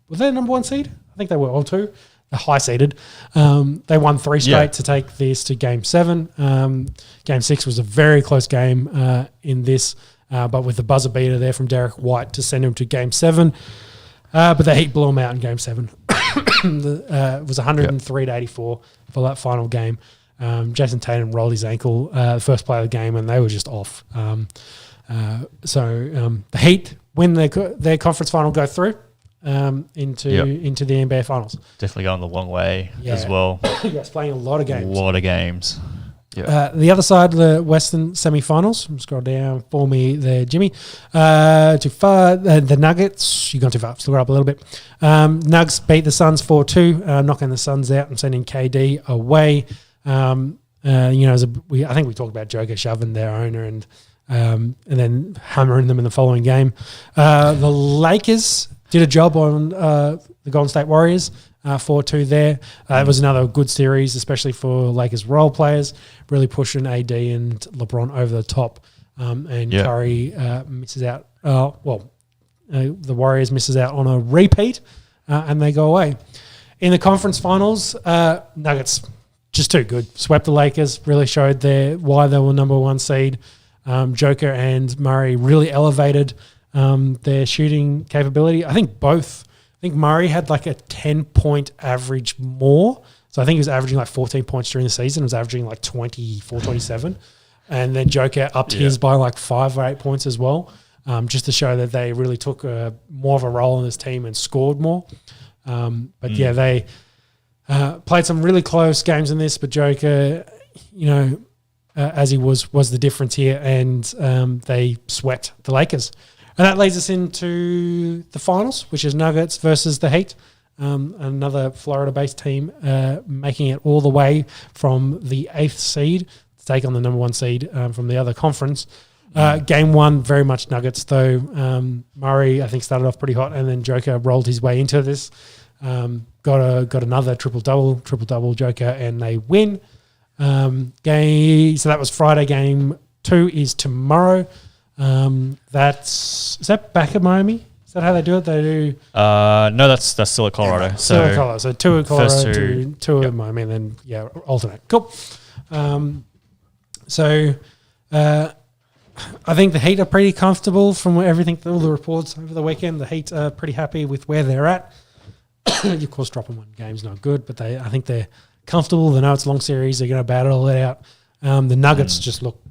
they number 1 seed? I think they were all 2. High seeded. They won 3 straight to take this to Game 7. Game 6 was a very close game in this, but with the buzzer beater there from Derek White to send him to Game 7. But the Heat blew him out in Game 7. It was 103-84 for that final game. Jason Tatum rolled his ankle, the first play of the game, and they were just off. So the Heat win their conference final, go through. Into the NBA Finals. Definitely going the long way as well. Yes, playing a lot of games. The other side, the Western semi-finals. Scroll down for me there, Jimmy. Too far. The Nuggets, you've gone too far. Scroll up a little bit. Nugs beat the Suns 4-2, knocking the Suns out and sending KD away. I think we talked about Joker shoving their owner and then hammering them in the following game. The Lakers did a job on the Golden State Warriors, 4-2 there. It was another good series, especially for Lakers role players, really pushing AD and LeBron over the top. Curry misses out. The Warriors misses out on a repeat, and they go away. In the conference finals, Nuggets just too good. Swept the Lakers, really showed why they were number 1 seed. Joker and Murray really elevated their shooting capability. I think Murray had like a 10-point average more. So I think he was averaging like 14 points during the season. He was averaging like 24, 27. And then Joker upped his by like 5 or 8 points as well. just to show that they really took more of a role in this team and scored more. They played some really close games in this, but Joker, as he was the difference here, and they swept the Lakers. And that leads us into the finals, which is Nuggets versus the Heat. Another Florida-based team making it all the way from the 8th seed to take on the number 1 seed from the other conference. Game 1, very much Nuggets, though. Murray, I think, started off pretty hot, and then Joker rolled his way into this. Got another triple-double Joker, and they win. So that was Friday. Game 2 is tomorrow. Is that back at Miami? Is that how they do it? They do. No, that's still at Colorado. Still at Colorado. So 2 at Colorado, two at Miami, and then alternate. Cool. I think the Heat are pretty comfortable from everything, all the reports over the weekend. The Heat are pretty happy with where they're at. Of course, dropping 1 game's not good, but I think they're comfortable. They know it's a long series. They're going to battle it out. The Nuggets just look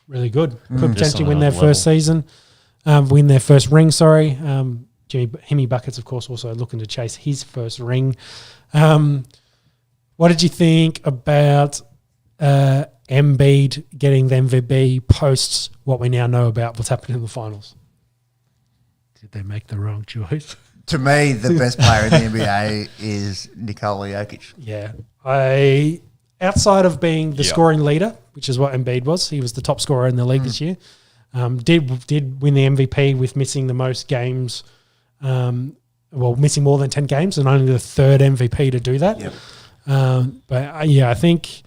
really good. Could potentially win their first season, win their first ring, sorry. Jimmy Buckets, of course, also looking to chase his first ring. What did you think about Embiid getting the MVP post what we now know about what's happening in the finals? Did they make the wrong choice? To me, the best player in the NBA is Nikola Jokic. Yeah. Outside of being the scoring leader, which is what Embiid was, he was the top scorer in the league this year, did win the MVP with missing the most games, missing more than 10 games, and only the 3rd MVP to do that. Yep. I think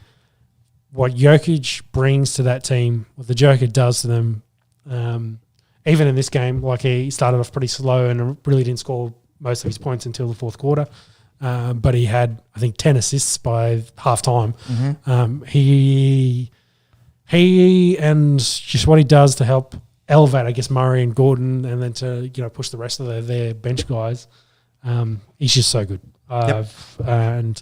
what Jokic brings to that team, what the Joker does to them, even in this game, like he started off pretty slow and really didn't score most of his points until the 4th quarter. But he had, I think, 10 assists by half time. He and just what he does to help elevate, I guess, Murray and Gordon, and then to push the rest of their bench guys. He's just so good, and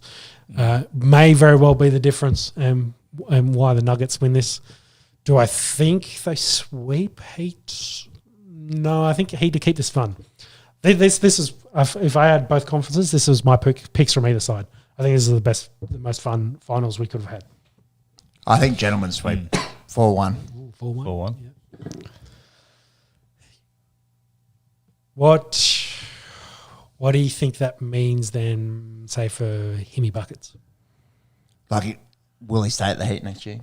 may very well be the difference and why the Nuggets win this. Do I think they sweep Heat? No, I think Heat to keep this fun. This is, if I had both conferences, this was my picks from either side. I think this is the most fun finals we could have had. I think gentlemen sweep 4-1. 4-1. Yeah. What do you think that means then, say, for Himmy Buckets? Will he stay at the Heat next year?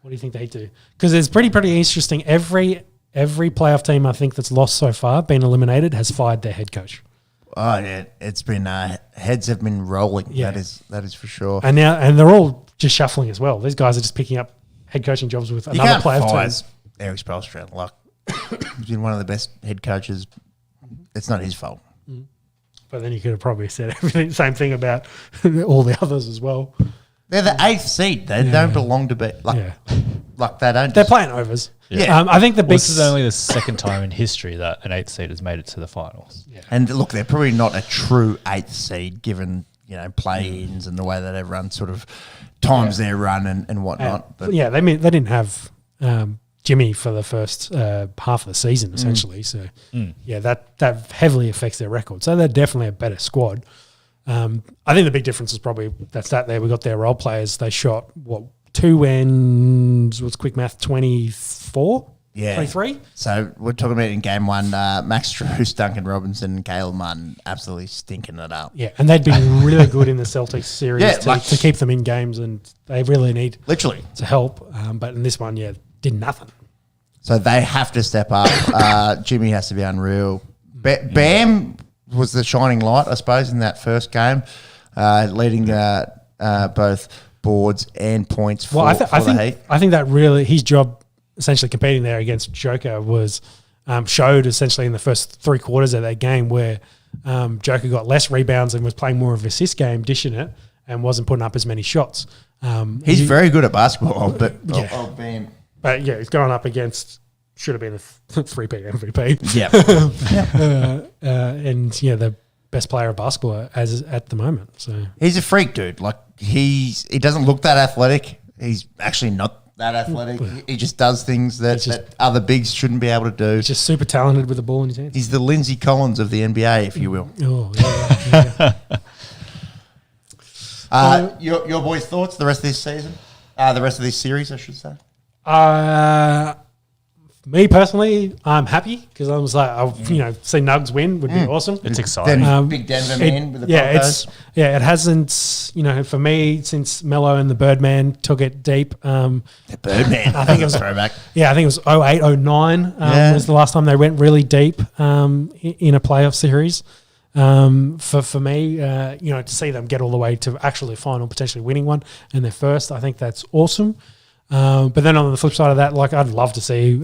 What do you think they do? Because it's pretty interesting. Every playoff team I think that's lost so far, been eliminated, has fired their head coach. Oh yeah, it's been heads have been rolling. Yeah. That is for sure. And they're all just shuffling as well. These guys are just picking up head coaching jobs with another playoff team. Eric Spoelstra, he's been one of the best head coaches. It's not his fault. But then you could have probably said the same thing about all the others as well. They're the 8th seed. They don't belong to be they don't. They're playing overs. Yeah. I think this is only the 2nd time in history that an 8th seed has made it to the finals. Yeah. And look, they're probably not a true 8th seed given play-ins and the way that everyone sort of times their run and whatnot. But they didn't have Jimmy for the first half of the season essentially. So that heavily affects their record. So they're definitely a better squad. I think the big difference is probably that stat there. We got their role players. They shot 2 and what's quick math? 24. Yeah. 23. So we're talking about in game 1, Max Strus, Duncan Robinson, and Caleb Martin absolutely stinking it up. Yeah, and they'd been really good in the Celtics series to keep them in games, and they really need to help. But in this one, did nothing. So they have to step up. Jimmy has to be unreal. Bam was the shining light, I suppose, in that first game, leading both boards and points for the Heat. I think that really his job, essentially competing there against Joker, was showed essentially in the first 3 quarters of that game where Joker got less rebounds and was playing more of an assist game, dishing it, and wasn't putting up as many shots. He's very good at basketball, but Bam. But he's going up against should have been a 3-peat MVP. Yeah. And the best player of basketball as at the moment. So he's a freak, dude. He doesn't look that athletic. He's actually not that athletic. He just does things that other bigs shouldn't be able to do. He's just super talented with the ball in his hands. He's the Lindsay Collins of the NBA, if you will. Oh, yeah. Your boys' thoughts the rest of this season? The rest of this series, I should say. Me personally, I'm happy because I was like, see Nugs win would be awesome. It's exciting. Big Denver man with the Broncos. It hasn't, for me, since Mello and the Birdman took it deep. The Birdman. I think it was throwback. Yeah, I think it was 08, 09 was the last time they went really deep in a playoff series. For me, to see them get all the way to actually final, potentially winning one, and their first, I think that's awesome. But then on the flip side of that, like I'd love to see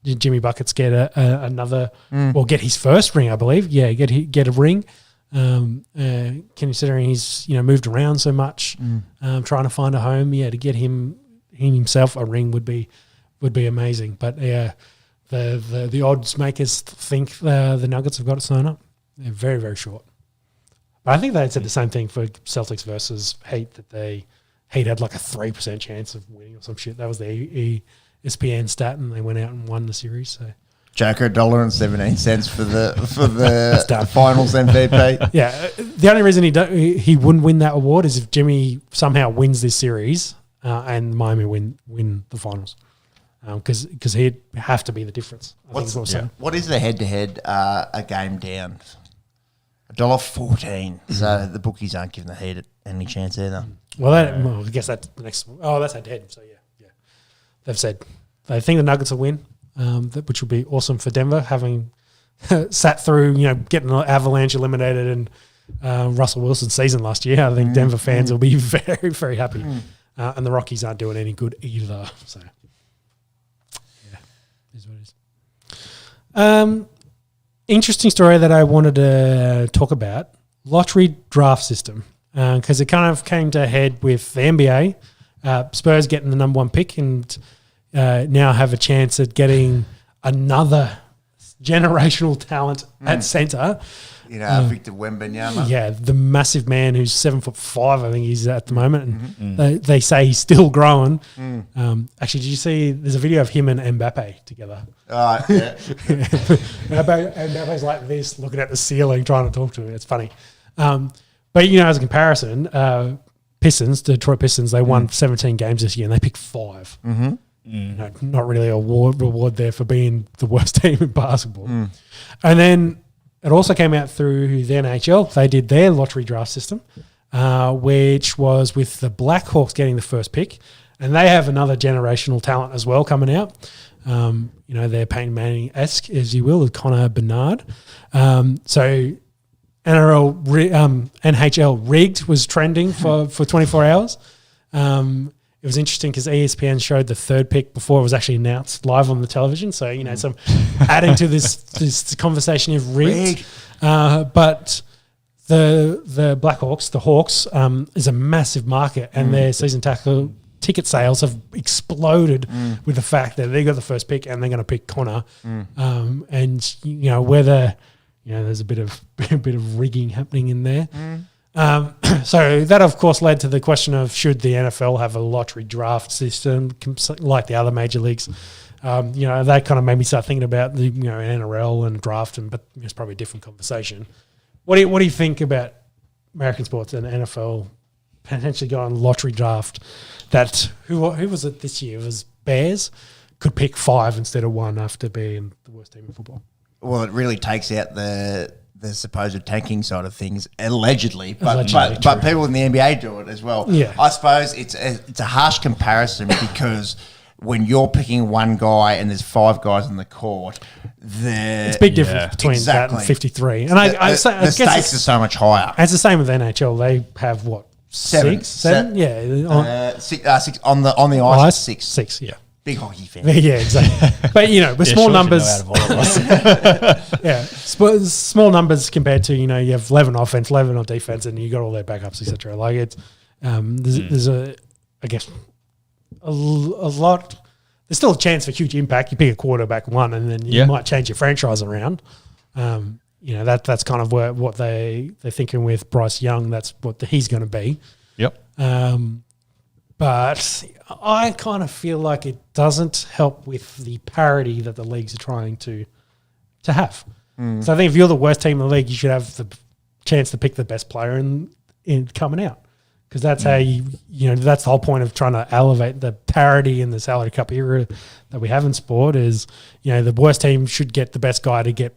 Jimmy Buckets get another, or get his first ring, I believe. Yeah, get a ring. Considering he's moved around so much, trying to find a home. Yeah, to get him himself a ring would be amazing. But yeah, the odds makers think the Nuggets have got it sewn up. They're very, very short. But I think they said the same thing for Celtics versus Heat, that Heat had like a 3% chance of winning or some shit. That was the ESPN stat, and they went out and won the series. So Joker $1.17 for the finals MVP. Yeah, the only reason he wouldn't win that award is if Jimmy somehow wins this series and Miami win the finals, because he'd have to be the difference. What is the head-to-head a game down? $1.14. So the bookies aren't giving the Heat any chance either. Well, I guess that's the next. Oh, that's head-to-head. So yeah. They've said they think the Nuggets will win, which would be awesome for Denver, having sat through getting the Avalanche eliminated and Russell Wilson's season last year. I think Denver fans will be very, very happy, and the Rockies aren't doing any good either. So yeah, is what it is. Interesting story that I wanted to talk about: lottery draft system. Because it kind of came to a head with the NBA, Spurs getting the number one pick and now have a chance at getting another generational talent at centre. Victor Wembanyama. Yeah, the massive man who's 7'5", I think he's at the moment. And they say he's still growing. Actually, did you see there's a video of him and Mbappe together? Yeah. Mbappe's like this, looking at the ceiling, trying to talk to him. It's funny. But, as a comparison, Detroit Pistons, they won 17 games this year and they picked 5. Not really a reward there for being the worst team in basketball. And then it also came out through the NHL. They did their lottery draft system, which was with the Blackhawks getting the first pick. And they have another generational talent as well coming out. They're Peyton Manning-esque, as you will, with Connor Bernard. So NHL rigged was trending for 24 hours. It was interesting because ESPN showed the third pick before it was actually announced live on the television. So, some adding to this conversation of rigged. But the Blackhawks, the Hawks, is a massive market, and their season ticket sales have exploded with the fact that they got the first pick and they're going to pick Connor. And whether there's a bit of rigging happening in there. So that, of course, led to the question of should the NFL have a lottery draft system like the other major leagues. That kind of made me start thinking about the NRL and drafting, but it's probably a different conversation. What do you think about American sports and NFL potentially going lottery draft? That who was it this year? It was Bears could pick 5 instead of 1 after being the worst team in football. Well, it really takes out the supposed tanking side of things, allegedly, but people in the NBA do it as well. Yeah. I suppose it's a harsh comparison because when you're picking one guy and there's 5 guys on the court, it's a big difference between that and 53. And I guess the stakes are so much higher. It's the same with NHL. They have what? 7? Yeah. 6 on the ice. 6. 6. Yeah. Big hockey fan. Yeah, exactly. But with small numbers, small numbers compared to you have 11 offense, 11 on defense, and you got all their backups, etc. Like it's there's a lot. There's still a chance for huge impact. You pick a quarterback 1, and then you might change your franchise around. That's kind of what they're thinking with Bryce Young. That's what he's going to be. Yep. But I kind of feel like it doesn't help with the parity that the leagues are trying to have. So I think if you're the worst team in the league, you should have the chance to pick the best player in coming out. Because that's how that's the whole point of trying to elevate the parity in the salary cap era that we have in sport is, the worst team should get the best guy to get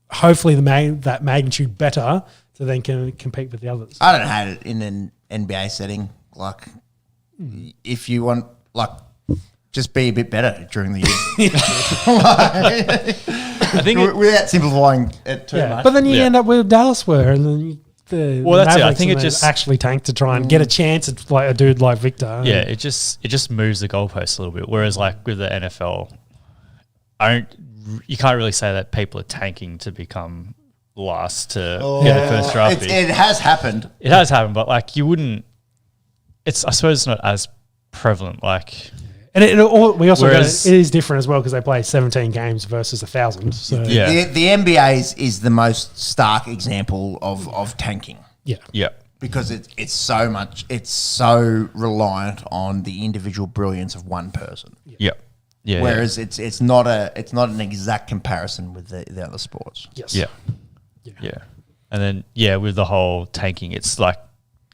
hopefully that magnitude better so then can compete with the others. I don't hate it in an NBA setting. Like, if you want, just be a bit better during the year. I think without simplifying it too much. But then you end up where Dallas were, and then that's it. I think it just actually tanked to try and get a chance at like a dude like Victor. Yeah, it just moves the goalposts a little bit. Whereas like with the NFL, you can't really say that people are tanking to become last to get the first draft pick. It has happened. It has happened, but like you wouldn't. I suppose it's not as prevalent. Like, and it is different as well because they play 17 games versus 1,000. So the NBA is the most stark example of tanking. Yeah. Because it's so reliant on the individual brilliance of one person. Yeah. Whereas it's not an exact comparison with the other sports. Yes. Yeah. And then with the whole tanking, it's like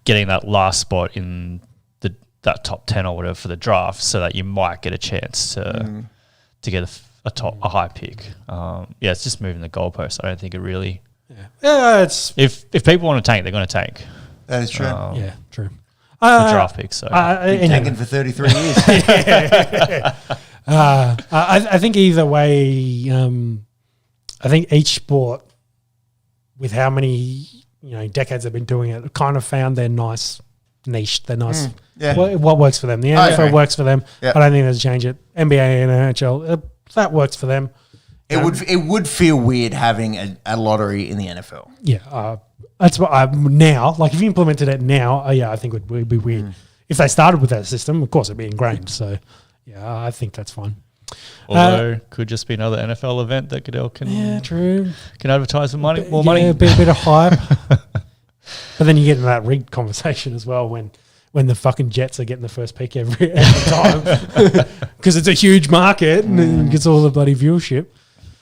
getting that last spot in that top 10 or whatever for the draft, so that you might get a chance to get a high pick. It's just moving the goalpost. I don't think it really. It's if people want to tank, they're going to tank. That is true. True. The draft pick. So been tanking for 33 years. I think either way, I think each sport, with how many decades they've been doing it, kind of found their nice niche, their nice what works for them. The NFL works for them. I don't think there's a change it. NBA and NHL, that works for them. It would feel weird having a lottery in the NFL. Yeah, that's what now. Like if you implemented it now, I think it would be weird. If they started with that system, of course it'd be ingrained. So I think that's fine. Although could just be another NFL event that Goodell can advertise for money, more money, a bit of hype. But then you get into that rigged conversation as well when the fucking Jets are getting the first pick every time because it's a huge market and it gets all the bloody viewership.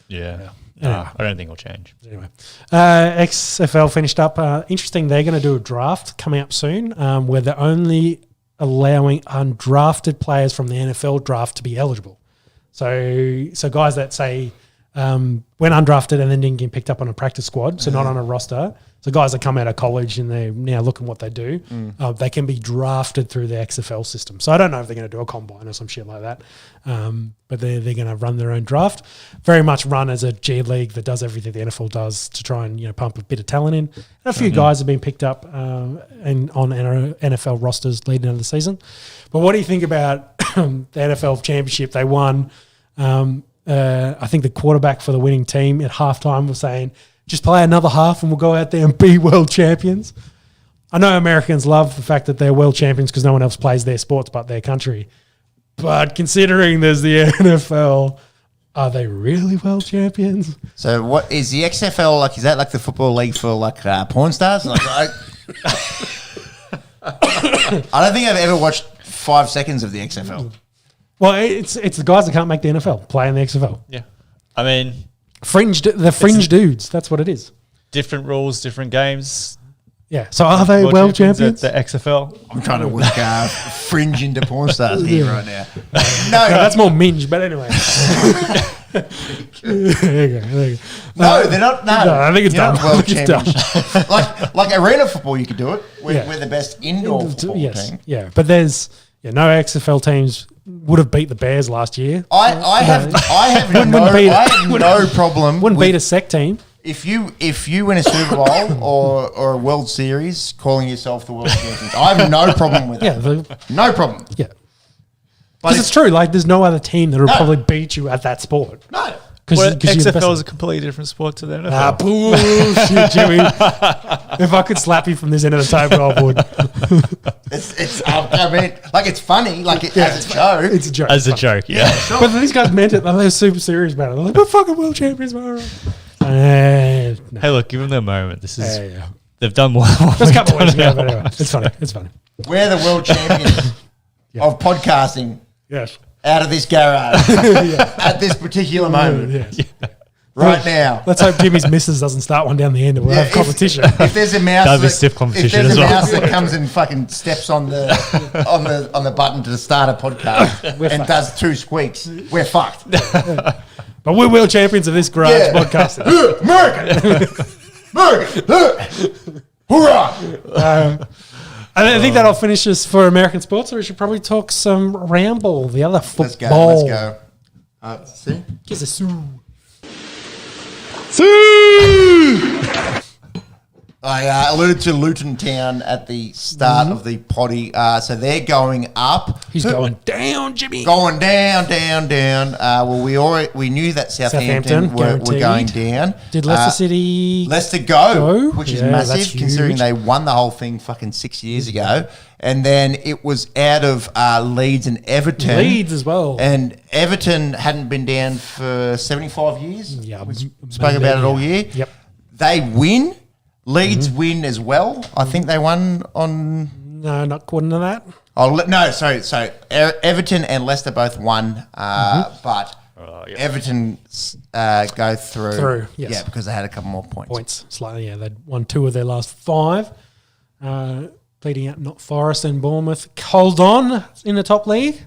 Yeah. I don't think it'll change. Anyway, XFL finished up. Interesting, they're going to do a draft coming up soon where they're only allowing undrafted players from the NFL draft to be eligible. So guys that say went undrafted and then didn't get picked up on a practice squad, so not on a roster. So guys that come out of college and they're now looking what they do, they can be drafted through the XFL system. So I don't know if they're going to do a combine or some shit like that, but they're going to run their own draft. Very much run as a G League that does everything the NFL does to try and pump a bit of talent in. And a few guys have been picked up and on NFL rosters leading into the season. But what do you think about the NFL championship? They won. I think the quarterback for the winning team at halftime was saying, just play another half and we'll go out there and be world champions. I know Americans love the fact that they're world champions because no one else plays their sports but their country. But considering there's the NFL, are they really world champions? So what is the XFL like? Is that like the football league for like porn stars? Like, I don't think I've ever watched 5 seconds of the XFL. Well, it's the guys that can't make the NFL play in the XFL. Yeah. I mean, fringe dudes. That's what it is. Different rules, different games. Yeah. So are they world champions? At the XFL. I'm trying to work fringe into porn stars here right now. No, that's more minge. But anyway. There you go. No, they're not. No, I think it's done. World champions. like arena football, you could do it. We're the best indoor football team. Yeah, but there's no XFL teams would have beat the Bears last year. I have no problem. Wouldn't beat a SEC team. If you win a Super Bowl or a World Series, calling yourself the world champions, I have no problem with it. No problem. Yeah, because it's true. Like, there's no other team that would probably beat you at that sport. No. Because XFL is a completely different sport to the NFL. Bullshit, Jimmy. If I could slap you from this end of the table, I would. I mean, like, it's funny, as a joke. It's a joke. As a joke, yeah. Sure. But these guys meant it. Like, they're super serious about it. They're like, we're fucking world champions, man. No. Hey, look, give them their moment. This is they've done more. There's a couple of weeks ago, but anyway, it's funny. We're the world champions. of podcasting Yes. out of this garage at this particular moment. Yes. Right now. Let's hope Jimmy's missus doesn't start one down the end and we'll have competition. If there's a mouse, That'd be stiff competition if there's as a well. mouse that comes and fucking steps on the on the button to start a podcast and does 2 squeaks, we're fucked. But we're world champions of this garage podcasting. American, hoorah! I think that'll finish us for American sports, or we should probably talk some round ball, the other football. Let's go. See? Gives us some- I alluded to Luton Town at the start of the potty. So they're going up. He's going down, Jimmy. Going down. Well, we knew that Southampton were going down. Did Leicester City Leicester go, which is that's massive considering huge. they won the whole thing fucking 6 years ago. And then it was out of Leeds and Everton. Leeds as well. And Everton hadn't been down for 75 years. Yeah, we spoke about it all year. Yep. They win. Leeds win as well. I think they won on... No, not according to that. No, sorry. So Everton and Leicester both won, but Everton go through. Yes. Yeah, because they had a couple more points. Slightly, yeah. They'd won 2 of their last 5. Leading out not Forest and Bournemouth. Hold on in the top league.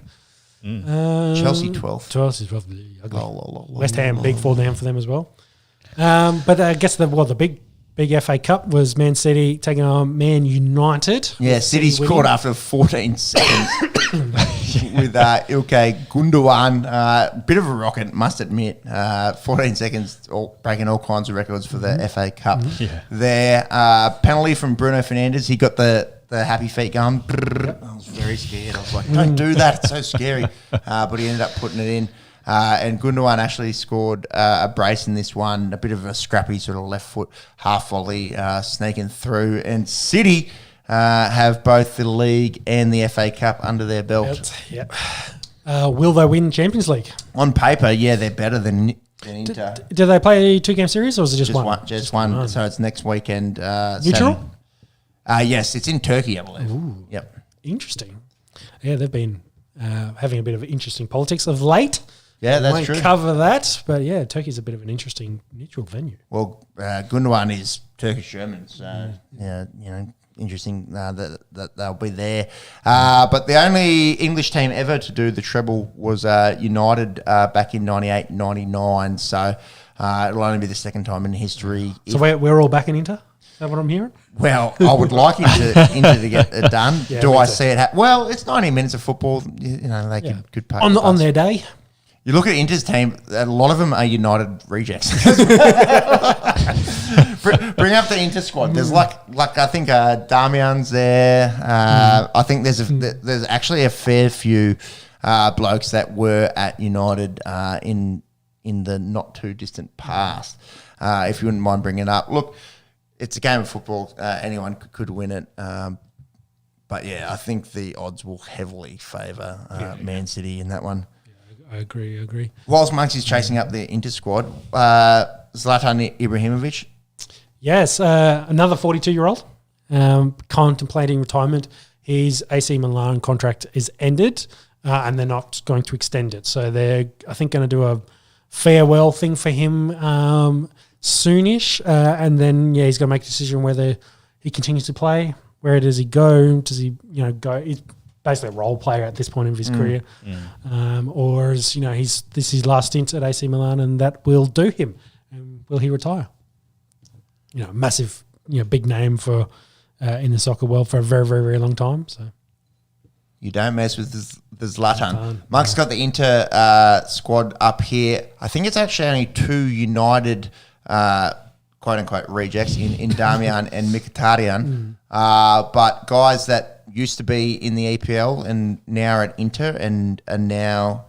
Chelsea 12th. Chelsea's probably ugly. West Ham, big fall down for them as well. But I guess the big FA Cup was Man City taking on Man United. Yeah, City scored after 14 seconds with Ilkay Gundogan. Bit of a rocket, must admit. 14 seconds, breaking all kinds of records for the FA Cup. Yeah. There, penalty from Bruno Fernandes. He got the happy feet going. I was very scared. I was like, don't do that. It's so scary. But he ended up putting it in. And Gundogan actually scored a brace in this one, a bit of a scrappy sort of left foot half volley sneaking through. And City have both the league and the FA Cup under their belt. Yep. Will they win Champions League? On paper, yeah, they're better than Inter. Do they play a 2-game series or is it just one? Just one. So it's next weekend. Neutral? Yes, it's in Turkey, I believe. Ooh. Yep. Interesting. Yeah, they've been having a bit of interesting politics of late. Yeah, that's won't true. cover that, but yeah, Turkey's a bit of an interesting neutral venue. Well, Gundogan is Turkish German, so yeah, interesting that they'll be there. But the only English team ever to do the treble was United back in 98-99. So it'll only be the second time in history. So we're all back in Inter? Is that what I'm hearing? Well, I would like Inter to get it done. Yeah, Do me I too. see it? Well, it's 90 minutes of football. They could pay On their day. You look at Inter's team; a lot of them are United rejects. Bring up the Inter squad. There's like I think Damian's there. I think there's actually a fair few blokes that were at United in the not too distant past. If you wouldn't mind bringing it up, look, it's a game of football. Anyone could win it. But yeah, I think the odds will heavily favour Man City in that one. I agree. Whilst Monksy's chasing up the Inter squad, Zlatan Ibrahimovic. Yes, another 42-year-old contemplating retirement. His AC Milan contract is ended and they're not going to extend it. So they're, I think, going to do a farewell thing for him soonish. And then, he's going to make a decision whether he continues to play. Where does he go? Does he, go? He's basically a role player at this point of his career, or is this is his last stint at AC Milan, and that will do him. Will he retire? Massive, big name for in the soccer world for a very, very, very long time. So You don't mess with the Zlatan. Mark's got the Inter squad up here. I think it's actually only 2 United quote-unquote rejects in Damian and Mkhitaryan, but guys that used to be in the EPL and now are at Inter and are now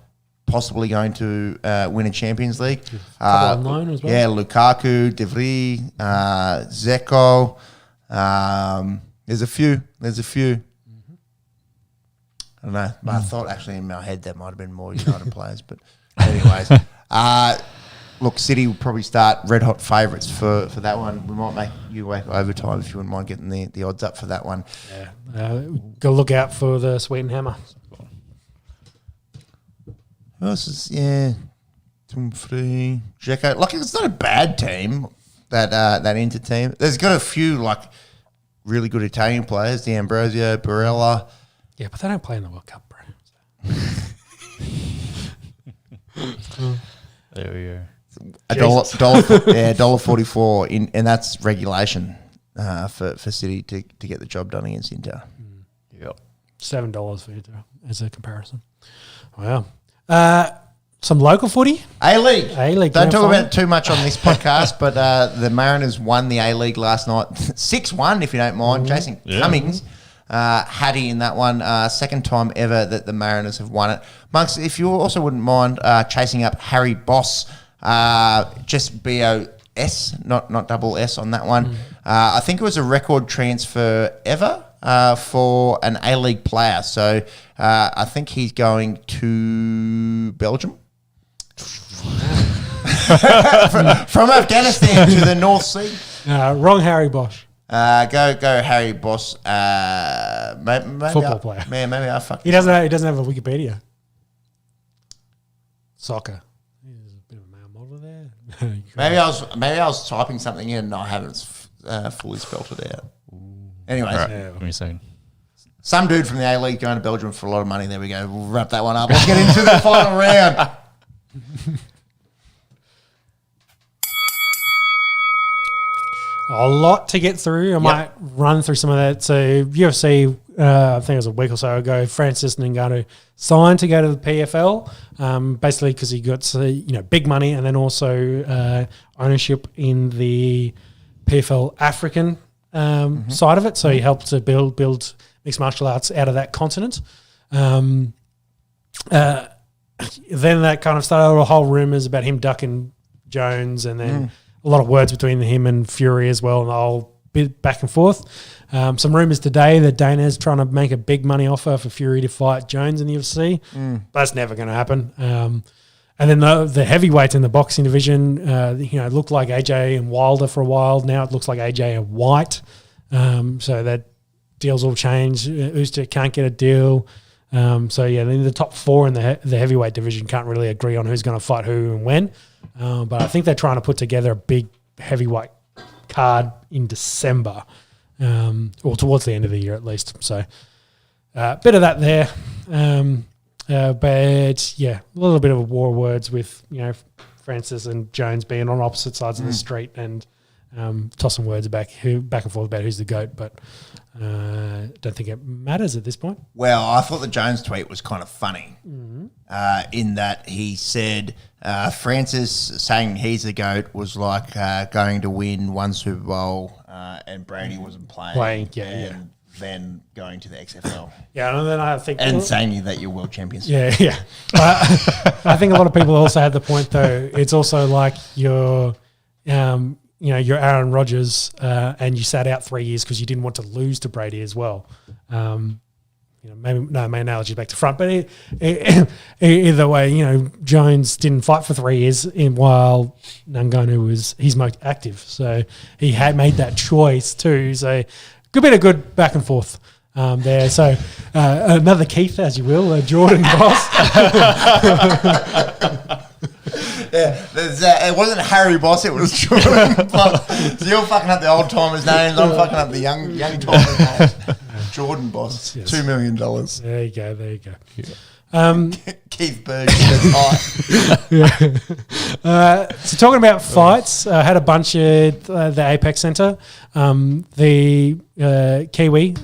possibly going to win a Champions League. On loan as well. Yeah, Lukaku, De Vrij, Zeko. There's a few. I don't know. I thought actually in my head that might have been more United players, but anyways. Look, City will probably start red hot favourites for that one. We might make you wait overtime if you wouldn't mind getting the odds up for that one. Yeah. Go look out for the Sweden Hammer. Who else is, Dumfries, Dzeko. Like, it's not a bad team, that Inter team. There's got a few, like, really good Italian players, D'Ambrosio, Barella. Yeah, but they don't play in the World Cup, bro. There we go. $1.44 and that's regulation for City to get the job done against Inter. Yep. $7 for Inter as a comparison. Wow. Some local footy. A-League. Don't talk final. about it too much on this podcast, but the Mariners won the A-League last night. 6-1, if you don't mind. Jason Cummings. Hattie in that one. Second time ever that the Mariners have won it. Monks, if you also wouldn't mind chasing up Harry Boss, just B-O-S, not double S on that one. I think it was a record transfer ever for an A-League player. So I think he's going to Belgium. From Afghanistan to the North Sea. Wrong Harry Bosch. Go Harry Boss. Maybe Football player. Man, maybe I fucked. He doesn't have a Wikipedia. Soccer. There's a bit of a male model there. Maybe I was typing something in and I haven't fully spelt it out. Anyways, All right. Let me see. some dude from the A-League going to Belgium for a lot of money. There we go. We'll wrap that one up. Let's get into the final round. A lot to get through. I might run through some of that. So UFC, I think it was a week or so ago, Francis Ngannou signed to go to the PFL, basically because he got big money and then also ownership in the PFL African side of it. So he helped to build mixed martial arts out of that continent. Then that kind of started a whole rumours about him ducking Jones, and then a lot of words between him and Fury as well, and the whole bit back and forth. Some rumours today that Dana's trying to make a big money offer for Fury to fight Jones in the UFC. That's never going to happen. And then the heavyweights in the boxing division, it looked like AJ and Wilder for a while. Now it looks like AJ and White. So that deals all changed. Usyk can't get a deal. Then the top four in the heavyweight division can't really agree on who's going to fight who and when. But I think they're trying to put together a big heavyweight card in December, or towards the end of the year at least. So bit of that there. But yeah, a little bit of a war of words with, Francis and Jones being on opposite sides of the street and tossing words back and forth about who's the GOAT. But don't think it matters at this point. Well, I thought the Jones tweet was kind of funny in that he said Francis saying he's the GOAT was like going to win one Super Bowl and Brady wasn't playing. And then going to the XFL. Yeah, and then I think... And saying that you're world champions. Yeah. I think a lot of people also had the point, though. It's also like you're Aaron Rodgers and you sat out 3 years because you didn't want to lose to Brady as well. My analogy back to front, but either way, Jones didn't fight for 3 years while Ngannou was his most active. So he had made that choice too. So good back and forth there. So another Keith, as you will, Jordan Boss. Yeah, it wasn't Harry Boss, it was Jordan Boss. So you're fucking up the old timers' names, I'm fucking up the young timers' names. Jordan Boss, yes. $2 million. There you go. Yeah. Keith Berg, that's high. So talking about fights, I had a bunch at the Apex Centre. The Kiwi,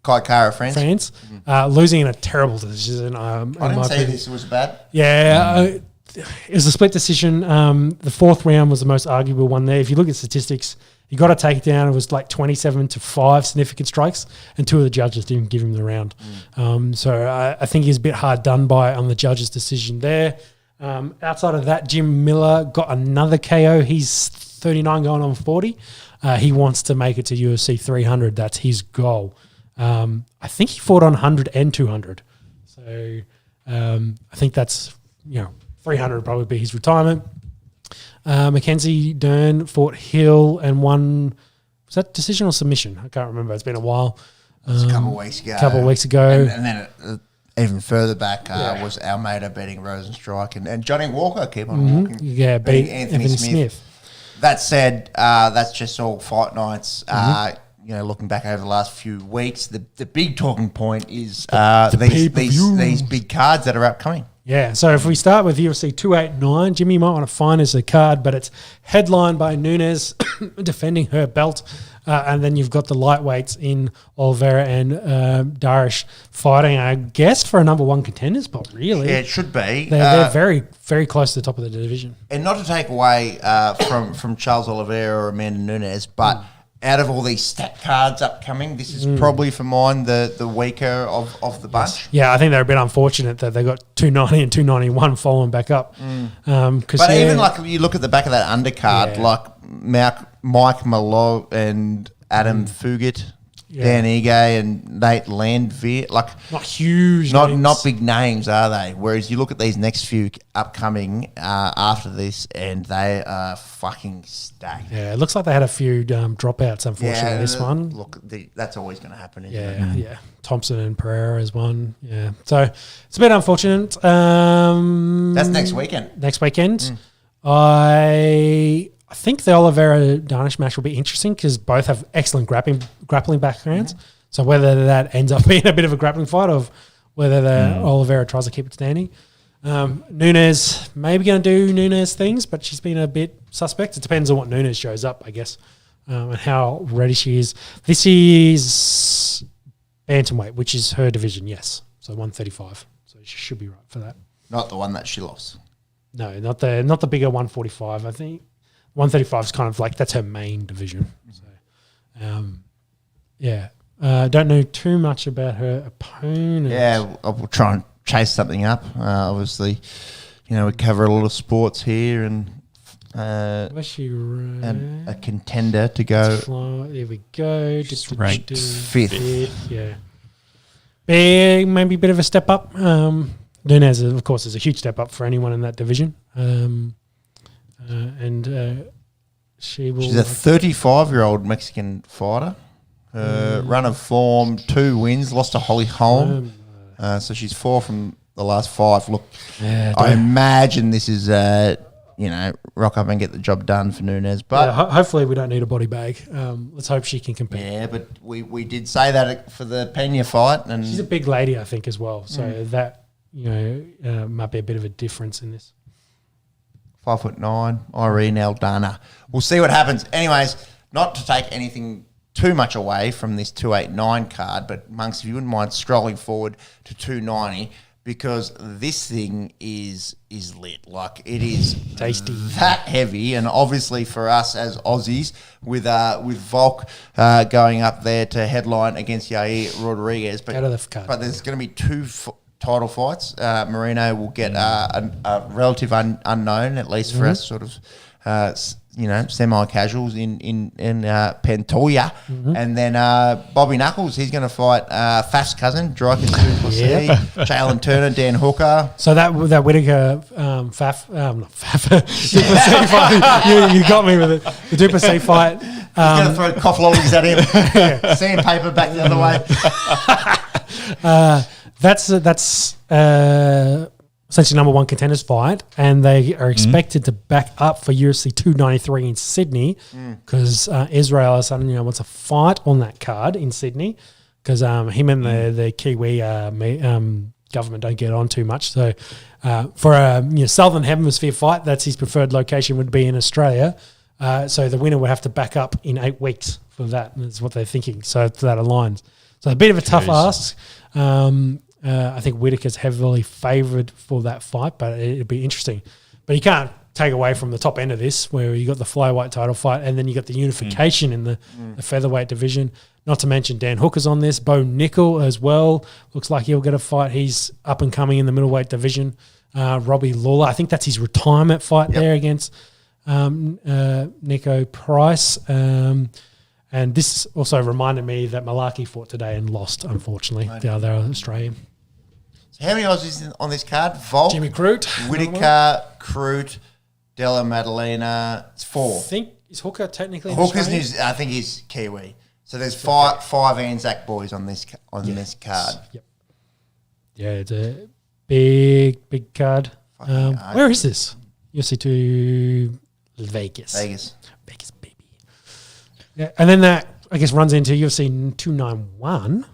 Kai Kara France. Losing in a terrible decision. I didn't say this was bad. Yeah, it was a split decision. The fourth round was the most arguable one there. If you look at statistics, you got to take it down. It was like 27-5 significant strikes, and two of the judges didn't give him the round. So I think he's a bit hard done by on the judge's decision there. Outside of that, Jim Miller got another KO. He's 39 going on 40. He wants to make it to UFC 300. That's his goal. I think he fought on 100 and 200. So I think that's, 300 would probably be his retirement. Mackenzie Dern fought Hill and won. Was that decision or submission? I can't remember. It's been a while. It was a couple of weeks ago. And then even further back was Almeida beating Rosenstrike and Johnny Walker keep on walking. Yeah, beating Anthony Smith. That said, that's just all fight nights. Looking back over the last few weeks, the big talking point is these big cards that are upcoming. Yeah, so if we start with UFC 289, Jimmy might want to find us a card, but it's headlined by Nunes defending her belt. And then you've got the lightweights in Oliveira and Darish fighting, I guess, for a number one contenders, but really. Yeah, it should be. They're very, very close to the top of the division. And not to take away from Charles Oliveira or Amanda Nunes, but out of all these stat cards upcoming, this is probably for mine the weaker of the bunch. Yeah, I think they're a bit unfortunate that they got 290 and 291 following back up. But even like you look at the back of that undercard, like Mike Malo and Adam Fugit, Dan Ige and Nate Landveer, like not huge, not big names, are they? Whereas you look at these next few upcoming after this, and they are fucking stacked. Yeah, it looks like they had a few dropouts. Unfortunately, this one. Look, that's always going to happen. Isn't it? Yeah. Thompson and Pereira is one. Yeah, so it's a bit unfortunate. That's next weekend. Next weekend, I think the Oliveira Darnish match will be interesting because both have excellent grappling backgrounds. So whether that ends up being a bit of a grappling fight or whether Oliveira tries to keep it standing. Nunes maybe going to do Nunes things, but she's been a bit suspect. It depends on what Nunes shows up, I guess, and how ready she is. This is bantamweight, which is her division, yes. So 135. So she should be right for that. Not the one that she lost. No, not the bigger 145, I think. 135 is kind of like that's her main division. So, don't know too much about her opponent. Yeah, we'll try and chase something up. Obviously, we cover a lot of sports here, and and a contender to go. There we go. Just ranked fifth. Yeah, maybe a bit of a step up. Nunes, of course, is a huge step up for anyone in that division. She's a 35-year-old Mexican fighter. Run of form, 2 wins, lost to Holly Holm. So she's 4 from the last 5. Look, I imagine this is, rock up and get the job done for Nunes. But hopefully we don't need a body bag. Let's hope she can compete. Yeah, but we did say that for the Pena fight. And she's a big lady, I think, as well. So that, might be a bit of a difference in this. 5'9", Irene Aldana. We'll see what happens. Anyways, not to take anything too much away from this 289 card, but Monks, if you wouldn't mind strolling forward to 290, because this thing is lit. Like, it is tasty, that heavy, and obviously for us as Aussies, with Volk going up there to headline against Yair Rodriguez, but there's going to be 2 title fights. Marino will get a relative unknown, at least for us sort of, semi-casuals in Pantoja. And then Bobby Knuckles, he's going to fight Faf's cousin, Drykins Duplessis, Jalen Turner, Dan Hooker. So that Whittaker Faf, not Faf, Duplessis fight, you got me with it. The Duplessis fight. He's going to throw cough lollies at him. Sandpaper back the other way. That's essentially number one contenders fight, and they are expected to back up for UFC 293 in Sydney because Israel Adesanya wants a fight on that card in Sydney because him and the Kiwi government don't get on too much. So for a Southern Hemisphere fight, that's his preferred location would be in Australia. So the winner would have to back up in 8 weeks for that. That's what they're thinking. So that aligns. So a bit of a tough ask. I think Whittaker's heavily favoured for that fight, but it'd be interesting. But you can't take away from the top end of this, where you got the flyweight title fight, and then you got the unification in the featherweight division. Not to mention Dan Hooker's on this, Bo Nickel as well. Looks like he'll get a fight. He's up and coming in the middleweight division. Robbie Lawler, I think that's his retirement fight there against Nico Price. And this also reminded me that Malarkey fought today and lost, unfortunately, the other Australian. So how many Aussies on this card? Volk, Jimmy Crute, Whittaker, Crute, Della Maddalena. It's 4. I think is Hooker technically Hooker's Australian? I think he's Kiwi. So there's five Anzac boys on this card. Yep. Yeah, it's a big card. Where is this? UFC to Vegas. Vegas, baby. Yeah, and then that I guess runs into UFC 291,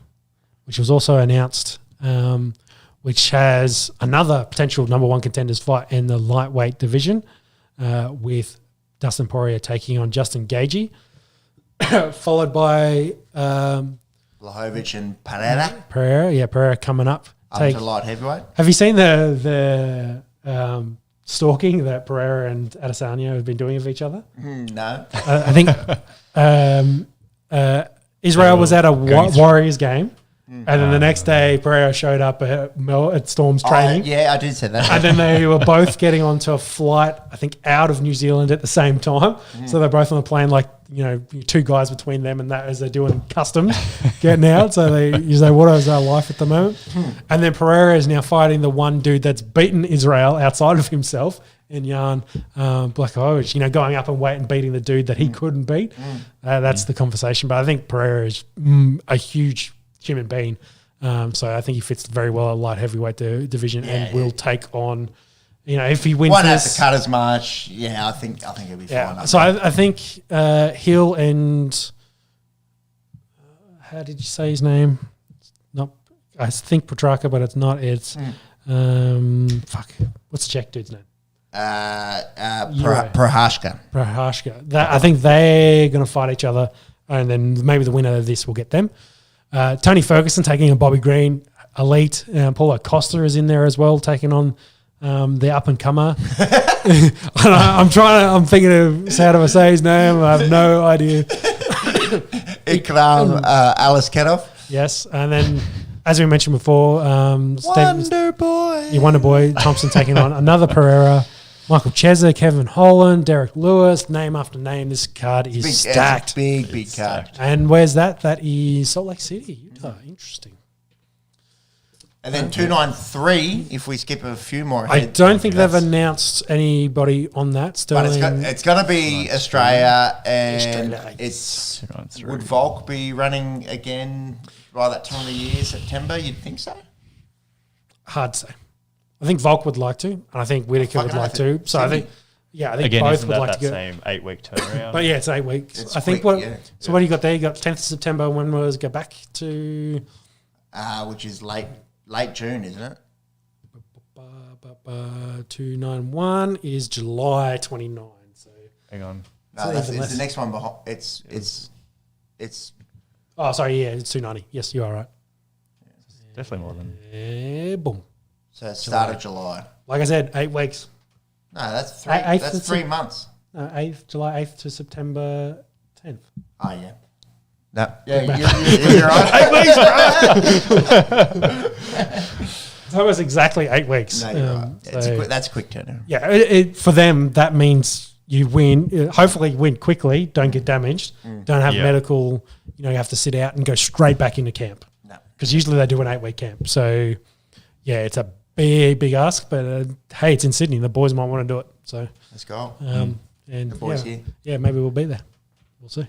which was also announced, which has another potential number 1 contenders fight in the lightweight division, with Dustin Poirier taking on Justin Gaethje, followed by Blachowicz and Pereira. Pereira coming up. Up to light heavyweight. Have you seen the stalking that Pereira and Adesanya have been doing of each other? No. I think Israel was at a Warriors game, and then the next day Pereira showed up at Storm's training. Yeah, I did say that. And then they were both getting onto a flight, I think, out of New Zealand at the same time. So they're both on the plane, like, 2 guys between them, and that as they're doing customs, getting out. So they say, what is our life at the moment? And then Pereira is now fighting the one dude that's beaten Israel outside of himself in Jan Blachowicz, going up in weight and beating the dude that he couldn't beat. That's the conversation. But I think Pereira is a huge human being. So I think he fits very well at light heavyweight division and will take on, if he wins Won't have this. to cut as much. Yeah, I think he'll be fine. So I think Hill and how did you say his name? Not, I think Petrarca, but it's not. It's what's the Czech dude's name? Prohashka. I think they're going to fight each other, and then maybe the winner of this will get them. Tony Ferguson taking on Bobby Green, elite. Paulo Costa is in there as well, taking on the up and comer. I'm thinking of how do I say his name? I have no idea. Ikram Aliskerov. Yes, and then as we mentioned before, Wonder Boy Thompson taking on another Pereira. Michael Cheza, Kevin Holland, Derek Lewis, name after name. This card is stacked. Big card. And where's that? That is Salt Lake City, Utah. Interesting. And then 293, if we skip a few more I ahead. don't think they've announced anybody on that. Sterling. But it's going to be Australia, and Australia. it's 293. would Volk be running again by that time of the year, September? You'd think so? Hard to say. I think Volk would like to, and I think Whitaker would like to. So I think Again, both isn't would that like that to go. same 8-week turnaround? But yeah, it's 8 weeks. It's I think quick, yeah. So what do you got there? You got 10th of September. When was it go back to? Which is late June, isn't it? 291 is July 29. So Hang on. No, it's the next one behind. It's oh, sorry, yeah, it's 290. Yes, you are right. Definitely more than. Boom. so start of July. Like I said, 8 weeks. No, that's 3. Eighth That's to 3 months. 8th, July 8th to September 10th. Oh yeah. No. Yeah, you're right. It's almost exactly 8 weeks. No, you're right. That's a quick turnaround. Yeah, for them, that means you win. Hopefully, win quickly. Don't get damaged. Don't have medical. You have to sit out and go straight back into camp. No, because usually they do an 8-week camp. So, yeah, it's a big ask. But hey, it's in Sydney. The boys might want to do it. So let's go. And the boys here. Yeah, maybe we'll be there. We'll see.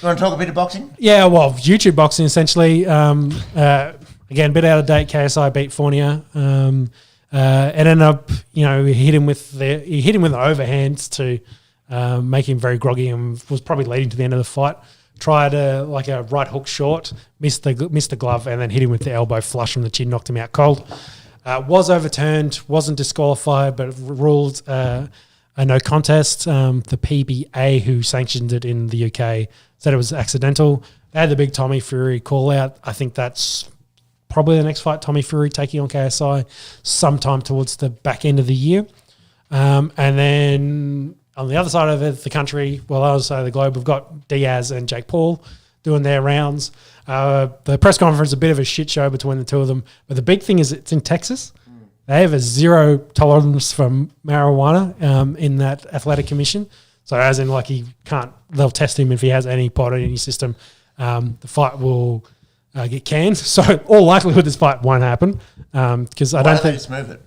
You want to talk a bit of boxing? Yeah, well, YouTube boxing essentially. Again, a bit out of date. KSI beat Fournier. It ended up, he hit him with an overhand to make him very groggy and was probably leading to the end of the fight. Tried a right hook short, missed the glove, and then hit him with the elbow flush from the chin, knocked him out cold. Was overturned, wasn't disqualified, but ruled a no contest. The PBA, who sanctioned it in the UK, said it was accidental. They had the big Tommy Fury call out. I think that's probably the next fight, Tommy Fury taking on KSI sometime towards the back end of the year. And then on the other side of the country, the other side of the globe, we've got Diaz and Jake Paul doing their rounds. The press conference, a bit of a shit show between the two of them. But the big thing is it's in Texas. They have a zero tolerance for marijuana in that athletic commission. So as in, they'll test him if he has any pot in his system. The fight will get canned. So all likelihood this fight won't happen because I don't think. Why don't they just move it?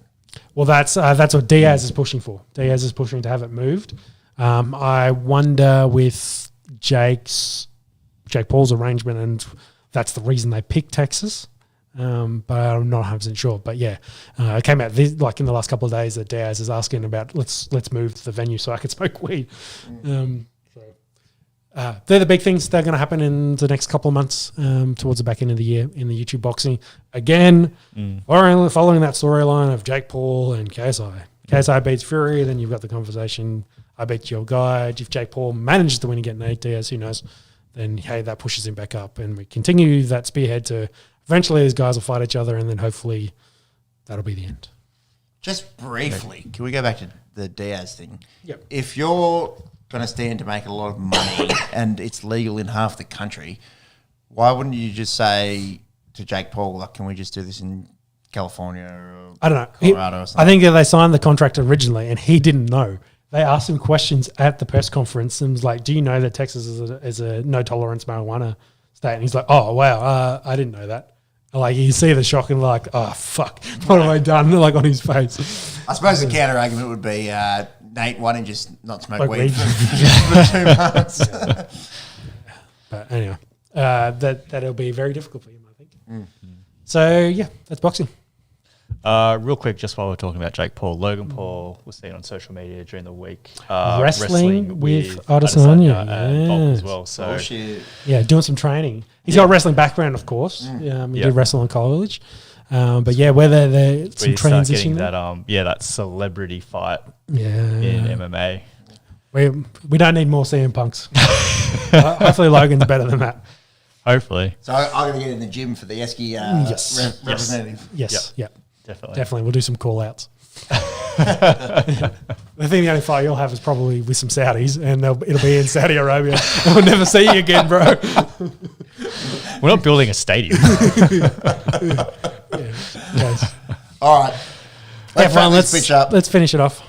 Well, that's what Diaz is pushing for. Diaz is pushing to have it moved. I wonder with Jake Paul's arrangement, and that's the reason they picked Texas. But I'm not 100% sure. But yeah, it came out in the last couple of days that Diaz is asking about let's move to the venue so I can smoke weed. They're the big things that are going to happen in the next couple of months towards the back end of the year in the YouTube Boxing. Again, following that storyline of Jake Paul and KSI. KSI beats Fury, then you've got the conversation, I beat your guy. If Jake Paul manages to win again, Nate Diaz, who knows, then, hey, that pushes him back up. And we continue that spearhead to eventually these guys will fight each other, and then hopefully that'll be the end. Just briefly, can we go back to the Diaz thing? Yep. If you're going to stand to make a lot of money and it's legal in half the country, why wouldn't you just say to Jake Paul, like, can we just do this in California or I don't know. Colorado or something? I think that they signed the contract originally and he didn't know. They asked him questions at the press conference and was like, do you know that Texas is a no-tolerance marijuana state? And he's like, oh, wow, I didn't know that. Like, you see the shock and like, oh, fuck, what have I done? Like, on his face. I suppose the counter-argument would be, Nate, why don't you just not smoke Like weed weed. for 2 months? But anyway, that'll be very difficult for him, I think. So, yeah, that's boxing. Real quick, just while we're talking about Jake Paul, Logan Paul was seen on social media during the week Wrestling with Adesanya, and Bob as yes. well. So Bullshit. Yeah, doing some training. He's got a wrestling background, of course. He did wrestle in college. But yeah, whether there's some we start transition getting there. that celebrity fight Yeah. in MMA. We don't need more CM Punks. Hopefully Logan's better than that. Hopefully. So I'm going to get in the gym for the Esky representative. Yes, Yep. yeah. Definitely. Definitely. We'll do some call-outs. I think the only fight you'll have is probably with some Saudis, and it'll be in Saudi Arabia. We'll never see you again, bro. We're not building a stadium. Yes. All right. Let's finish it off.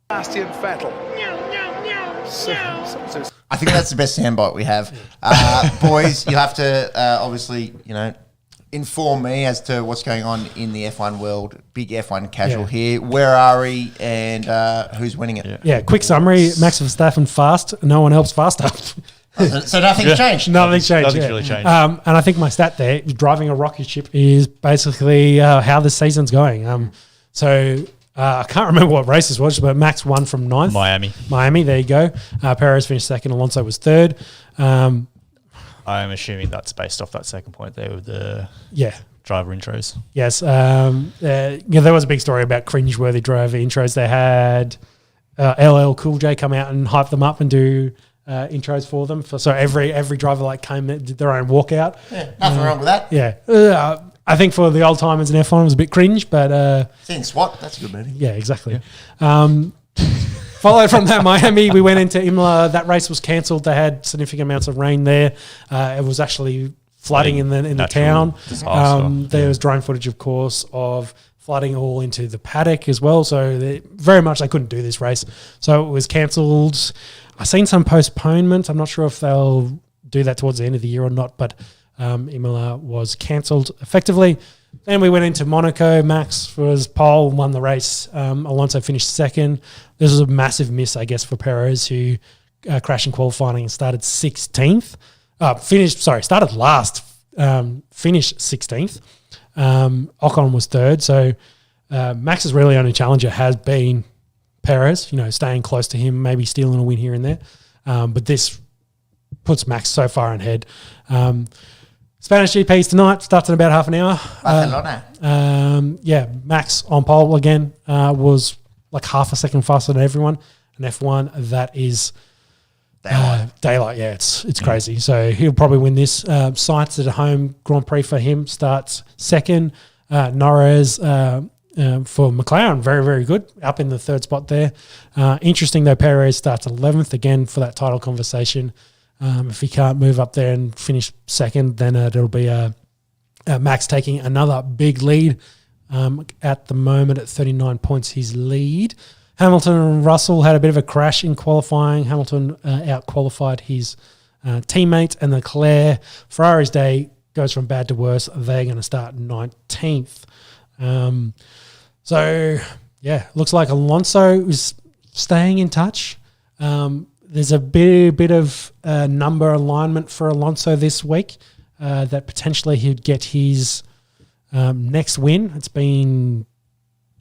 Bastian Vettel. I think that's the best soundbite we have. Boys, you have to obviously, inform me as to what's going on in the F1 world. Big F1 casual here. Where are we and who's winning it? Yeah, quick summary. Max Verstappen fast. No one else faster. So nothing's changed? Nothing's changed. Nothing's really changed. And I think my stat there, driving a rocket ship, is basically how the season's going. So I can't remember what race this was, but Max won from 9th. Miami, there you go. Perez finished second. Alonso was third. I'm assuming that's based off that second point there with the driver intros. Yes. There was a big story about cringeworthy driver intros. They had LL Cool J come out and hype them up and do intros for them. So every driver came and did their own walkout. Yeah, nothing wrong with that. Yeah. I think for the old timers in F1 it was a bit cringe, but Seeing SWAT, that's a good movie. yeah, exactly. Followed from that, Miami, we went into Imola. That race was cancelled. They had significant amounts of rain there. It was actually flooding in the town. There was drone footage, of course, of flooding all into the paddock as well. So they couldn't do this race. So it was cancelled. I've seen some postponements. I'm not sure if they'll do that towards the end of the year or not, but Imola was cancelled effectively. Then we went into Monaco. Max was pole, won the race. Alonso finished second. This was a massive miss, I guess, for Perez, who crashed in qualifying and started 16th. Started last, finished 16th. Ocon was third. So Max's really only challenger has been Perez, staying close to him, maybe stealing a win here and there. But this puts Max so far ahead. Spanish GPs tonight, starts in about half an hour. Barcelona. Max on pole again was like half a second faster than everyone. And F1, that is daylight. Yeah, it's crazy. So he'll probably win this. Sainz at a home Grand Prix for him starts second. Norris for McLaren, very, very good, up in the third spot there. Interesting though, Perez starts 11th again for that title conversation. If he can't move up there and finish second, then it'll be Max taking another big lead. At the moment at 39 points, his lead. Hamilton and Russell had a bit of a crash in qualifying. Hamilton out-qualified his teammate, and Leclerc, Ferrari's day goes from bad to worse. They're going to start 19th. So, yeah, looks like Alonso is staying in touch. There's a bit of number alignment for Alonso this week that potentially he'd get his next win. It's been,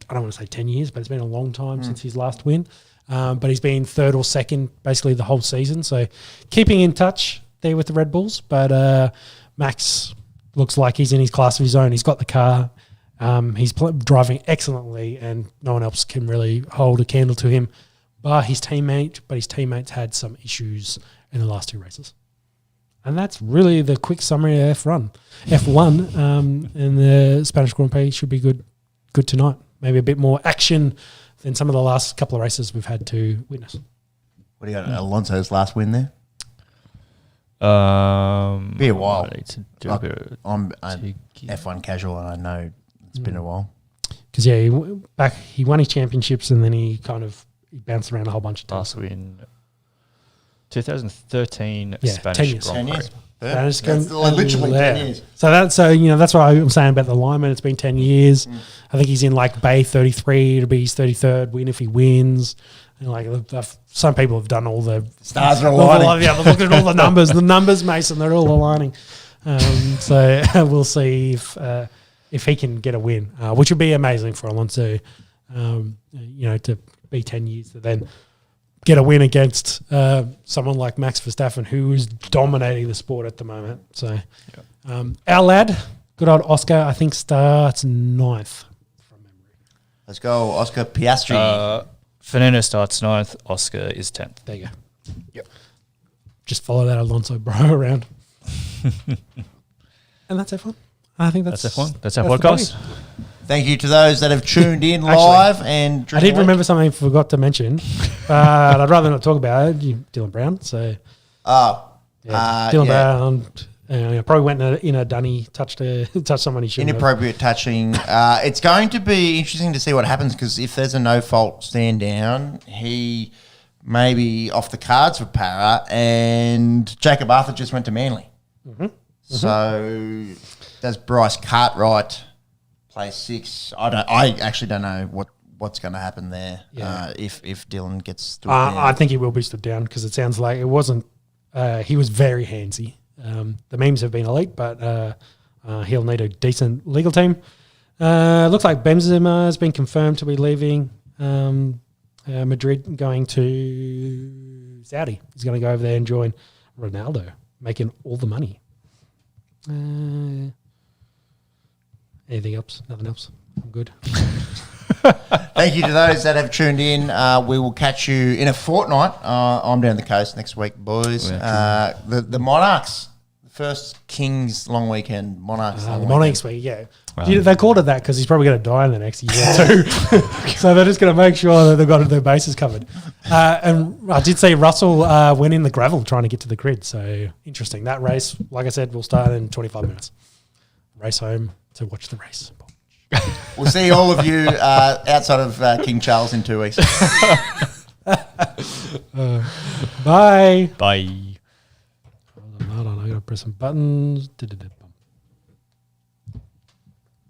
I don't want to say 10 years, but it's been a long time since his last win. But he's been third or second basically the whole season. So keeping in touch there with the Red Bulls. But Max looks like he's in his class of his own. He's got the car. He's driving excellently, and no one else can really hold a candle to him. But his teammates had some issues in the last 2 races. And that's really the quick summary of F1. And the Spanish Grand Prix should be good tonight. Maybe a bit more action than some of the last couple of races we've had to witness. What do you got? Alonso's last win there? Be a while. I'm an F1 casual, and I know it's been a while. Because he won his championships, and then he bounced around a whole bunch of times. Last win, 2013 Yeah, Spanish 10 years. Grand 10 Prix. years. That's literally 10 years. So that's what I'm saying about the alignment. It's been 10 years. I think he's in Bay 33. It'll be his 33rd win if he wins. And some people have done all the stars are aligning. They've looked at all the numbers. The numbers, Mason, they're all aligning. So we'll see if he can get a win, which would be amazing for Alonso. To be 10 years to then get a win against someone like Max Verstappen, who is dominating the sport at the moment. So our lad, good old Oscar, I think starts 9th from memory. Let's go, Oscar Piastri. Fernando starts 9th. Oscar is 10th. There you go. Yep. Just follow that Alonso bro around. And that's F1. I think that's F1. That's our podcast. Thank you to those that have tuned in live. And I did remember something I forgot to mention, but I'd rather not talk about it. Dylan Brown. So, Dylan Brown probably went in a dunny, touched someone he shouldn't have. Inappropriate touching. It's going to be interesting to see what happens, because if there's a no-fault stand down, he may be off the cards for Para, and Jacob Arthur just went to Manly. Mm-hmm. So does Bryce Cartwright play 6? I actually don't know what's going to happen there. Yeah. If Dylan gets stood down. I think he will be stood down, because it sounds like it wasn't. He was very handsy. The memes have been elite, but he'll need a decent legal team. Looks like Benzema has been confirmed to be leaving Madrid, going to Saudi. He's going to go over there and join Ronaldo, making all the money. Anything else? Nothing else? I'm good. Thank you to those that have tuned in. We will catch you in a fortnight. I'm down the coast next week, boys. The Monarchs, the first Kings long weekend. Monarchs. The Monarchs week, yeah. They called it that because he's probably going to die in the next year too. So they're just going to make sure that they've got their bases covered. And I did see Russell went in the gravel trying to get to the grid. So interesting. That race, like I said, will start in 25 minutes. Race home to watch the race. We'll see all of you outside of King Charles in 2 weeks. Bye. Bye. Hold on, I got to press some buttons.